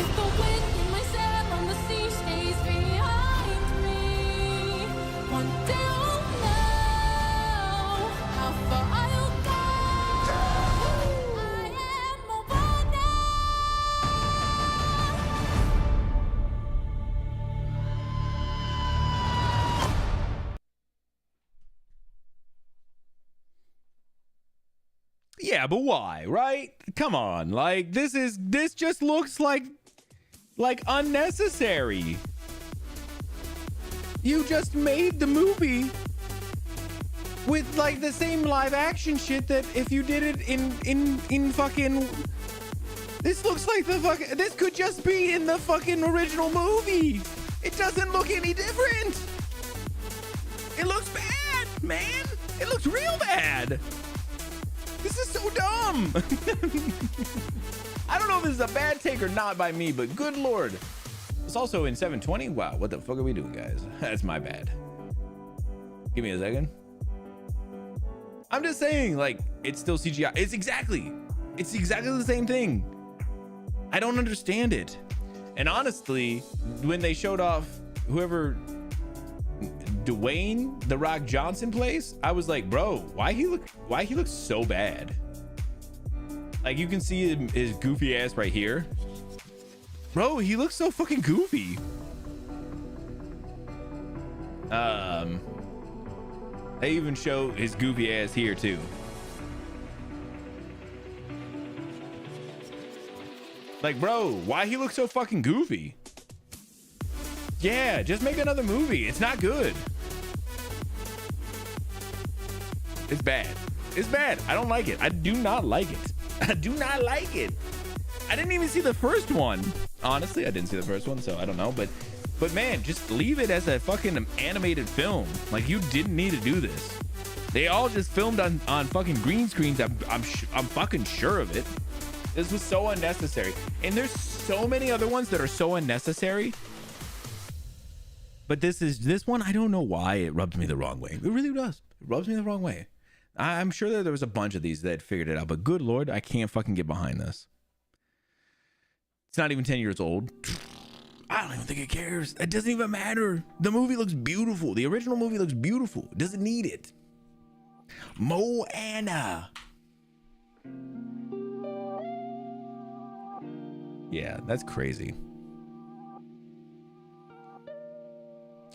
If the wind in my sail on the sea stays behind me, one day I'll know how far I'll go. I am Moana. Yeah, but why, right? Come on, like this just looks like unnecessary. You just made the movie with like the same live action shit that if you did it in fucking, this looks like this could just be in the fucking original movie. It doesn't look any different. It looks bad, man. It looks real bad. This is so dumb. I don't know if this is a bad take or not by me, but good Lord. It's also in 720. Wow, what the fuck are we doing, guys? That's my bad. Give me a second. I'm just saying, like, it's still CGI. It's exactly the same thing. I don't understand it. And honestly, when they showed off whoever Dwayne The Rock Johnson plays, I was like, bro, why he looks so bad? Like, you can see his goofy ass right here. Bro, he looks so fucking goofy. They even show his goofy ass here too. Like, bro, why he look so fucking goofy? Yeah, just make another movie. It's not good. It's bad. It's bad. I don't like it. I do not like it. I do not like it. I didn't even see the first one. Honestly, I didn't see the first one, so I don't know. But man, just leave it as a fucking animated film. Like, you didn't need to do this. They all just filmed on fucking green screens. I'm fucking sure of it. This was so unnecessary. And there's so many other ones that are so unnecessary. But this one, I don't know why it rubs me the wrong way. It really does. It rubs me the wrong way. I'm sure that there was a bunch of these that figured it out, but good Lord, I can't fucking get behind this. It's not even 10 years old. I don't even think it cares. It doesn't even matter. The movie looks beautiful. The original movie looks beautiful. It doesn't need it. Moana. Yeah, that's crazy.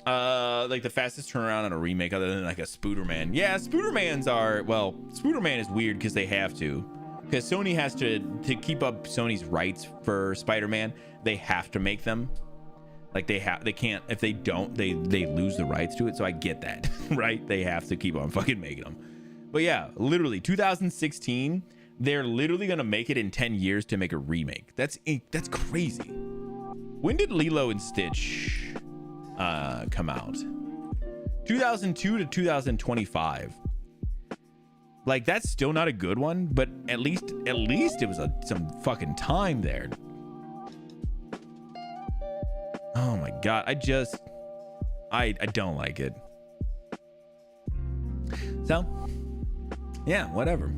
Like the fastest turnaround on a remake other than like a Spooderman. Yeah, Spoodermans are, well, Spooderman is weird because they have to. Because Sony has to keep up Sony's rights for Spider-Man, they have to make them. Like they can't, if they don't, they lose the rights to it. So I get that, right? They have to keep on fucking making them. But yeah, literally 2016, they're literally gonna make it in 10 years to make a remake. That's crazy. When did Lilo and Stitch come out? 2002 to 2025. Like, that's still not a good one, but at least it was some fucking time there. Oh my god, I don't like it. So, yeah, whatever.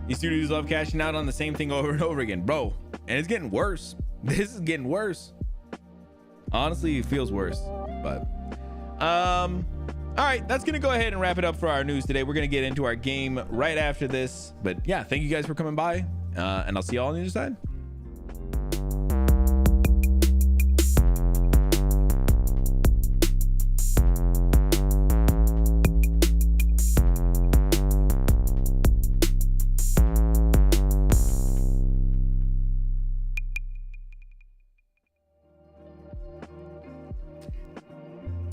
These studios love cashing out on the same thing over and over again, bro. And it's getting worse. This is getting worse. Honestly, it feels worse. But, all right, that's gonna go ahead and wrap it up for our news today. We're gonna get into our game right after this. But yeah, thank you guys for coming by, and I'll see y'all on the other side.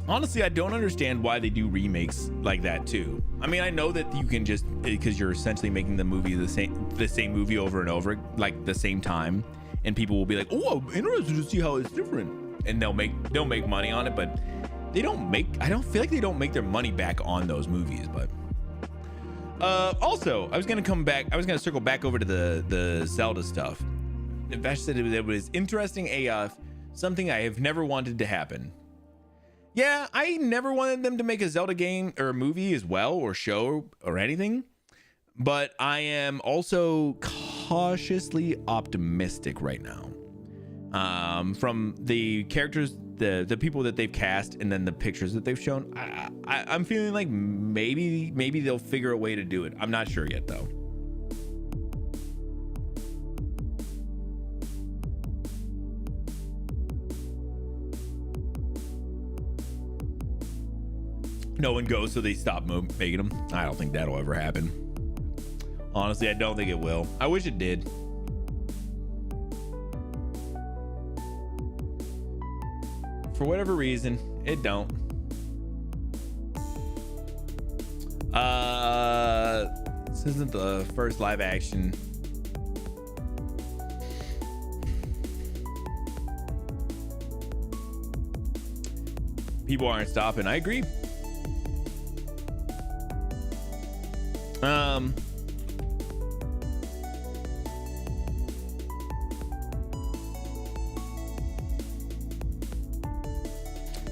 Honestly, I don't understand why they do remakes like that too. I mean, I know that you can just, because you're essentially making the movie the same movie over and over, like the same time, and people will be like, "Oh, I'm interested to see how it's different," and they'll make money on it, but they don't make. I don't feel like they don't make their money back on those movies. But also, I was gonna circle back over to the Zelda stuff. Vash said it was interesting AF, something I have never wanted to happen. Yeah, I never wanted them to make a Zelda game or a movie as well, or show or anything. But I am also cautiously optimistic right now. From the characters, the people that they've cast, and then the pictures that they've shown, I'm feeling like maybe they'll figure a way to do it. I'm not sure yet though. No one goes, so they stop making them. I don't think that'll ever happen. Honestly, I don't think it will. I wish it did. For whatever reason, it don't. This isn't the first live action. People aren't stopping. I agree.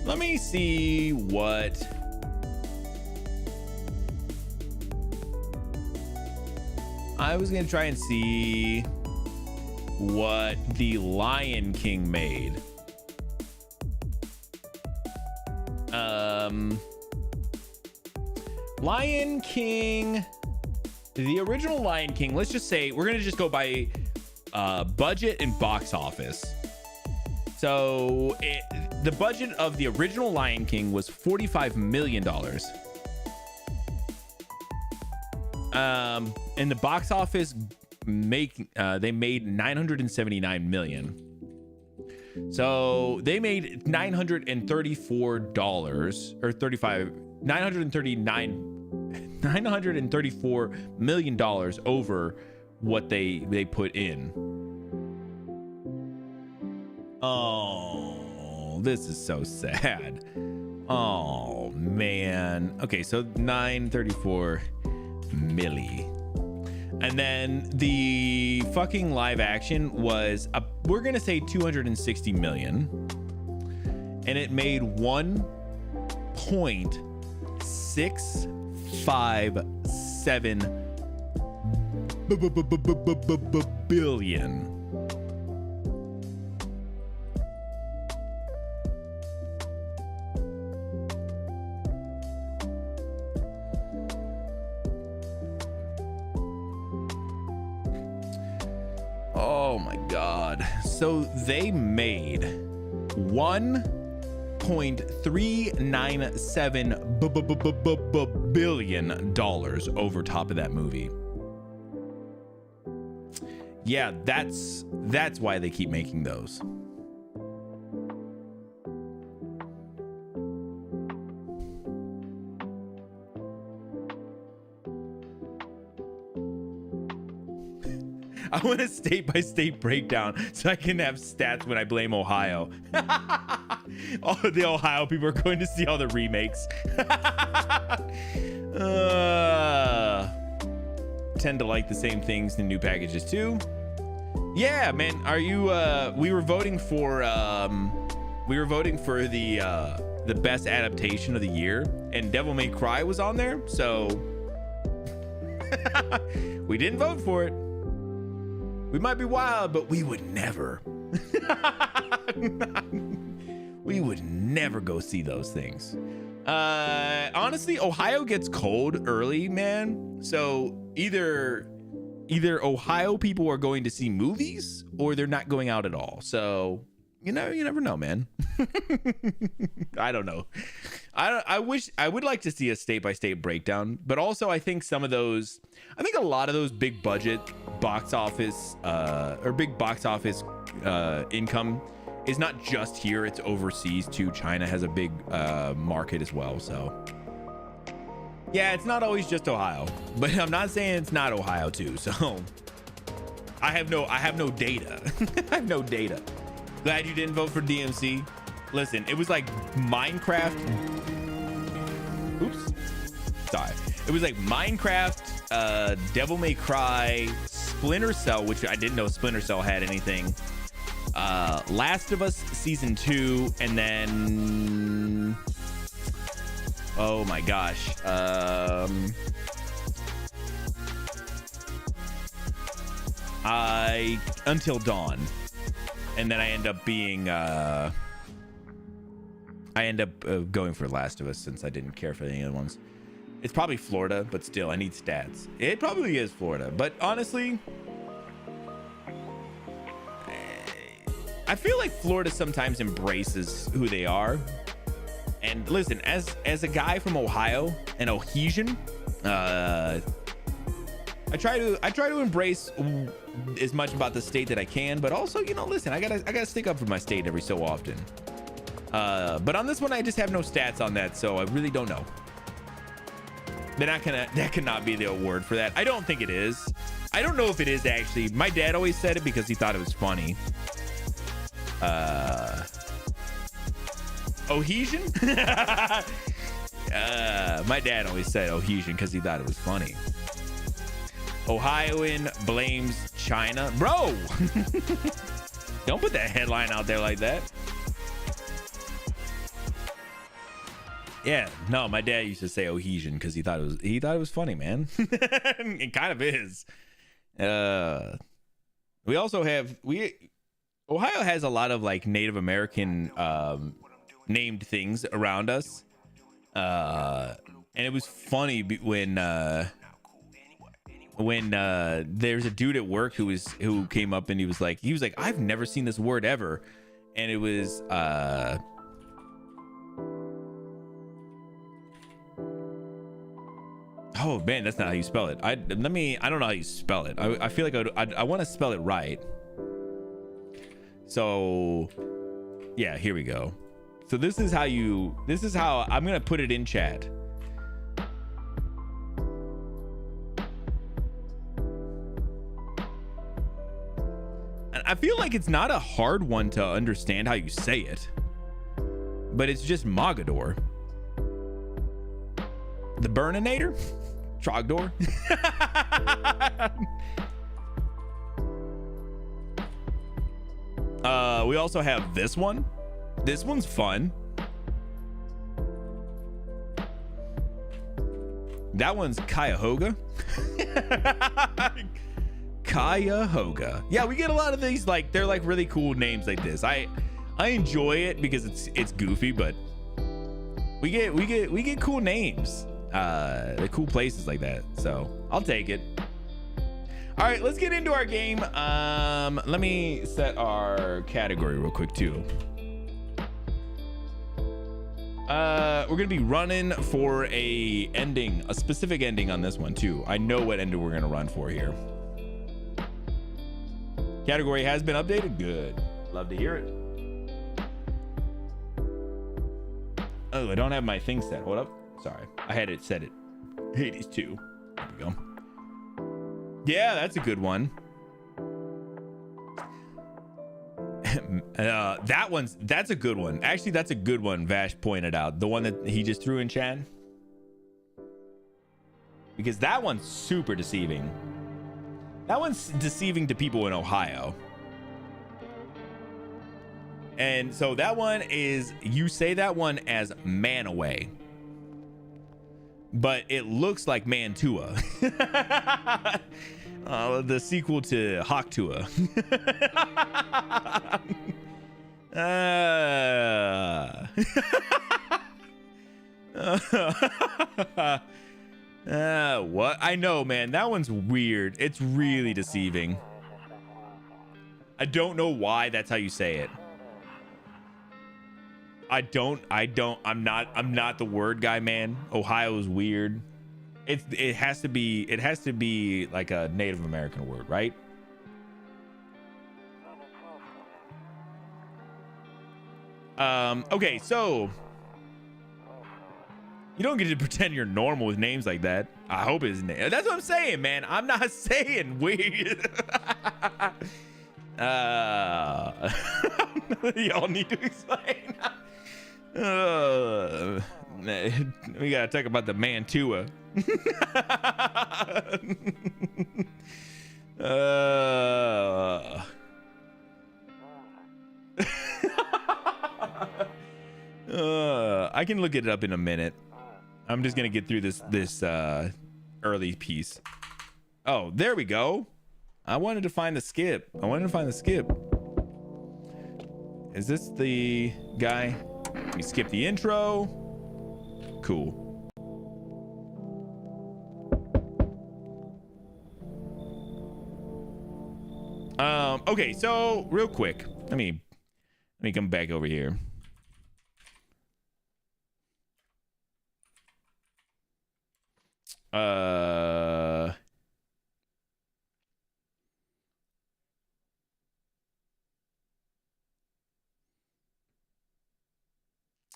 Let me see what I was gonna try and see what the Lion King made. Lion King, the original Lion King, let's just say we're gonna just go by budget and box office. So the budget of the original Lion King was $45 million. In the box office, they made $979 million. So they made $934 million over what they put in. Oh, this is so sad. Oh man. Okay, so 934 milli. And then the fucking live action was we're gonna say 260 million, and it made 1.657 billion. Oh my god. So they made $1.397 billion over top of that movie. Yeah, that's why they keep making those. I want a state-by-state breakdown so I can have stats when I blame Ohio. All the Ohio people are going to see all the remakes. Tend to like the same things in new packages too. Yeah, man. Are you? We were voting for the best adaptation of the year, and Devil May Cry was on there, so we didn't vote for it. We might be wild, but we would never. We would never go see those things. Honestly, Ohio gets cold early, man. So either Ohio people are going to see movies or they're not going out at all. So you never know, man. I don't know. I would like to see a state-by-state breakdown, but also I think a lot of those big budget box office income is not just here, it's overseas too. China has a big market as well. So yeah, it's not always just Ohio, but I'm not saying it's not Ohio too. So I have no data. I have no data. Glad you didn't vote for DMC. Listen, it was like Minecraft. Oops. Sorry. It was like Minecraft, Devil May Cry, Splinter Cell, which I didn't know Splinter Cell had anything. Last of Us Season 2, and then... Oh my gosh. Until Dawn. And then I end up being going for Last of Us since I didn't care for any other ones. It's probably Florida, but still I need stats. It probably is Florida, but honestly, I feel like Florida sometimes embraces who they are. And listen, as a guy from Ohio, an Ohesian, I try to embrace as much about the state that I can, but also, listen, I gotta stick up for my state every so often. But on this one, I just have no stats on that, so I really don't know. That cannot be the award for that. I don't think it is. I don't know if it is actually. My dad always said it because he thought it was funny. Ohesian? My dad always said Ohesian because he thought it was funny. Ohioan blames China. Bro! Don't put that headline out there like that. Yeah, no, my dad used to say Ohesian because he thought it was funny, man. It kind of is. We also have Ohio has a lot of like Native American named things around us, and it was funny when there's a dude at work who came up and he was like I've never seen this word ever, and it was oh man, that's not how you spell it. I don't know how you spell it. I feel like I want to spell it right. So yeah, here we go. So this is how I'm gonna put it in chat. And I feel like it's not a hard one to understand how you say it, but it's just Mogador. The Burninator? Trogdor? We also have this one. This one's fun. That one's Cuyahoga. Cuyahoga. Yeah, we get a lot of these, like, they're like really cool names like this. I enjoy it because it's goofy, but we get cool names. The cool places like that, so I'll take it. All right, let's get into our game. Let me set our category real quick too. We're gonna be running for a specific ending on this one too. I know what ending we're gonna run for here. Category has been updated. Good, love to hear it. Oh, I don't have my thing set. Hold up. Sorry, I had it set it. Hades 2. There we go. Yeah, that's a good one. That's a good one. Actually, that's a good one. Vash pointed out the one that he just threw in chat. because that one's super deceiving. That one's deceiving to people in Ohio. And so that one is, you say that one as Manaway, but it looks like Mantua. The sequel to Hawktua. What? I know, man. That one's weird. It's really deceiving. I don't know why that's how you say it. I'm not the word guy, man. Ohio is weird. It has to be like a Native American word, right? Okay, so you don't get to pretend you're normal with names like that. I hope it's name. That's what I'm saying, man. I'm not saying weird. Y'all need to explain. We gotta talk about the Mantua. I can look it up in a minute. I'm just gonna get through this early piece. Oh, there we go. I wanted to find the skip. Is this the guy? Let me skip the intro. Cool. Okay, so real quick, let me come back over here.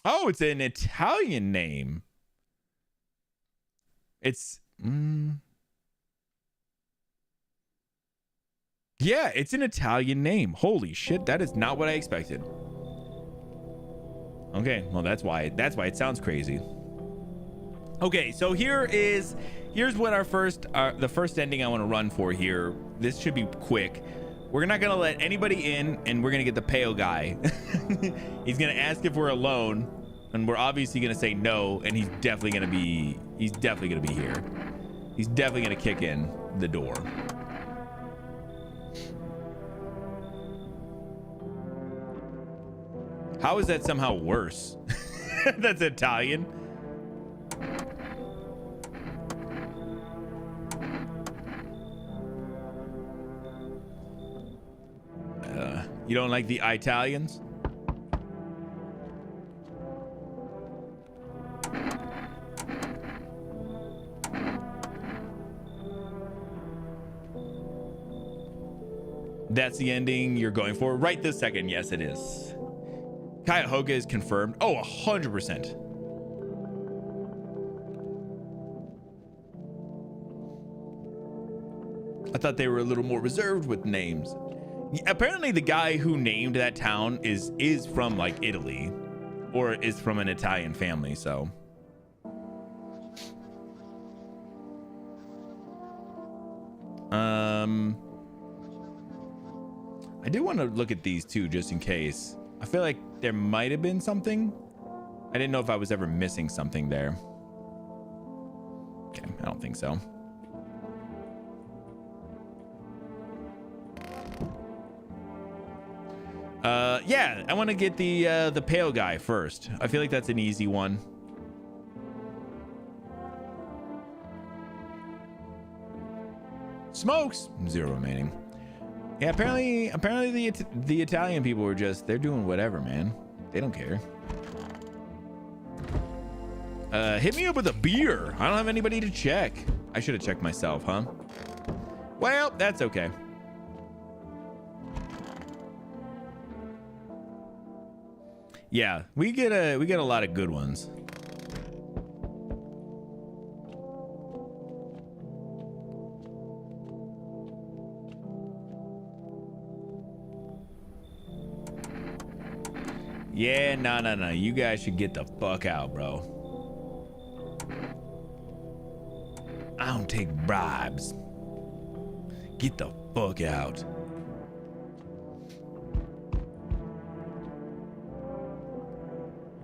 Oh, it's an Italian name. It's yeah, it's an Italian name. Holy shit, that is not what I expected. Okay, well that's why it sounds crazy. Okay, so here's what the first ending I want to run for here. This should be quick. We're not gonna let anybody in, and we're gonna get the pale guy. He's gonna ask if we're alone, and we're obviously gonna say no, and he's definitely gonna be here. He's definitely gonna kick in the door. How is that somehow worse? That's Italian. You don't like the Italians? That's the ending you're going for right this second. Yes, it is. Cuyahoga is confirmed. Oh, 100%. I thought they were a little more reserved with names. Apparently the guy who named that town is from like Italy, or is from an Italian family, so I do want to look at these too, just in case. I feel like there might have been something. I didn't know if I was ever missing something there. Okay, I don't think so. Yeah, I want to get the pale guy first. I feel like that's an easy one. Smokes 0 remaining. Yeah, apparently the Italian people were they're doing whatever, man. They don't care. Hit me up with a beer. I don't have anybody to check. I should have checked myself, huh? Well, that's okay. Yeah, we get a lot of good ones. Yeah, no. You guys should get the fuck out, bro. I don't take bribes. Get the fuck out.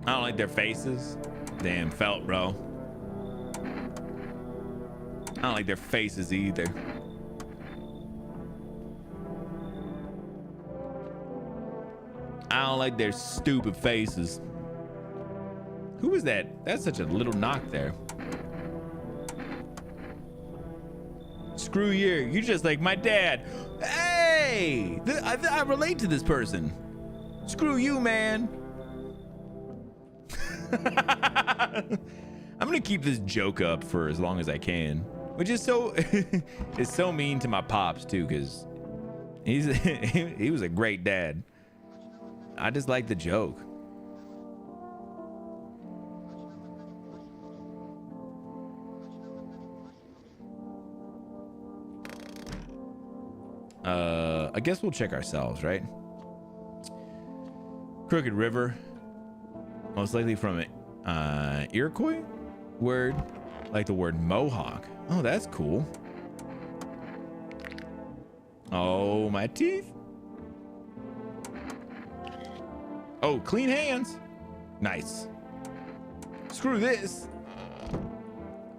I don't like their faces. Damn, felt, bro. I don't like their faces either. I don't like their stupid faces. Who was that? That's such a little knock there. Screw you. You're just like my dad. Hey! I relate to this person. Screw you, man. I'm gonna keep this joke up for as long as I can, which is so it's so mean to my pops too, because he was a great dad. I just like the joke. I guess we'll check ourselves, right? Crooked River, most likely from Iroquois word, like the word Mohawk. Oh, that's cool. Oh, my teeth. Oh, clean hands. Nice. Screw this.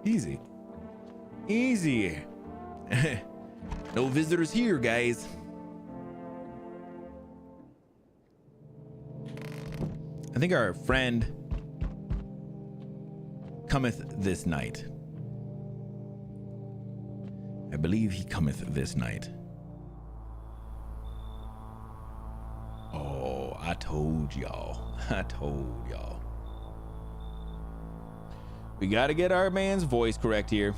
Easy. Easy. No visitors here, guys. I think our friend cometh this night. I believe he cometh this night. Oh, I told y'all. I told y'all. We got to get our man's voice correct here.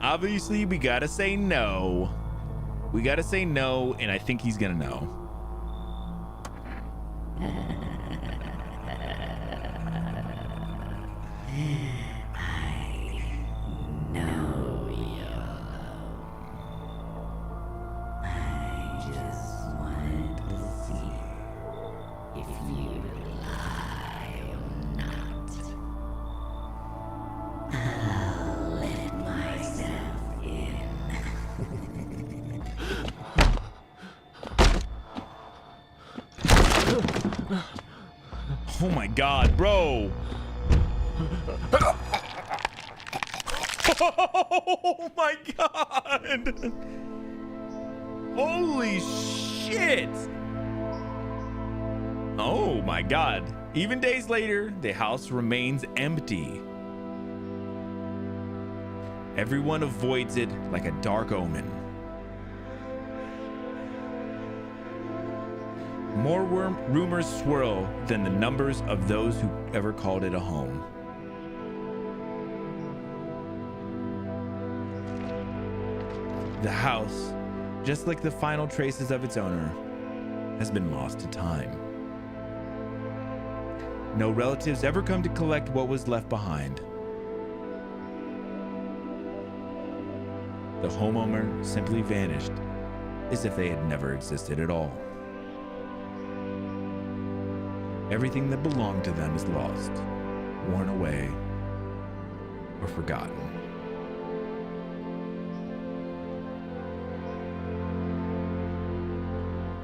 Obviously, we gotta say no. We gotta say no, and I think he's gonna know. Oh my God, bro. Oh my God. Holy shit. Oh my God. Even days later, the house remains empty. Everyone avoids it like a dark omen. More rumors swirl than the numbers of those who ever called it a home. The house, just like the final traces of its owner, has been lost to time. No relatives ever come to collect what was left behind. The homeowner simply vanished, as if they had never existed at all. Everything that belonged to them is lost, worn away, or forgotten.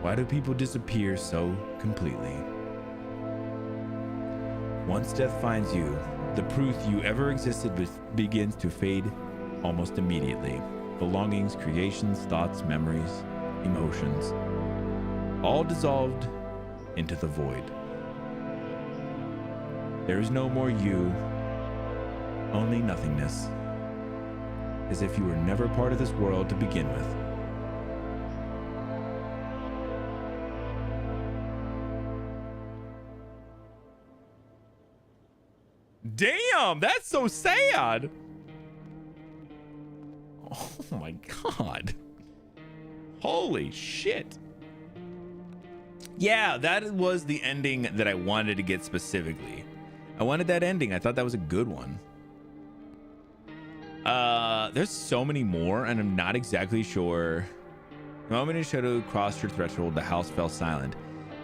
Why do people disappear so completely? Once death finds you, the proof you ever existed begins to fade almost immediately. Belongings, creations, thoughts, memories, emotions, all dissolved into the void. There is no more you only nothingness. As if you were never part of this world to begin with. Damn, that's so sad. Oh my God. Holy shit. Yeah, that was the ending that I wanted to get specifically. I wanted that ending. I thought that was a good one. There's so many more, and I'm not exactly sure. The moment a shadow crossed your threshold, the house fell silent.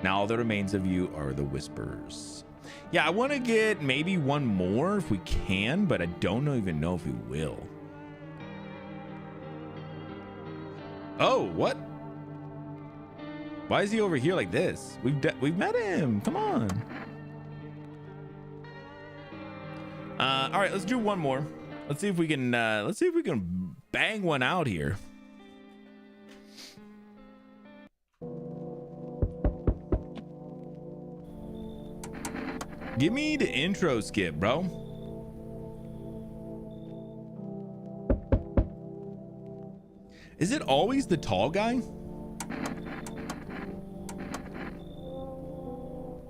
Now all that remains of you are the whispers. Yeah, I want to get maybe one more if we can, but I don't even know if we will. Oh, what? Why is he over here like this? We've met him. Come on. All right, let's do one more. Let's see if we can bang one out here. Give me the intro skip, bro. Is it always the tall guy?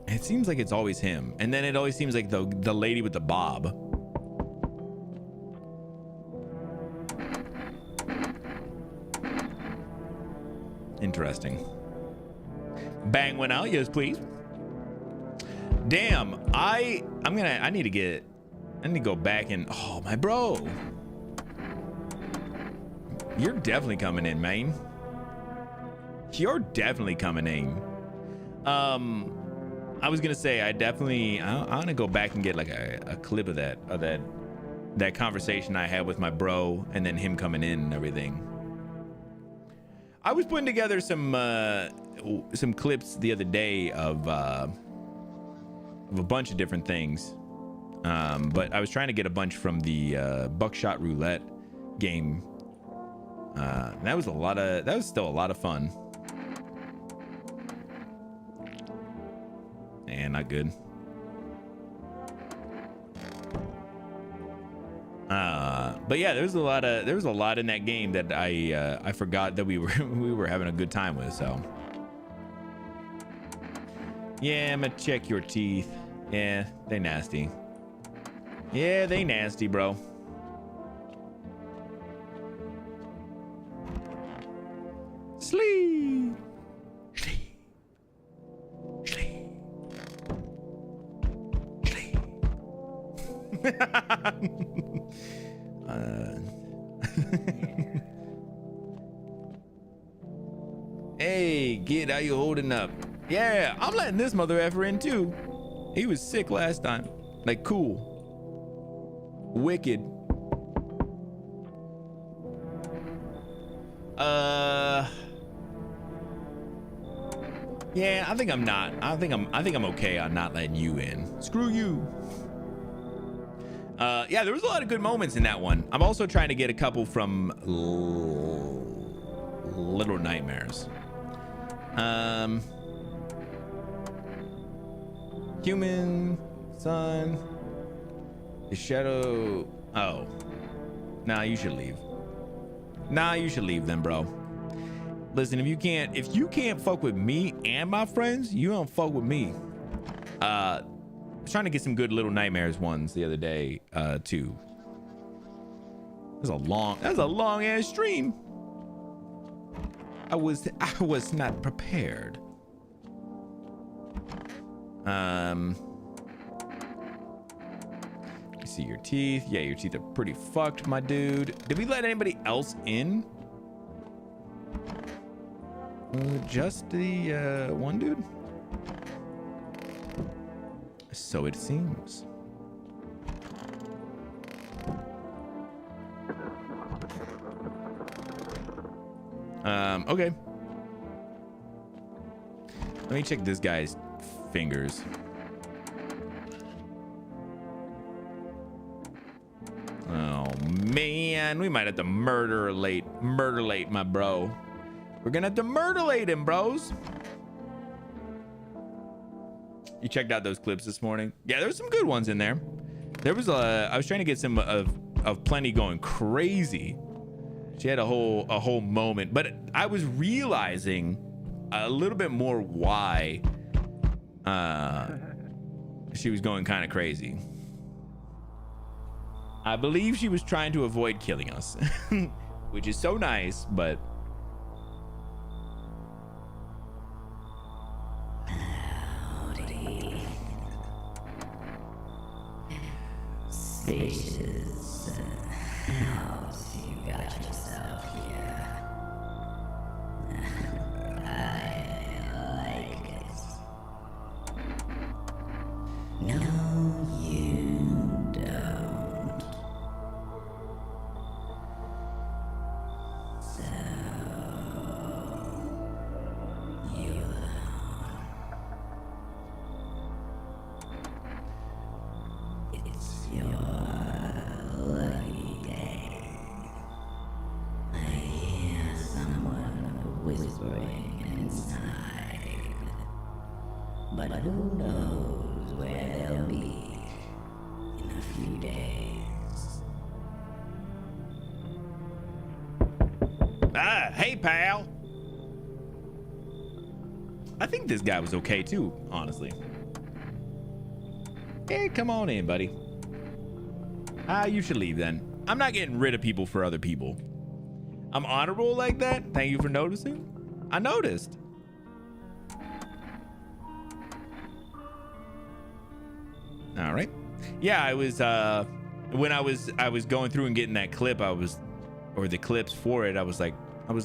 It seems like it's always him. And then it always seems like the lady with the bob. Interesting. Bang went out. Yes, please. Damn. I need to go back and, oh, my bro. You're definitely coming in, man. You're definitely coming in. I was gonna say I want to go back and get like a clip of that conversation I had with my bro, and then him coming in and everything. I was putting together some clips the other day of a bunch of different things, but I was trying to get a bunch from the Buckshot Roulette game. That was still a lot of fun. And not good. But yeah, there was a lot in that game that I forgot that we were having a good time with. So yeah, I'm gonna check your teeth. Yeah, they nasty. Yeah, they nasty, bro. Sleep. Sleep. Sleep. Sleep. Hey, kid, how you holding up? Yeah, I'm letting this mother effer in too. He was sick last time. Like, cool. Wicked. Yeah, I think I'm not. I think I'm okay on not letting you in. Screw you. Yeah, there was a lot of good moments in that one. I'm also trying to get a couple from Little Nightmares. Human, son, the shadow. Oh, nah, you should leave. Nah, you should leave then, bro. Listen, if you can't fuck with me and my friends, you don't fuck with me. I was trying to get some good Little Nightmares ones the other day, too. That's a long ass stream. I was not prepared. You see your teeth. Yeah, your teeth are pretty fucked, my dude. Did we let anybody else in? Just the one dude? So it seems. Okay. Let me check this guy's fingers. Oh man, we might have to murderlate my bro. We're gonna have to murderlate him, bros. You checked out those clips this morning? Yeah, there's some good ones in there. There was I was trying to get some of Plenty going crazy. She had a whole moment, but I was realizing a little bit more why she was going kind of crazy. I believe she was trying to avoid killing us, which is so nice, but Spacious house you got yourself here. I like it. No, you don't. So you it's your lucky day. I hear someone whispering inside, but who knows where they'll be in a few days. Hey, pal. I think this guy was okay too, honestly. Hey, come on in, buddy. You should leave then. I'm not getting rid of people for other people. I'm honorable like that. Thank you for noticing. I noticed. All right. Yeah, I was when I was going through and getting that clip, or the clips for it, I was like, but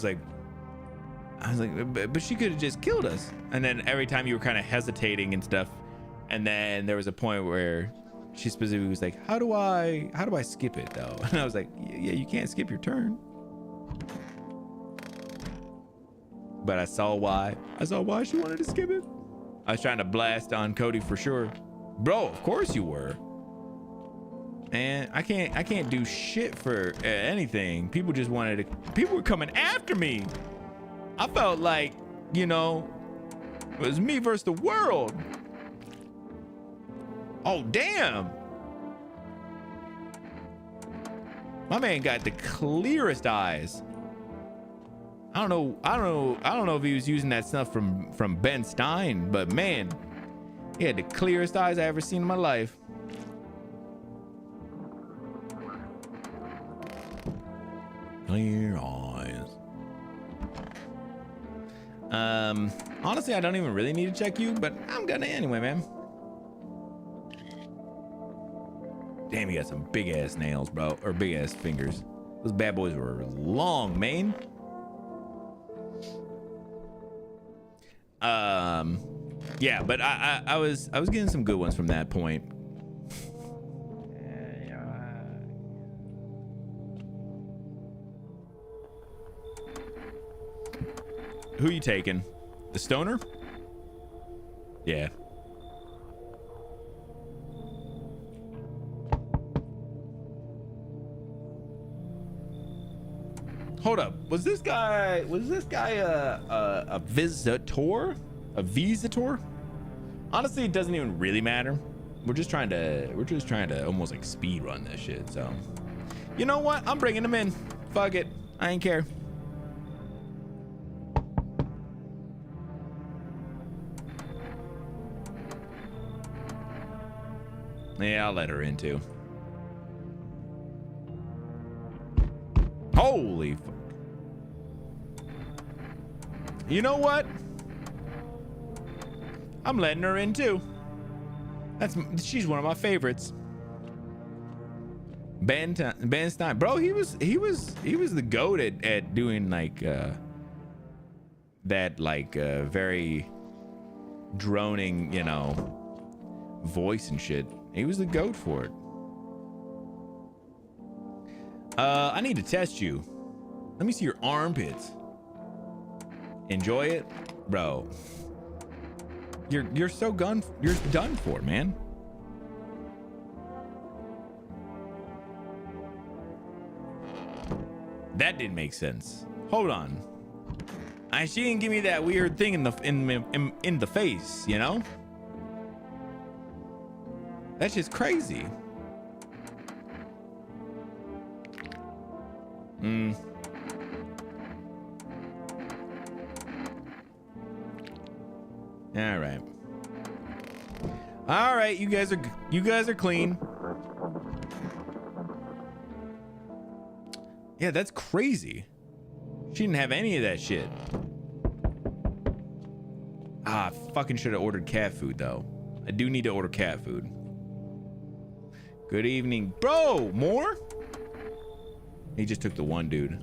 she could have just killed us. And then every time you were kind of hesitating and stuff, and then there was a point where she specifically was like, how do I skip it though? And I was like, yeah, you can't skip your turn. But I saw why she wanted to skip it. I was trying to blast on Cody for sure. Bro, of course you were. And I can't do shit for anything. People were coming after me. I felt like, it was me versus the world. Oh, damn. My man got the clearest eyes. I don't know if he was using that stuff from Ben Stein, but man, he had the clearest eyes I ever seen in my life. Clear eyes. Honestly, I don't even really need to check you, but I'm gonna anyway, man. Damn, you got some big ass nails, bro, or big ass fingers. Those bad boys were long, man. Yeah, but I was getting some good ones from that point. Who you taking? The stoner? Yeah. Hold up. Was this guy a visitor? A visitor? Honestly, it doesn't even really matter. We're just trying to almost like speed run this shit. So, you know what? I'm bringing him in. Fuck it. I ain't care. Yeah, I'll let her in too. Holy fuck. You know what? I'm letting her in too. She's one of my favorites. Ben Stein, bro. He was the goat at doing like that very droning, voice and shit. He was the goat for it. I need to test you. Let me see your armpits. Enjoy it, bro. You're done for, man. That didn't make sense. Hold on. She didn't give me that weird thing in the face, That's just crazy. All right. All right, you guys are clean. Yeah, that's crazy. She didn't have any of that shit. Ah, fucking should have ordered cat food though. I do need to order cat food. Good evening, bro. More? He just took the one dude.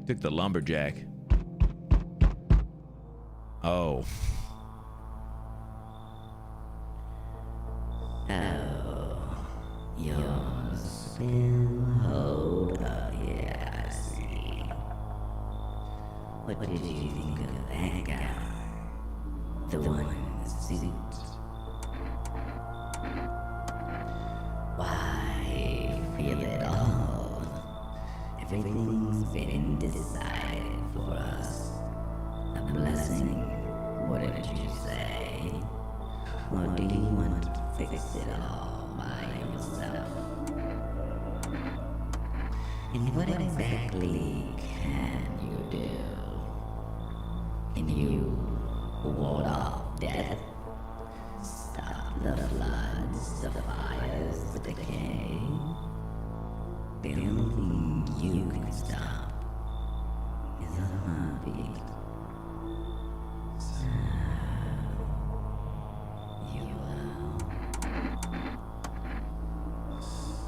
Took the lumberjack. Oh. You're still hold up, yeah, I see. What did you think of that guy? The one in the suit? Why feel it all? Everything's been decided for us. A blessing, what did you say? Or do you want to fix it all by yourself? And what exactly can you do? Can you ward off death? Stop the floods, the fires, the decay? The only thing you can stop is a heartbeat. So, you will still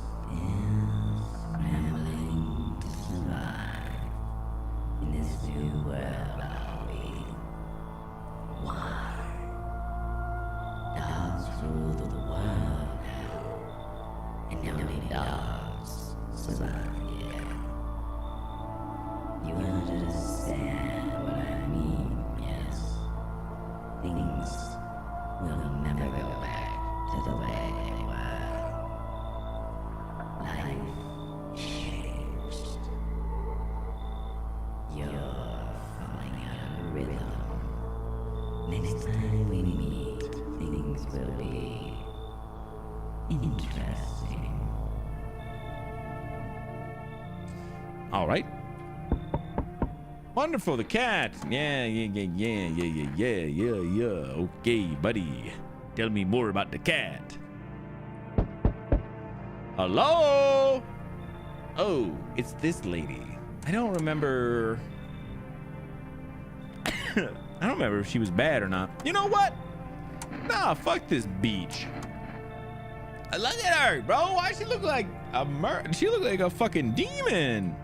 scrambling to survive in this new world, are we? Why? Dogs rule the world now, and only dogs survive here. You understand what I mean, yes? Things will never go back to the way they were. Life changed. You're falling out of rhythm. Next time we meet, things will be interesting. All right. Wonderful, the cat. Yeah. Okay, buddy. Tell me more about the cat. Hello? Oh, it's this lady. I don't remember. I don't remember if she was bad or not. You know what? Nah, fuck this beach. Look at her, bro. Why she look like a she look like a fucking demon.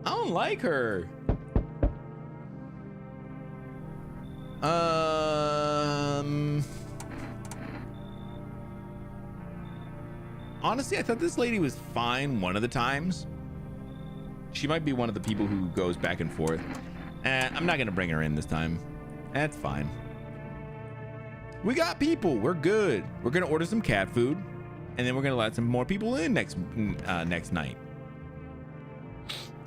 I don't like her. Honestly, I thought this lady was fine one of the times. She might be one of the people who goes back and forth. I'm not gonna bring her in this time. That's fine. We got people. We're good. We're gonna order some cat food, and then we're gonna let some more people in next night.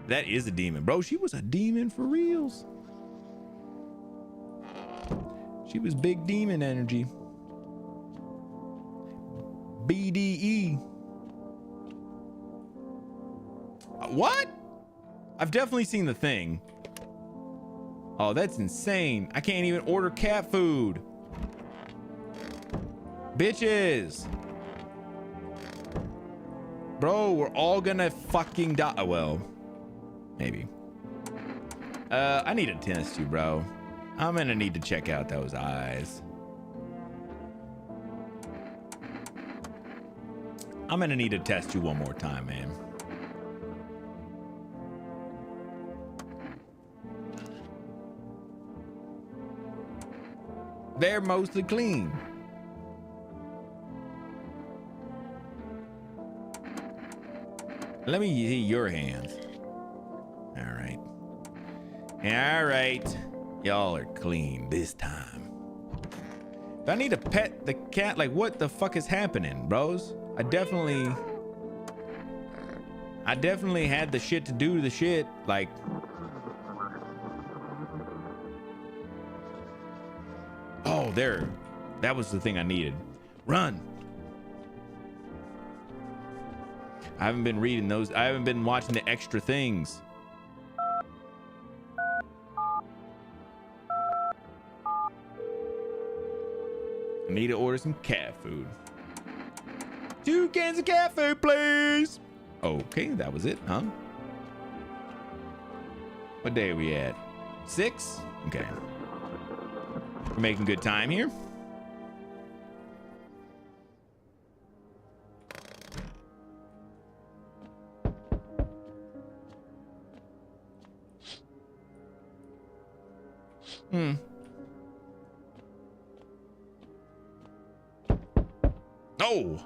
That is a demon, bro. She was a demon for reals. She was big demon energy. BDE. What? I've definitely seen the thing. Oh, that's insane. I can't even order cat food. Bitches. Bro, we're all gonna fucking die. Oh, well, maybe. I need to test you, bro. I'm gonna need to check out those eyes. I'm gonna need to test you one more time, man. They're mostly clean. Let me see your hands. All right. All right. Y'all are clean this time. If I need to pet the cat, like what the fuck is happening, bros? I definitely had the shit to do the shit. Like, oh, there. That was the thing I needed. Run. I haven't been reading those. I haven't been watching the extra things. I need to order some cat food. 2 cans of cat food, please. Okay, that was it, huh? What day are we at? 6? Okay. We're making good time here. Oh.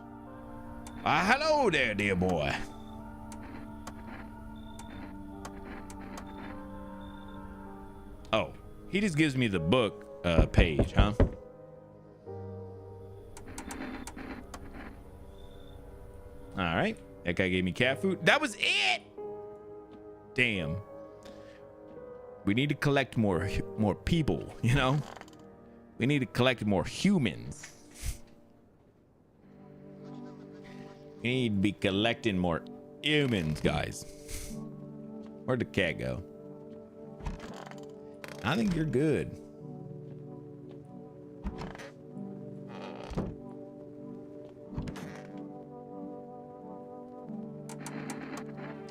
Hello there, dear boy. Oh, he just gives me the book page, huh? All right. That guy gave me cat food. That was it. Damn. We need to collect more people, you know? We need to collect more humans. We need to be collecting more humans, guys. Where'd the cat go? I think you're good.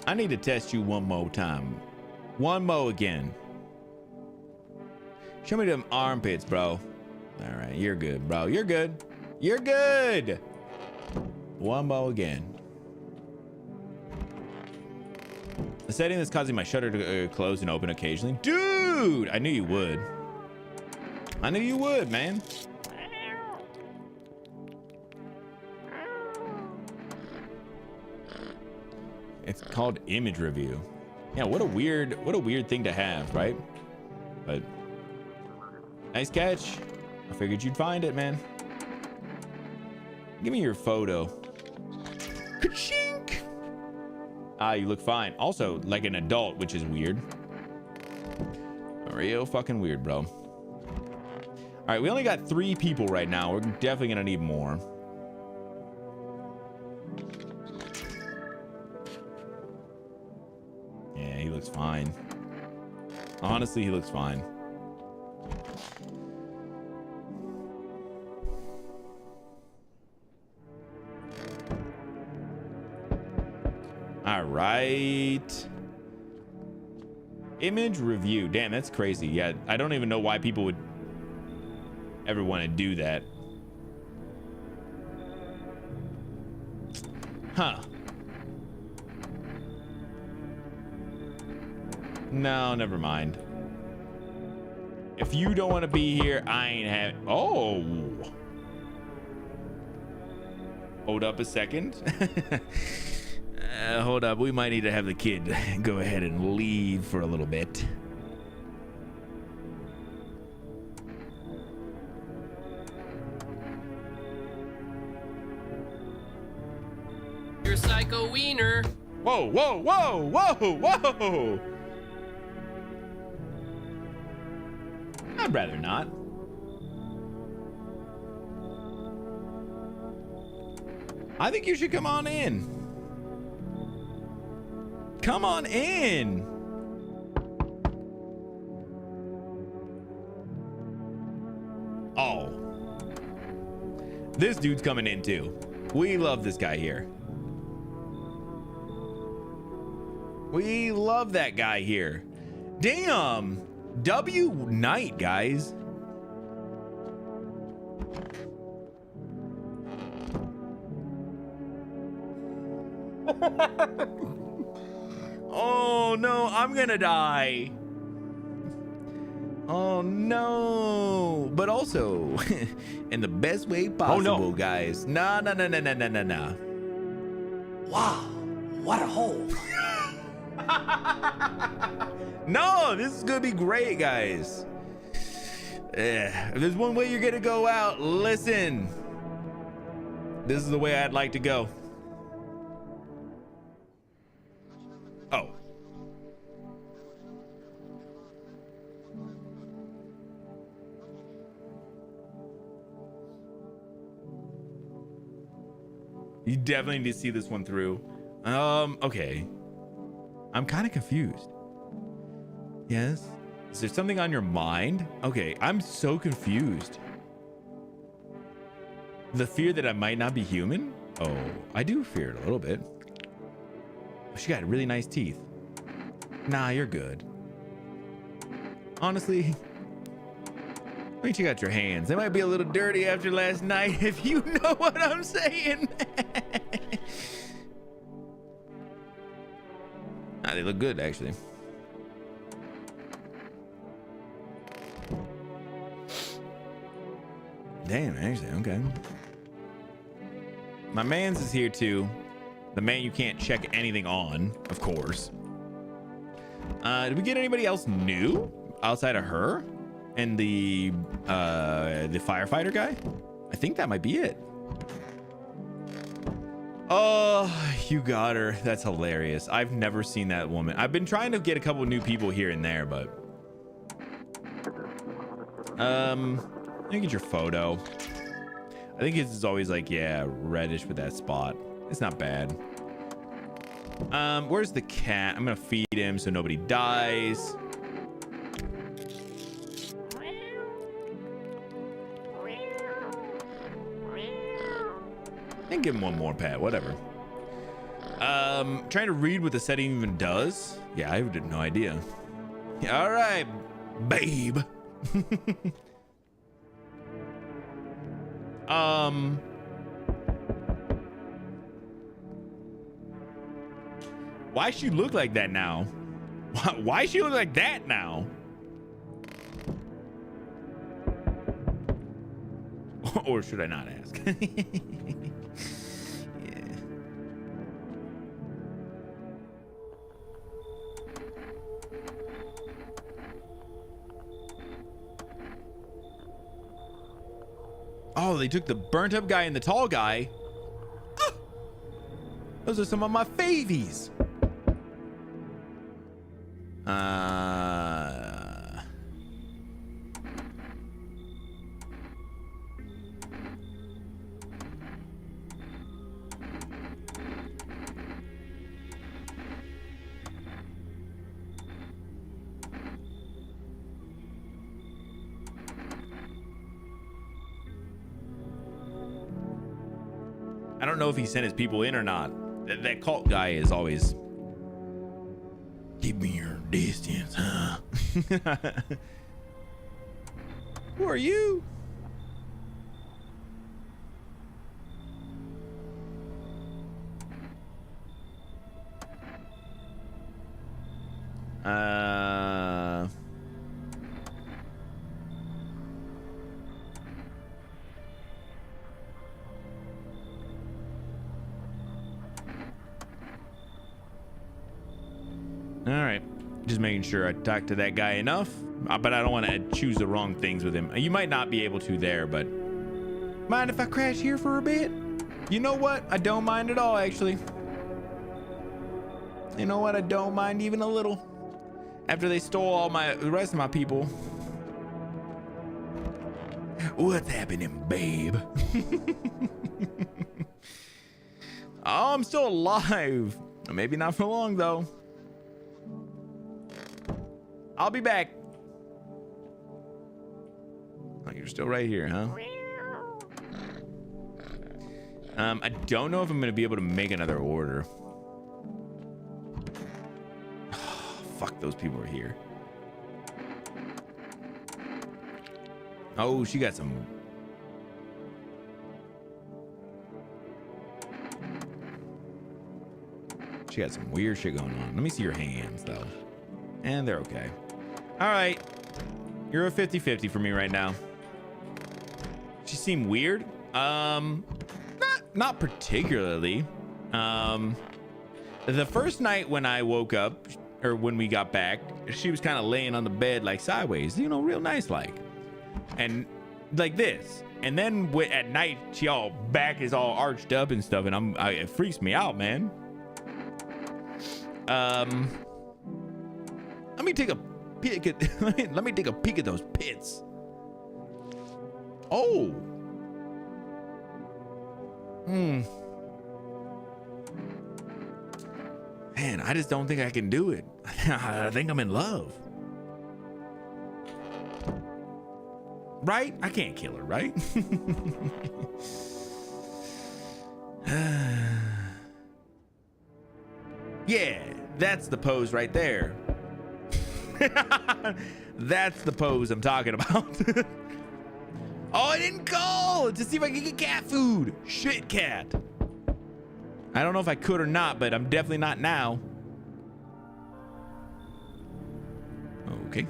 I need to test you one more time. One more again. Show me them armpits, bro. All right, you're good, bro. You're good. You're good. One more again. The setting that's causing my shutter to close and open occasionally. Dude, I knew you would. I knew you would, man. It's called image review. Yeah, what a weird thing to have, right? But nice catch. I figured you'd find it, man. Give me your photo. Ka-chink! Ah, you look fine. Also, like an adult, which is weird. Real fucking weird, bro. All right, we only got 3 people right now. We're definitely gonna need more. Yeah, he looks fine. Honestly, he looks fine. All right. Image review. Damn, that's crazy. Yeah, I don't even know why people would ever want to do that. Huh. No, never mind. If you don't want to be here, I ain't have. Oh. Hold up a second. Hold up. We might need to have the kid go ahead and leave for a little bit. You're psycho wiener. Whoa, whoa, whoa, whoa, whoa. I'd rather not. I think you should come on in. Come on in. Oh. This dude's coming in too. We love this guy here. We love that guy here. Damn. W Knight, guys. Oh no, I'm gonna die. Oh no. But also in the best way possible, guys. Nah. Wow, what a hole. No, this is gonna be great, guys. If there's one way you're gonna go out, listen. This is the way I'd like to go. Oh. You definitely need to see this one through. Okay. I'm kind of confused. Yes. Is there something on your mind? Okay, I'm so confused. The fear that I might not be human? Oh, I do fear it a little bit. She got really nice teeth. Nah, you're good. Honestly, I mean, you got your hands. They might be a little dirty after last night, if you know what I'm saying. Nah, they look good, actually. Damn, actually, okay. My man's is here too. The man you can't check anything on, of course. Did we get anybody else new outside of her and the firefighter guy? I think that might be it. Oh, you got her. That's hilarious. I've never seen that woman. I've been trying to get a couple new people here and there, but let me get your photo. I think it's always like, yeah, reddish with that spot. It's not bad. Where's the cat? I'm gonna feed him so nobody dies. And give him one more pat, whatever. Trying to read what the setting even does. Yeah, I have no idea. All right, babe. Why she look like that now? Why she look like that now? Or should I not ask? Yeah. Oh, they took the burnt up guy and the tall guy. Ah! Those are some of my favies. I don't know if he sent his people in or not. That cult guy is always, keep me your distance, huh? Who are you? All right, just making sure I talk to that guy enough, but I don't want to choose the wrong things with him. You might not be able to there, but mind if I crash here for a bit? You know what? I don't mind at all, actually. You know what? I don't mind even a little. After they stole all the rest of my people. What's happening, babe? Oh, I'm still alive. Maybe not for long, though. I'll be back. Oh, you're still right here, huh? I don't know if I'm gonna be able to make another order. Fuck, those people are here. Oh, she got some. She got some weird shit going on. Let me see your hands, though. And they're okay. All right. You're a 50-50 for me right now. She seemed weird. Not particularly. The first night when I woke up, or when we got back, she was kind of laying on the bed like sideways, you know, real nice like. And like this. And then at night, she all back is all arched up and stuff, and it freaks me out, man. Let me take a peek at let me take a peek at those pits. Oh. Man, I just don't think I can do it. I think I'm in love. Right? I can't kill her, right? Yeah, that's the pose right there. That's the pose I'm talking about. Oh, I didn't call to see if I could get cat food. Shit, cat. I don't know if I could or not, but I'm definitely not now. Okay.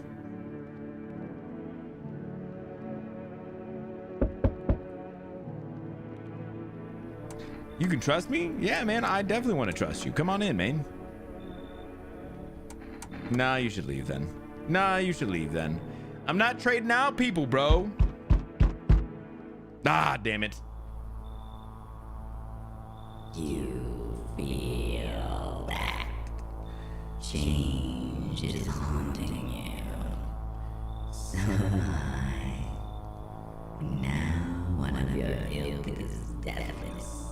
You can trust me? Yeah, man, I definitely want to trust you. Come on in, man. Nah, you should leave then. Nah, you should leave then. I'm not trading out people, bro. Ah, damn it. You feel that change is haunting you. So am I. Now one of your ilk is deathless.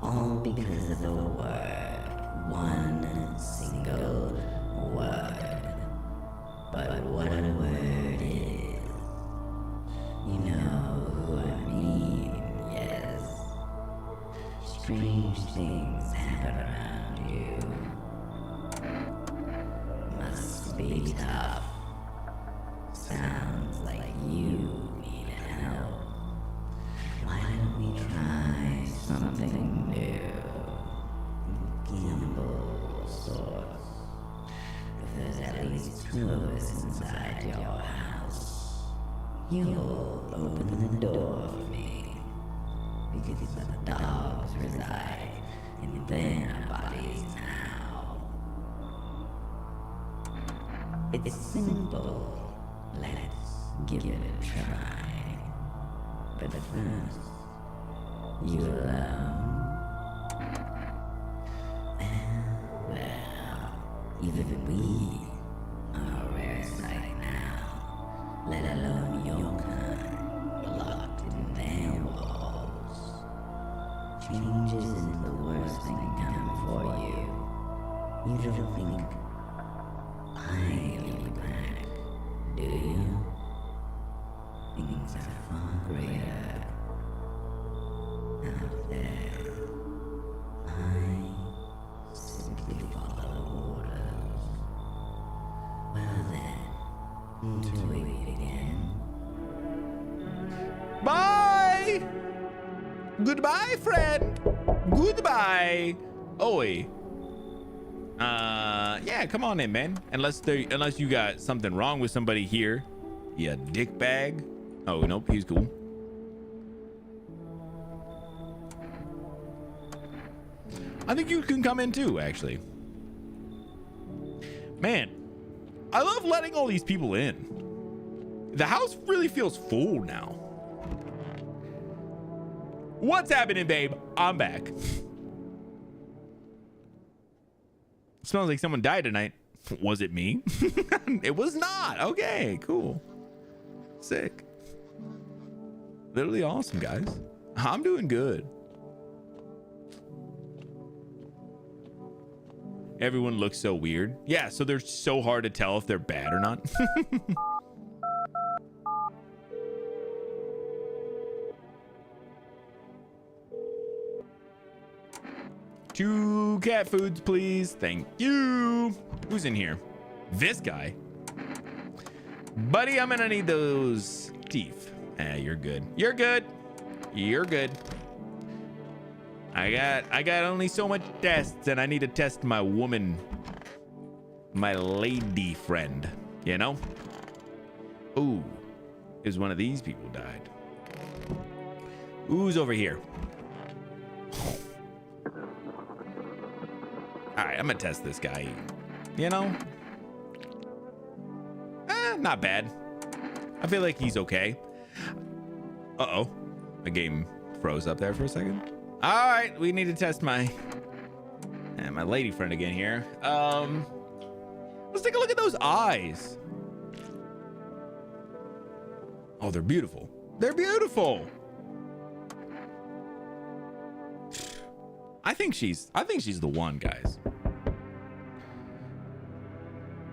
All because of the word. One single word. But what a word is. You know who I mean, yes. Strange things happen around you. Must be tough. Sounds like you need help. Why don't we try something new? Gamble sorts. If there's at least 2 of us inside your house, you'll open the door for me. Because the dogs reside in their bodies now. It's simple. Let's give it a try. But first, you alone? Well, even we are a rare sight now, let alone your kind, locked in their walls. Change isn't the worst thing coming for you. You don't think I'll be back, do you? Things are far greater out there. I simply follow orders. Well then, until we meet again. Bye. Goodbye, friend. Goodbye. Oi. Yeah, come on in, man. Unless you got something wrong with somebody here. Yeah, dick bag. Oh, nope, he's cool. I think you can come in too, actually. Man, I love letting all these people in. The house really feels full now. What's happening, babe? I'm back. Smells like someone died tonight. Was it me? It was not. Okay, cool. Sick. Literally awesome, guys. I'm doing good. Everyone looks so weird. Yeah, so they're so hard to tell if they're bad or not. Two cat foods, please. Thank you. Who's in here? This guy. Buddy, I'm gonna need those teeth. You're good. You're good. You're good. I got only so much tests, and I need to test my woman, my lady friend, you know? Ooh, is one of these people died. Who's over here? All right, I'm gonna test this guy. You know? Not bad. I feel like he's okay. Uh-oh. The game froze up there for a second. All right, we need to test my lady friend again here. Let's take a look at those eyes. Oh, they're beautiful. They're beautiful. I think she's the one, guys.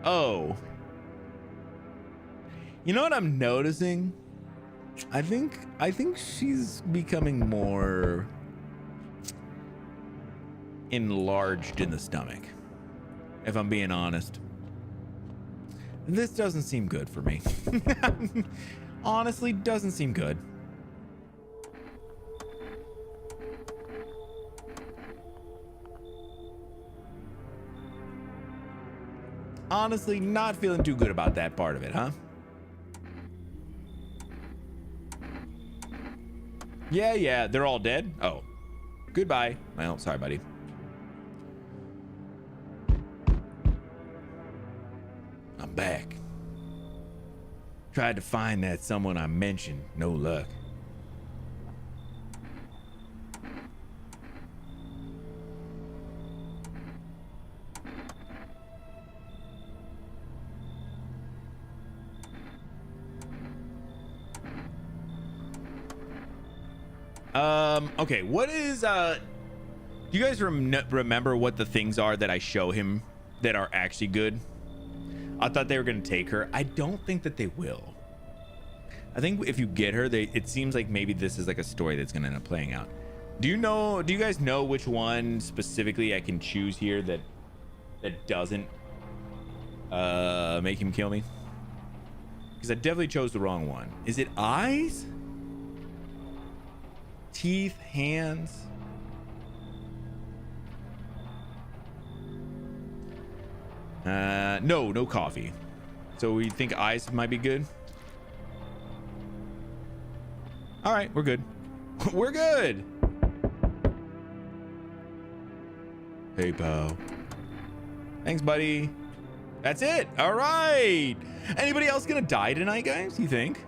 Oh. You know what I'm noticing? I think she's becoming more enlarged in the stomach. If I'm being honest. This doesn't seem good for me. Honestly, doesn't seem good. Honestly, not feeling too good about that part of it, huh? Yeah, they're all dead. Oh, goodbye. Well, sorry, buddy. I'm back. Tried to find that someone I mentioned. No luck. Okay, what is do you guys remember what the things are that I show him that are actually good? I thought they were gonna take her. I don't think that they will. I think if you get her, it seems like maybe this is like a story that's gonna end up playing out. Do you guys know which one specifically I can choose here that doesn't make him kill me? Because I definitely chose the wrong one. Is it eyes? Teeth, hands? No coffee. So we think eyes might be good. All right, we're good. We're good. Hey, pal. Thanks, buddy. That's it. All right. Anybody else gonna die tonight, guys? You think?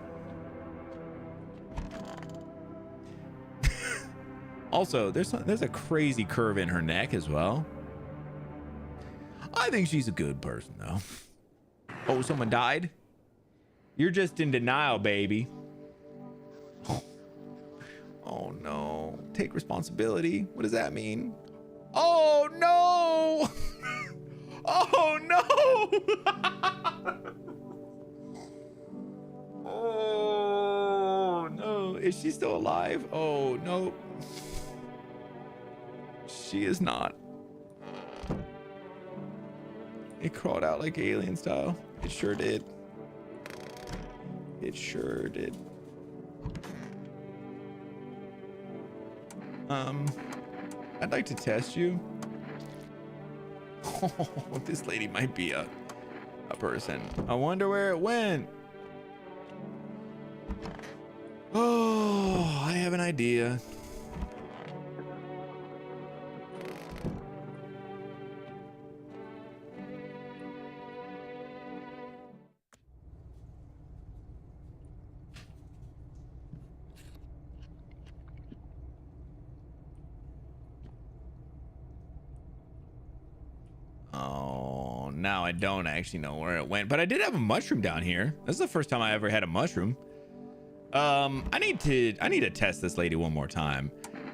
Also, there's a crazy curve in her neck as well. I think she's a good person, though. Oh, someone died? You're just in denial, baby. Oh, no. Take responsibility. What does that mean? Oh, no. Oh, no. Oh, no. Is she still alive? Oh, no. She is not. It crawled out like alien style. It sure did. It sure did. I'd like to test you. Oh, this lady might be a person. I wonder where it went. Oh, I have an idea. Oh, now I don't actually know where it went, but I did have a mushroom down here. This is the first time I ever had a mushroom. I need to test this lady one more time.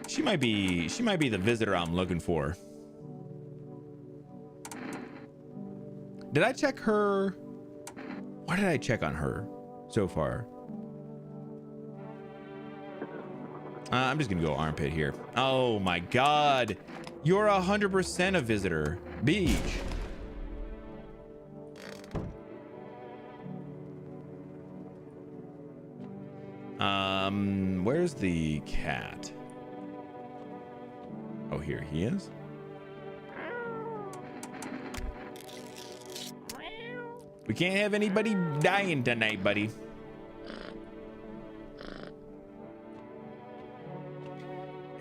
She might be the visitor I'm looking for. Did I check her? What did I check on her so far? I'm just gonna go armpit here. Oh my God. You're 100% a visitor. Beach. Where's the cat? Oh, here he is. We can't have anybody dying tonight, buddy.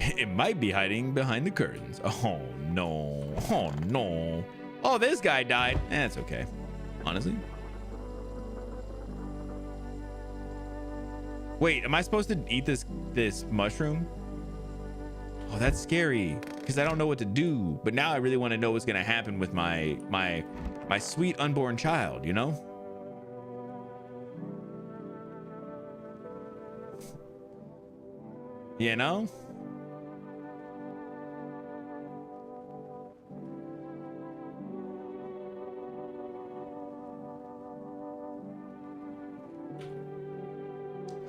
It might be hiding behind the curtains. Oh no. Oh no. Oh, this guy died. That's okay. Honestly. Wait, am I supposed to eat this mushroom? Oh, that's scary because I don't know what to do. But now I really want to know what's gonna happen with my sweet unborn child, you know? You know?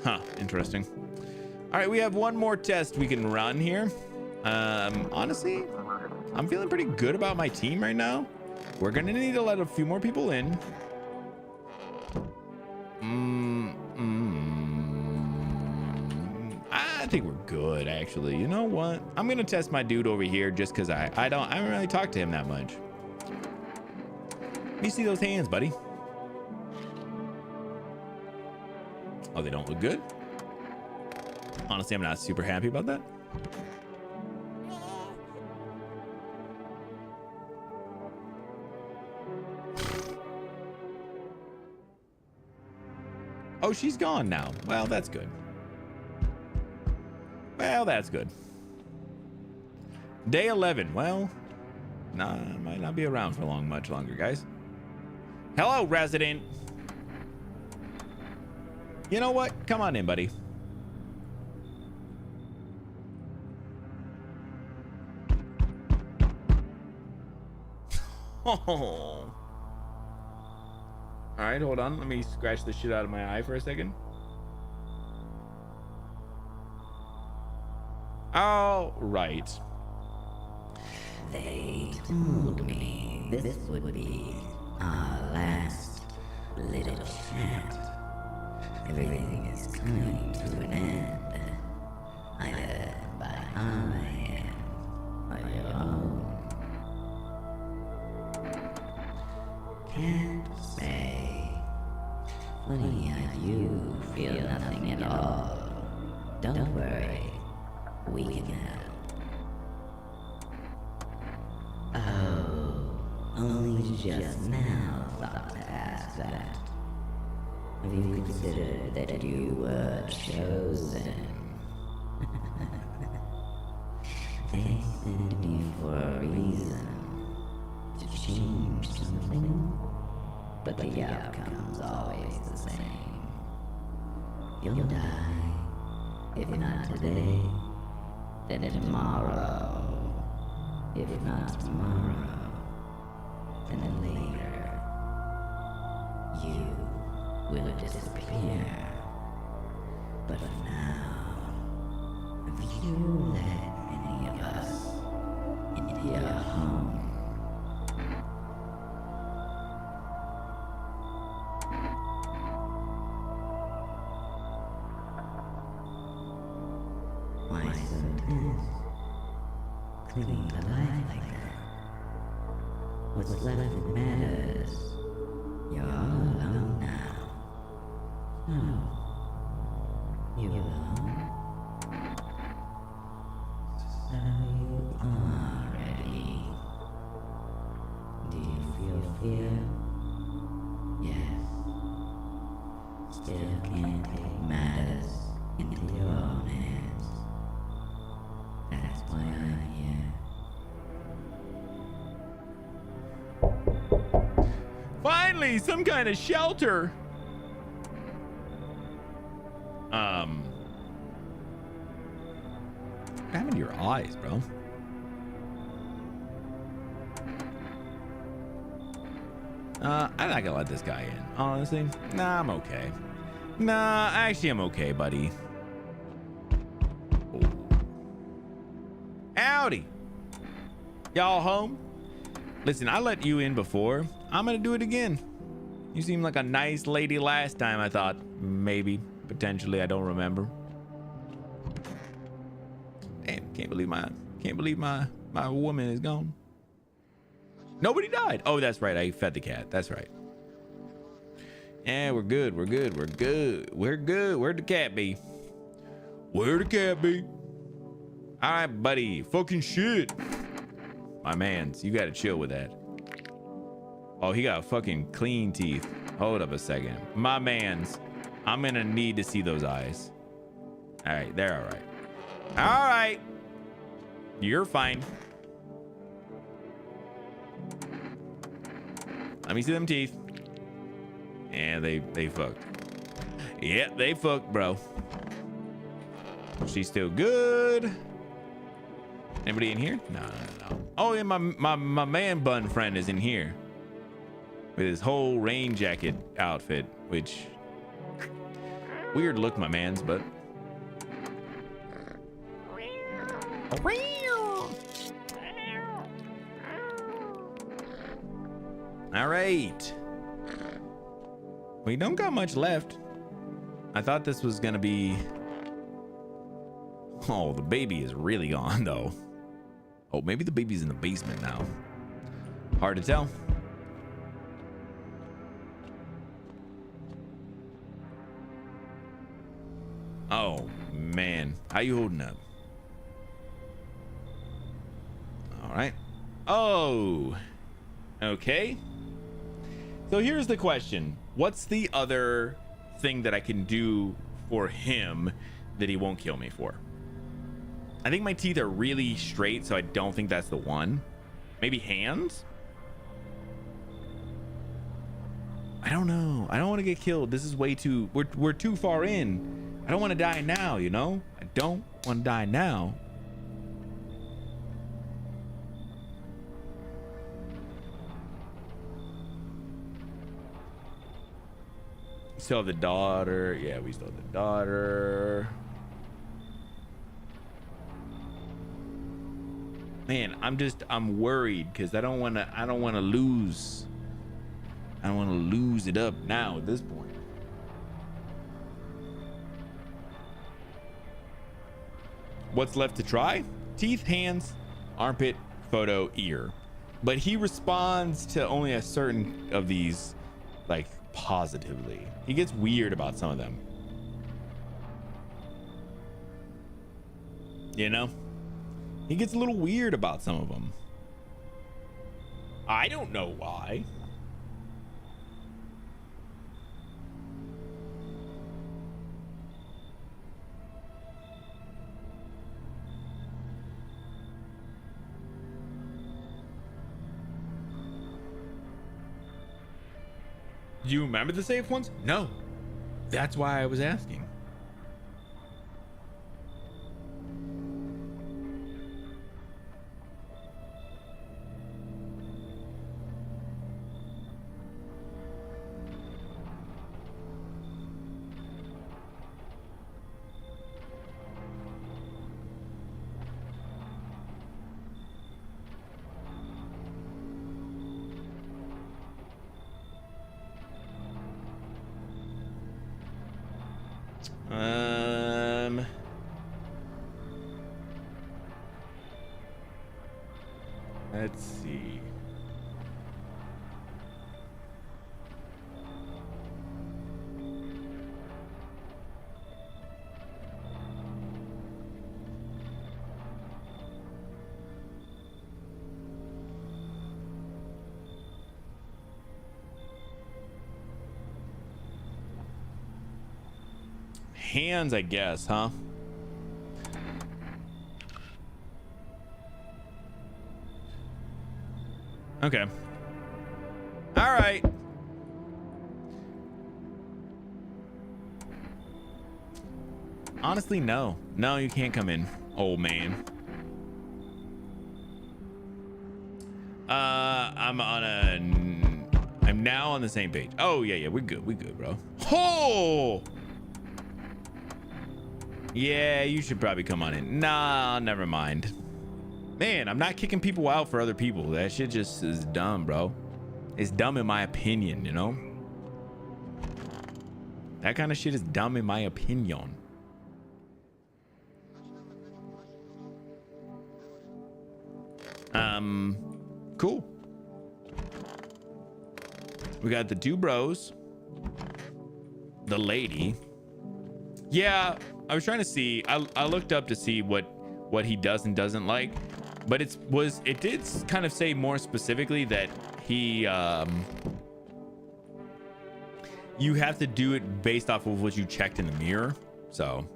Huh, interesting. All right, we have one more test we can run here. Honestly, I'm feeling pretty good about my team right now. We're gonna need to let a few more people in. I think we're good, actually. You know what? I'm gonna test my dude over here just because I haven't really talked to him that much. Let me see those hands, buddy. Oh, they don't look good. Honestly, I'm not super happy about that. Oh, she's gone now. Well, that's good. Well, that's good. Day 11. Well, nah, I might not be around for much longer, guys. Hello, resident. You know what? Come on in, buddy. Oh. All right, hold on. Let me scratch the shit out of my eye for a second. All right. They told me this would be our last little chat. Everything is coming to an end, either by our hand or your own. Can't say. Funny how you feel nothing at all. Don't worry, we can help. Oh, only just now thought to ask that. Have you considered that you were chosen? They sent me for a reason. To change something? But the outcome's always the same. You'll die. If not today, then tomorrow. If not tomorrow, then later. You will disappear. But for now, if you let any of us into your home, why so tense? Clinging to life like that. What's left that matters. You're all alone now. No. You alone? So you are ready. Do you feel fear? Yes. Still can't take matters into your own hands. That's why I'm here. Finally, some kind of shelter. What happened to your eyes, bro? I'm not gonna let this guy in, honestly. Nah, I'm okay. Nah, actually, I'm okay, buddy. Oh. Howdy. Y'all home? Listen, I let you in before. I'm gonna do it again. You seemed like a nice lady last time. I thought maybe, potentially, I don't remember. Damn, can't believe my woman is gone. Nobody died. Oh, that's right. I fed the cat. That's right. Yeah, we're good. We're good. We're good. We're good. Where'd the cat be? Where'd the cat be? All right, buddy. Fucking shit. My mans, you gotta chill with that. Oh, he got fucking clean teeth. Hold up a second. My mans, I'm gonna need to see those eyes. All right, they're all right. All right. You're fine. Let me see them teeth. And they fucked. Yeah, they fucked, bro. She's still good. Anybody in here? No. Oh, yeah, my man bun friend is in here with his whole rain jacket outfit, which Weird look, my mans, but. All right. We don't got much left. I thought this was gonna be. Oh, the baby is really gone though. Oh, maybe the baby's in the basement now. Hard to tell. Oh man, how you holding up? All right. Oh, okay. So here's the question. What's the other thing that I can do for him that he won't kill me for? I think my teeth are really straight, so I don't think that's the one. Maybe hands? I don't know. I don't want to get killed. This is way too... We're too far in. I don't want to die now, you know? I don't want to die now. Still have the daughter. Yeah, we still have the daughter. Man, I'm worried because I don't want to lose. I don't want to lose it up now at this point. What's left to try? Teeth, hands, armpit, photo, ear. But he responds to only a certain of these, like, positively. He gets weird about some of them. You know? He gets a little weird about some of them. I don't know why. Do you remember the safe ones? No. That's why I was asking. Let's see. Hands, I guess, huh? Okay. All right. Honestly, no. No, you can't come in, old man. I'm now on the same page. Oh, yeah, we're good, bro. Oh! Yeah, you should probably come on in. Nah, never mind. Man, I'm not kicking people out for other people. That shit just is dumb, bro. It's dumb in my opinion, you know? That kind of shit is dumb in my opinion. Cool. We got the two bros. The lady. Yeah, I was trying to see. I looked up to see what he does and doesn't like. But it did kind of say more specifically that he you have to do it based off of what you checked in the mirror. So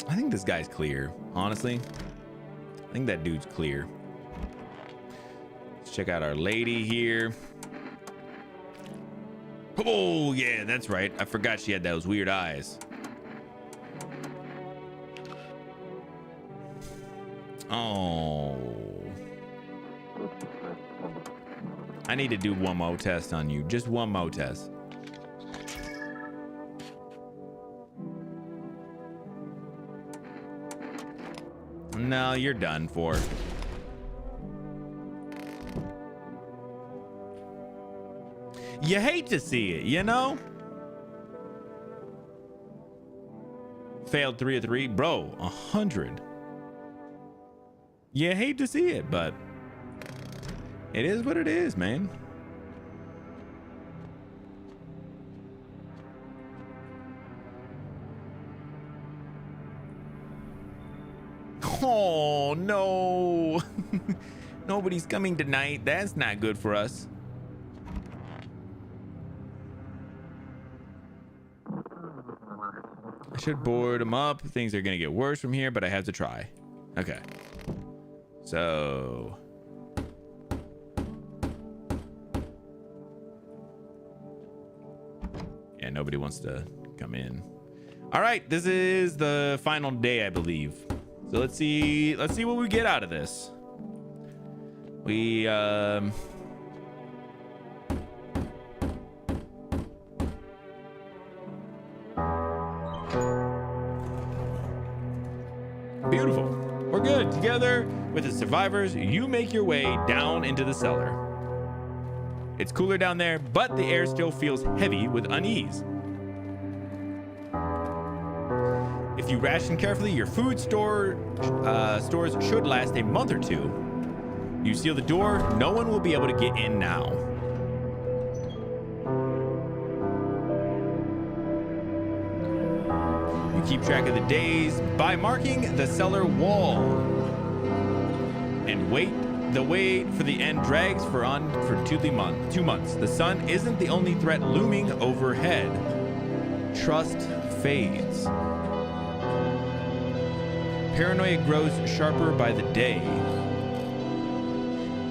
I think this guy's clear, honestly. I think that dude's clear. Let's check out our lady here. Oh, yeah, that's right. I forgot she had those weird eyes. Oh. I need to do one more test on you. Just one more test. No, you're done for. You hate to see it, you know? Failed 3 of 3. Bro, 100. You hate to see it, but it is what it is, man. Oh, no. Nobody's coming tonight. That's not good for us. I should board them up. Things are going to get worse from here, but I have to try. Okay. So... yeah, nobody wants to come in. All right, this is the final day, I believe. So let's see what we get out of this. We beautiful. We're good. Together with the survivors, you make your way down into the cellar. It's cooler down there, but the air still feels heavy with unease. If you ration carefully, your food stores should last a month or two. You seal the door, no one will be able to get in now. You keep track of the days by marking the cellar wall. And wait for the end drags for 2 months. The sun isn't the only threat looming overhead. Trust fades. Paranoia grows sharper by the day.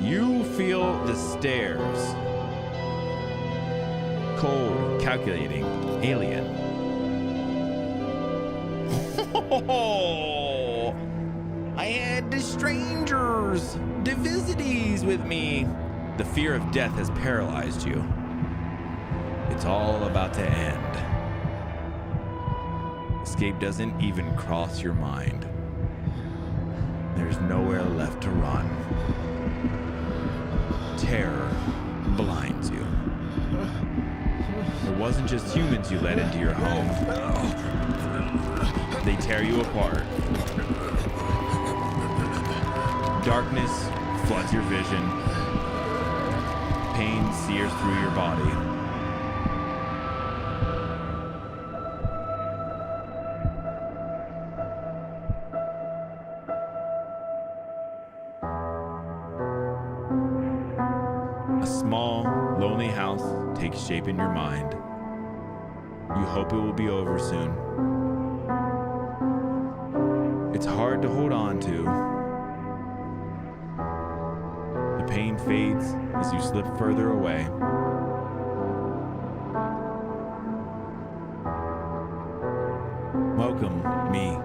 You feel the stares. Cold, calculating, alien. Oh, I had the strangers, divisities with me. The fear of death has paralyzed you. It's all about to end. Escape doesn't even cross your mind. There's nowhere left to run. Terror blinds you. It wasn't just humans you let into your home. They tear you apart. Darkness floods your vision. Pain sears through your body. Takes shape in your mind. You hope it will be over soon. It's hard to hold on to. The pain fades as you slip further away. Welcome, me.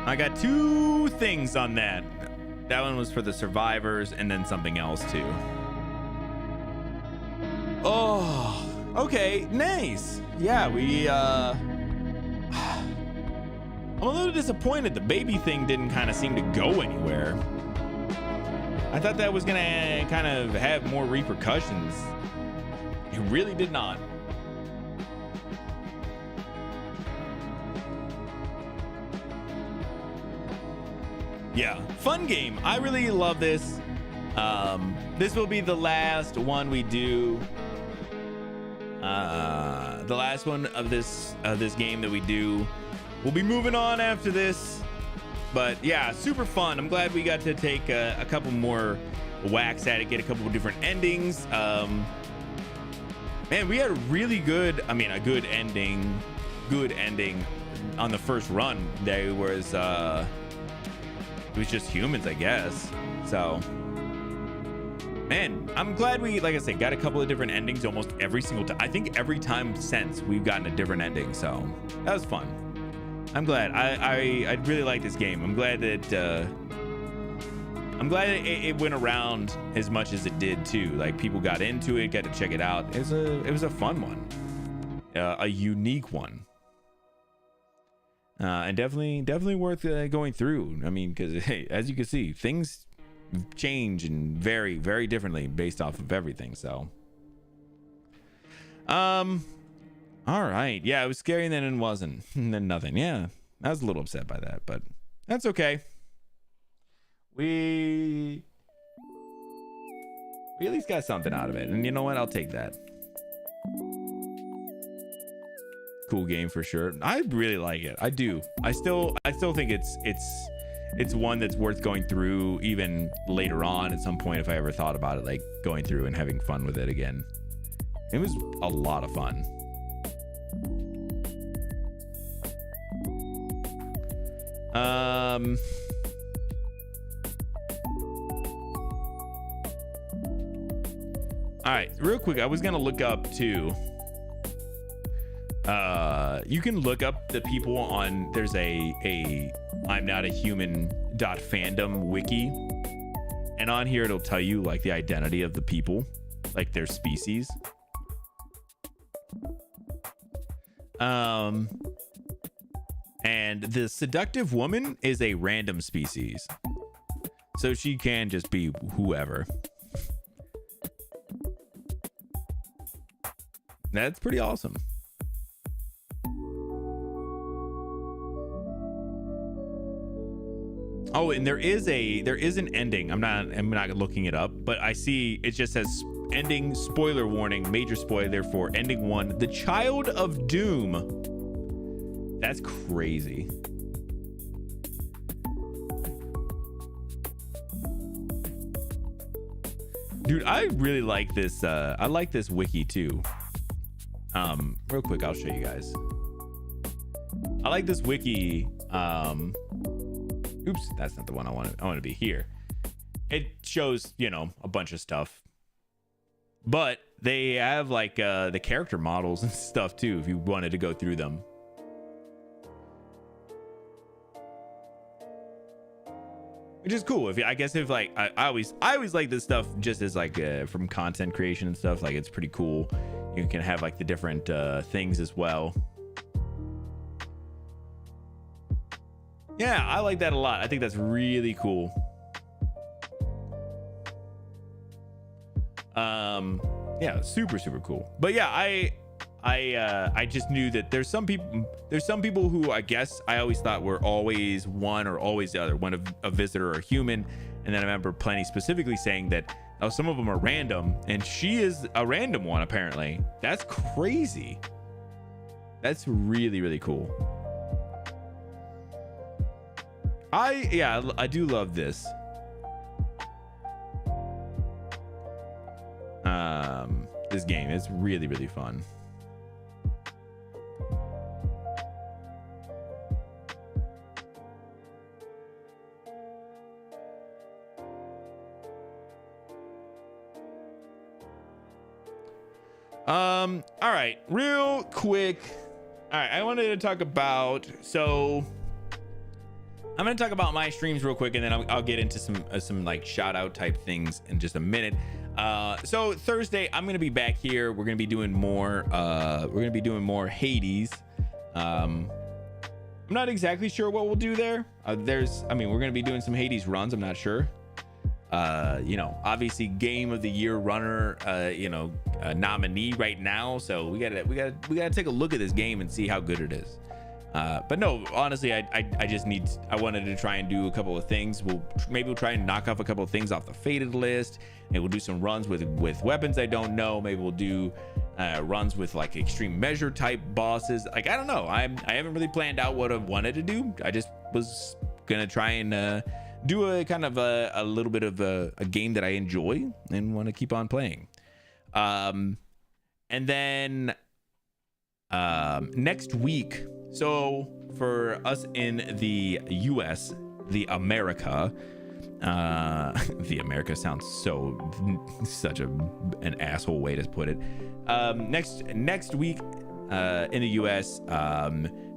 I got 2 things on that. That one was for the survivors and then something else too. Oh, okay, nice. Yeah, I'm a little disappointed the baby thing didn't kind of seem to go anywhere. I thought that was gonna kind of have more repercussions. It really did not. Yeah, fun game. I really love this. This will be the last one we do. The last one of this game that we do. We'll be moving on after this. But yeah, super fun. I'm glad we got to take a couple more whacks at it, get a couple of different endings. Man, we had a really good, a good ending. on the first run, there was it was just humans, I guess. So, man, I'm glad we, like I said, got a couple of different endings almost every single time. I think every time since we've gotten a different ending. So that was fun. I'm glad. I really like this game. I'm glad that it went around as much as it did too. Like people got into it, got to check it out. It was a fun one, a unique one, and definitely worth going through. I mean, because hey, as you can see, things change and vary very differently based off of everything. So, all right, yeah, it was scary and then it wasn't, and then nothing. Yeah, I was a little upset by that, but that's okay. We at least got something out of it, and you know what? I'll take that. Cool game for sure. I really like it. I do. I still think it's one that's worth going through even later on at some point if I ever thought about it, like going through and having fun with it again. It was a lot of fun. All right, real quick, I was gonna look up too. You can look up the people on, there's a I'm Not a Human.fandom wiki, and on here it'll tell you like the identity of the people, like their species. And the seductive woman is a random species, so she can just be whoever. That's pretty awesome. Oh, and there is an ending. I'm not looking it up, but I see it just says ending, spoiler warning, major spoiler for ending 1, The Child of Doom. That's crazy. Dude, I really like this. I like this wiki too. Real quick, I'll show you guys. I like this wiki. Oops, that's not the one I want to be here. It shows, you know, a bunch of stuff, but they have like the character models and stuff too, if you wanted to go through them. Which is cool. I guess if like I always like this stuff just as like from content creation and stuff. Like it's pretty cool. You can have like the different things as well. Yeah, I like that a lot. I think that's really cool. Yeah, super cool. But yeah, I just knew that there's some people who I guess I always thought were always one or always the other, one a visitor or a human. And then I remember Plenty specifically saying that some of them are random, and she is a random one apparently. That's crazy. That's really cool. I do love this. This game is really fun. All right, real quick. All right, I wanted to talk about, so I'm going to talk about my streams real quick, and then I'll get into some like shout out type things in just a minute. So Thursday, I'm going to be back here. We're going to be doing more, Hades. I'm not exactly sure what we'll do there. We're going to be doing some Hades runs. I'm not sure. You know, obviously game of the year runner, nominee right now. So we gotta take a look at this game and see how good it is. But no, honestly, I wanted to try and do a couple of things. Maybe we'll try and knock off a couple of things off the Fated list, and we'll do some runs with weapons I don't know. Maybe we'll do runs with like extreme measure type bosses. Like, I don't know. I haven't really planned out what I wanted to do. I just was gonna try and do a kind of a little bit of a game that I enjoy and want to keep on playing. And then next week So for us in the US, the America sounds such an asshole way to put it. Next week in the US,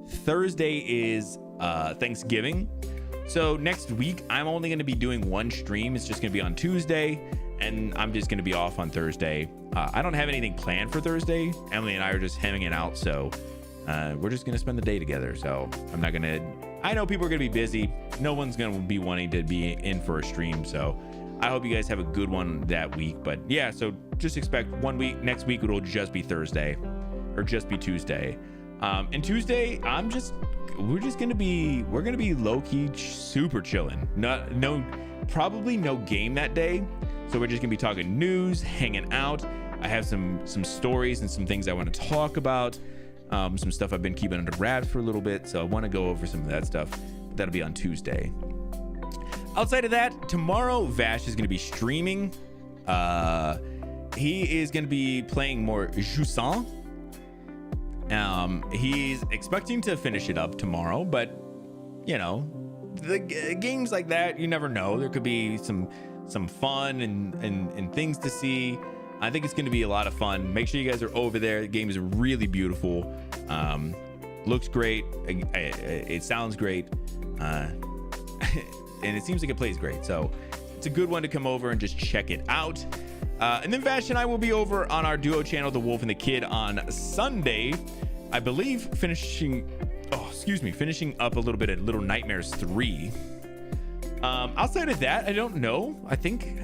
Thursday is Thanksgiving. So next week, I'm only going to be doing one stream. It's just going to be on Tuesday, and I'm just going to be off on Thursday. I don't have anything planned for Thursday. Emily and I are just hanging out, so we're just going to spend the day together. So I'm not going to... I know people are going to be busy. No one's going to be wanting to be in for a stream, so I hope you guys have a good one that week. But yeah, so just expect 1 week. Next week, it'll just be Thursday, or just be Tuesday. And Tuesday, we're gonna be low-key super chilling. Probably no game that day, so we're just gonna be talking news, hanging out. I have some stories and some things I want to talk about, some stuff I've been keeping under wraps for a little bit, so I want to go over some of that stuff. That'll be on Tuesday. Outside of that, tomorrow Vash is gonna be streaming. He is gonna be playing more Jusant. He's expecting to finish it up tomorrow, but you know, the games like that, you never know. There could be some fun and things to see. I think it's going to be a lot of fun. Make sure you guys are over there. The game is really beautiful. Looks great. It sounds great. And it seems like it plays great. So it's a good one to come over and just check it out. And then Vash and I will be over on our duo channel, The Wolf and the Kid, on Sunday. I believe finishing up a little bit at Little Nightmares 3. Outside of that, I don't know. I think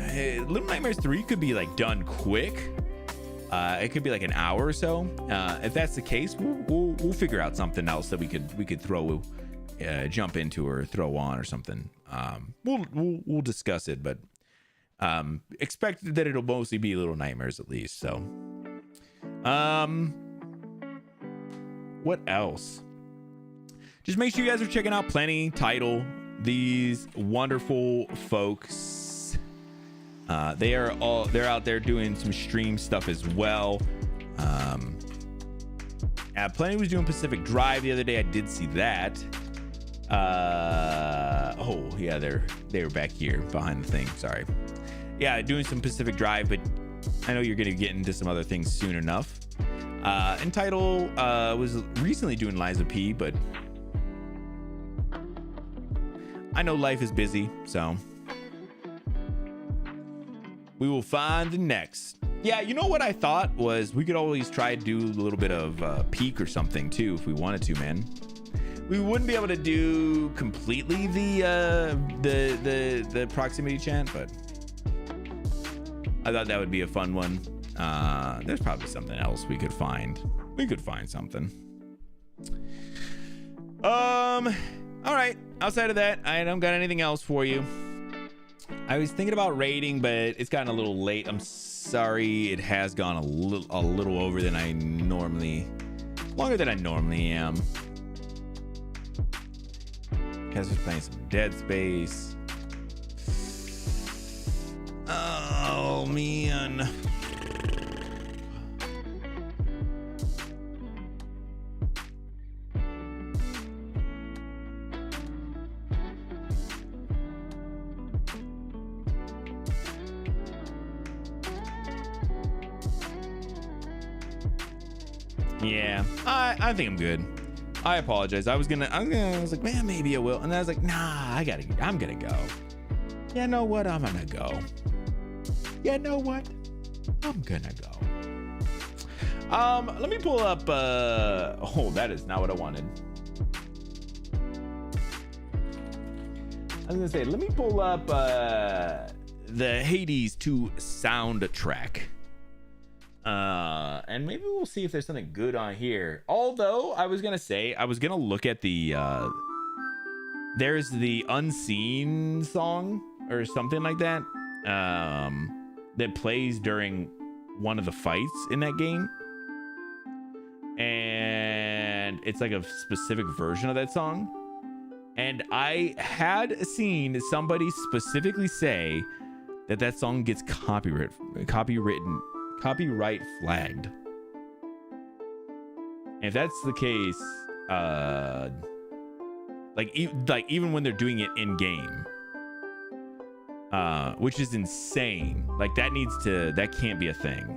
Little Nightmares 3 could be like done quick. It could be like an hour or so. If that's the case, we'll figure out something else that we could throw jump into or throw on or something. We'll discuss it, but expect that it'll mostly be Little Nightmares at least. So what else? Just make sure you guys are checking out Plenty, Title, these wonderful folks. They're out there doing some stream stuff as well. Plenty was doing Pacific Drive the other day. I did see that. Oh yeah, they were back here behind the thing. Sorry. Yeah, doing some Pacific Drive, but I know you're gonna get into some other things soon enough. And Title was recently doing Liza P, but I know life is busy, so we will find the next. Yeah, you know what I thought was we could always try to do a little bit of Peak or something too if we wanted to, man. We wouldn't be able to do completely the proximity chant, but I thought that would be a fun one. There's probably something else we could find. We could find something. All right. Outside of that, I don't got anything else for you. I was thinking about raiding, but it's gotten a little late. I'm sorry. It has gone a little over than longer than I normally am. Guys was playing some Dead Space. Oh man. Yeah, I think I'm good. I apologize. I was like, man, maybe I will. And then I was like, nah, I'm gonna go. You know what? I'm gonna go. You know what? I'm gonna go. Let me pull up, oh, that is not what I wanted. I was gonna say, let me pull up, the Hades 2 soundtrack. And maybe we'll see if there's something good on here. Although I was gonna look at the there's the Unseen song or something like that that plays during one of the fights in that game, and it's like a specific version of that song. And I had seen somebody specifically say that song gets copyright flagged. And if that's the case, like even when they're doing it in game, which is insane. Like that can't be a thing.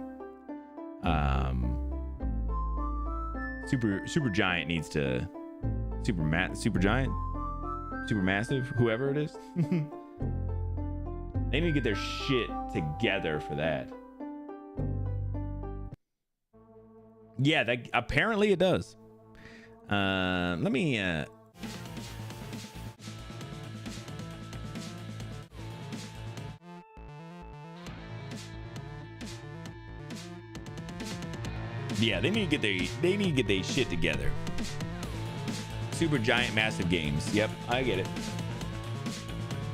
Super Giant needs to Super Giant, Super Massive, whoever it is. They need to get their shit together for that. Yeah, that apparently it does. Let me yeah, they need to get their shit together. Super Giant Massive Games. Yep, I get it.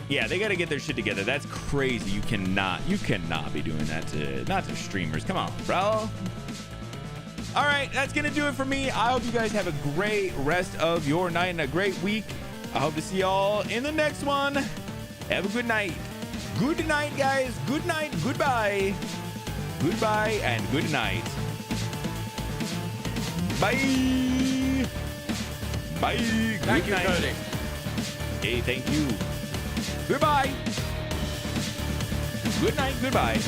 Yeah, they got to get their shit together. That's crazy. You cannot be doing that to streamers. Come on, bro. All right, that's gonna do it for me. I hope you guys have a great rest of your night and a great week. I hope to see y'all in the next one. Have a good night. Good night, guys. Good night. Goodbye. Goodbye and good night. Bye. Bye. Thank Good you, night. Cody. Hey, thank you. Goodbye. Good night. Goodbye.